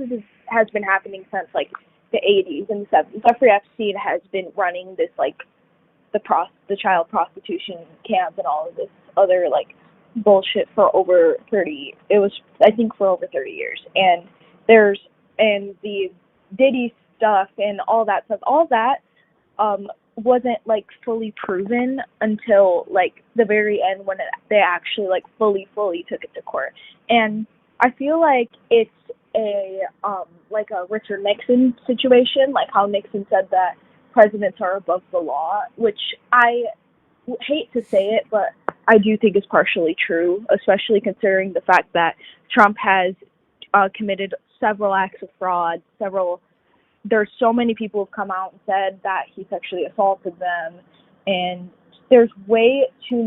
has been happening since like the 80s and the 70s. Jeffrey Epstein has been running this like the child prostitution camp and all of this other like bullshit for over 30. It was, I think, for over 30 years. And the Diddy stuff and all that stuff, all that wasn't like fully proven until like the very end when they actually like fully took it to court. And I feel like it's a like a Richard Nixon situation, like how Nixon said that presidents are above the law, which I hate to say it, but I do think is partially true, especially considering the fact that Trump has committed several acts of fraud. There's so many people have come out and said that he sexually assaulted them and there's way too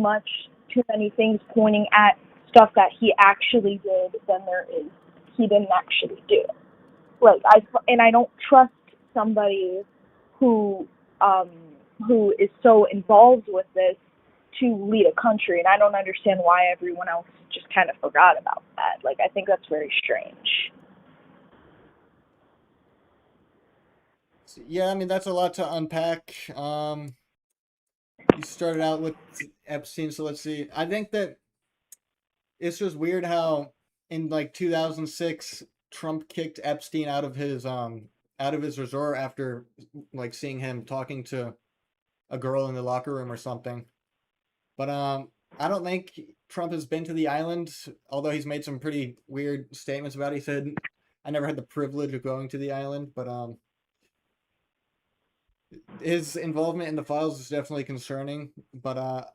many things pointing at stuff that he actually did than there is he didn't actually do. Like I don't trust somebody who is so involved with this to lead a country, and I don't understand why everyone else just kind of forgot about that. Like, I think that's very strange. Yeah, I mean that's a lot to unpack. You started out with Epstein, so let's see. I think that it's just weird how in like 2006 Trump kicked Epstein out of his resort after like seeing him talking to a girl in the locker room or something. But I don't think Trump has been to the island, although he's made some pretty weird statements about it. He said, "I never had the privilege of going to the island," but his involvement in the files is definitely concerning. But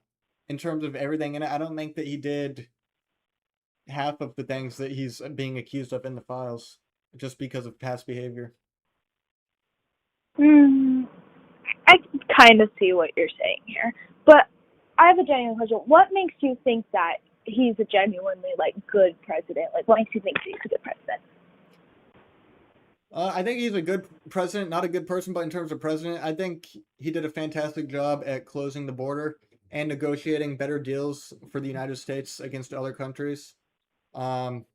in terms of everything in it, I don't think that he did half of the things that he's being accused of in the files just because of past behavior. I kind of see what you're saying here, but I have a genuine question. What makes you think that he's a genuinely like good president? Like, what makes you think he's a good president? I think he's a good president, not a good person, but in terms of president, I think he did a fantastic job at closing the border and negotiating better deals for the United States against other countries. The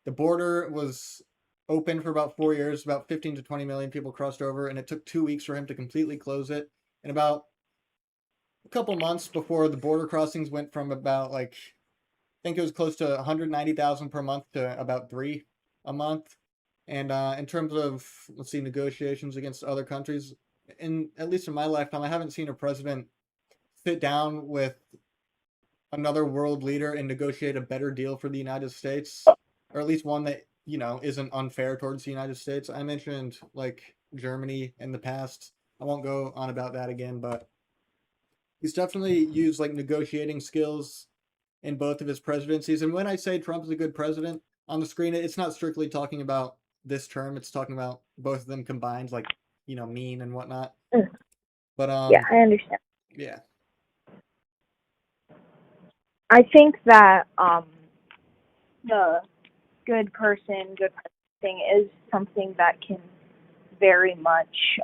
border was open for about 4 years, about 15 to 20 million people crossed over, and it took 2 weeks for him to completely close it. And about a couple months before the border crossings went from about like, I think it was close to 190,000 per month to about 3 a month. And in terms of, let's see, negotiations against other countries, at least in my lifetime, I haven't seen a president sit down with another world leader and negotiate a better deal for the United States, or at least one that, isn't unfair towards the United States. I mentioned like Germany in the past. I won't go on about that again, but he's definitely used like negotiating skills in both of his presidencies. And when I say Trump is a good president on the screen, it's not strictly talking about this term. It's talking about both of them combined, like, mean and whatnot. But yeah, I understand. Yeah. I think that the good person, good thing is something that can very much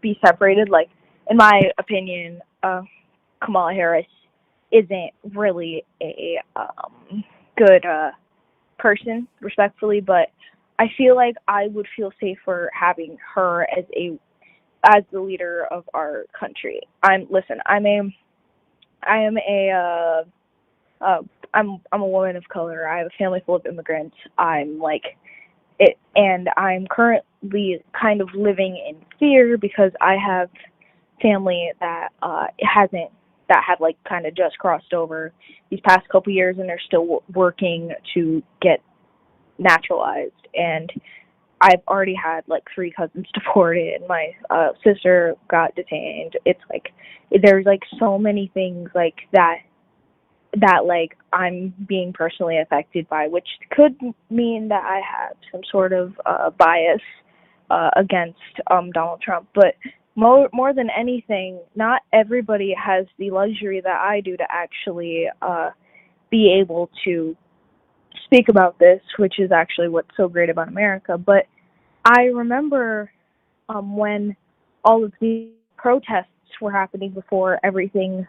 be separated. Like, in my opinion, Kamala Harris isn't really a good person, respectfully, but I feel like I would feel safer having her as the leader of our country. I'm a woman of color. I have a family full of immigrants. And I'm currently kind of living in fear because I have family that have like kind of just crossed over these past couple years, and they're still working to get naturalized. And I've already had like 3 cousins deported. My sister got detained. It's like there's like so many things like that like I'm being personally affected by, which could mean that I have some sort of bias against Donald Trump. But more than anything, not everybody has the luxury that I do to actually be able to speak about this, which is actually what's so great about America. But I remember when all of these protests were happening before everything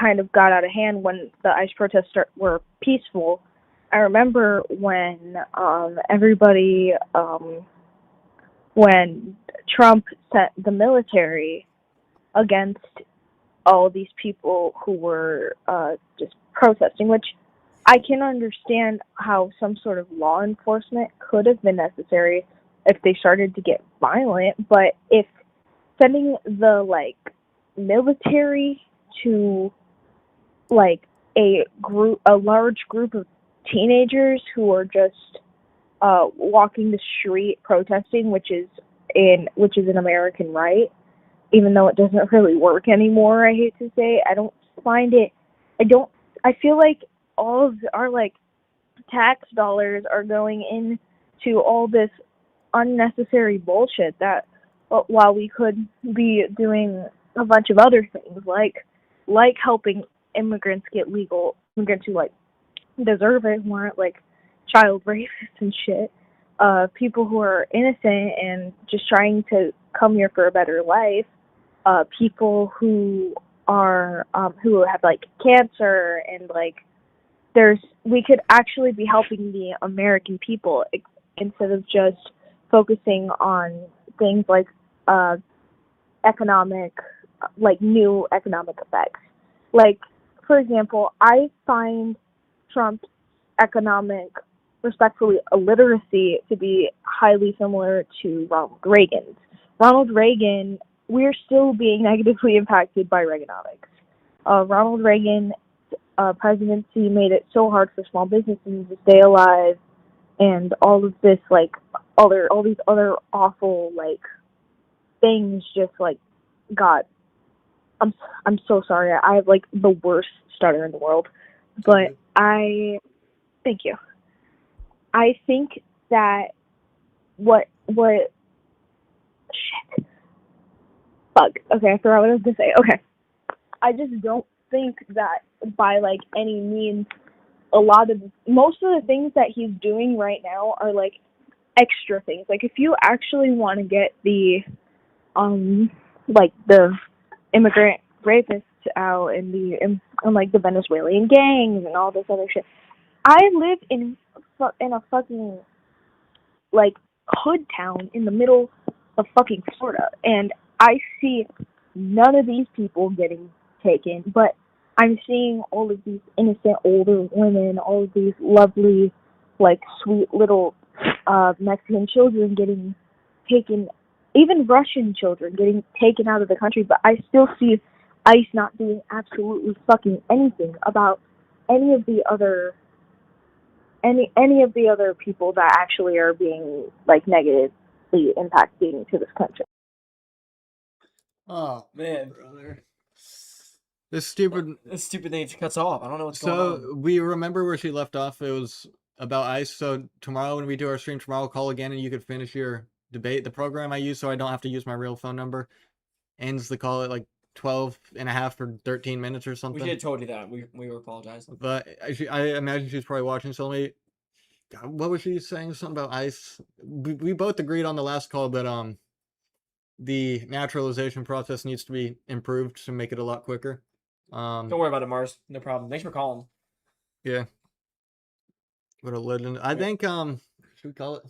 kind of got out of hand, when the ICE protests were peaceful. I remember when when Trump sent the military against all these people who were just protesting, which I can understand how some sort of law enforcement could have been necessary if they started to get violent, but if sending the military to a large group of teenagers who are just walking the street protesting, which is an American right, even though it doesn't really work anymore, I hate to say. I feel like all of our tax dollars are going into all this unnecessary bullshit that while we could be doing a bunch of other things, like helping immigrants get legal, immigrants who like deserve it, who aren't like child rapists and shit. People who are innocent and just trying to come here for a better life. People who have like cancer, and like we could actually be helping the American people instead of just focusing on things like new economic effects. Like, for example, I find Trump's economic, respectfully, illiteracy to be highly similar to Ronald Reagan's. Ronald Reagan, we're still being negatively impacted by Reaganomics. Ronald Reagan's presidency made it so hard for small businesses to stay alive, and all of this, like, all these other awful, like, things just, like, got... I'm so sorry. I have, like, the worst stutter in the world. But thank you. I think that what shit. Fuck. Okay, I forgot what I was gonna say. Okay. I just don't think that by like any means most of the things that he's doing right now are like extra things. Like, if you actually want to get the immigrant rapists out and like the Venezuelan gangs and all this other shit. I live in a fucking like hood town in the middle of fucking Florida, and I see none of these people getting taken, but I'm seeing all of these innocent older women, all of these lovely, like, sweet little Mexican children getting taken, even Russian children getting taken out of the country, but I still see ICE not doing absolutely fucking anything about any of the other people that actually are being, like, negatively impacting to this country. Oh, Man. brother. This stupid thing cuts off. I don't know what's going on. So, we remember where she left off. It was about ICE. So, tomorrow when we do our stream tomorrow, I'll call again and you could finish your debate. The program I use, so I don't have to use my real phone number, ends the call at like 12 and a half or 13 minutes or something. We had told you that. We were apologizing. But I imagine she's probably watching. So let me... God, what was she saying? Something about ICE. We both agreed on the last call that the naturalization process needs to be improved to make it a lot quicker. Don't worry about it, Mars. No problem. Thanks for calling. Yeah. What a legend. I think should we call it?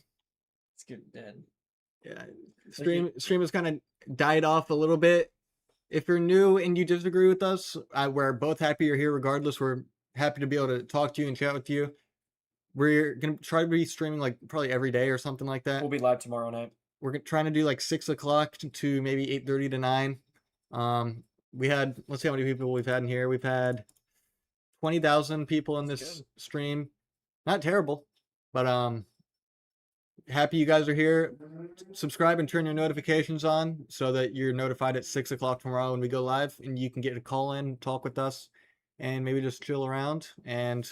It's good dead. Yeah. Stream has kind of died off a little bit. If you're new and you disagree with us, we're both happy you're here regardless. We're happy to be able to talk to you and chat with you. We're going to try to be streaming like probably every day or something like that. We'll be live tomorrow night. We're trying to do like 6 o'clock to maybe 8:30 to 9. We had, let's see how many people we've had in here. We've had 20,000 people in this stream. Not terrible, but happy you guys are here. Subscribe and turn your notifications on so that you're notified at 6 o'clock tomorrow when we go live, and you can get a call in, talk with us, and maybe just chill around. And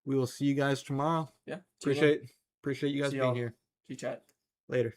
we will see you guys tomorrow. Yeah. Appreciate you guys being here. See you, chat. Later.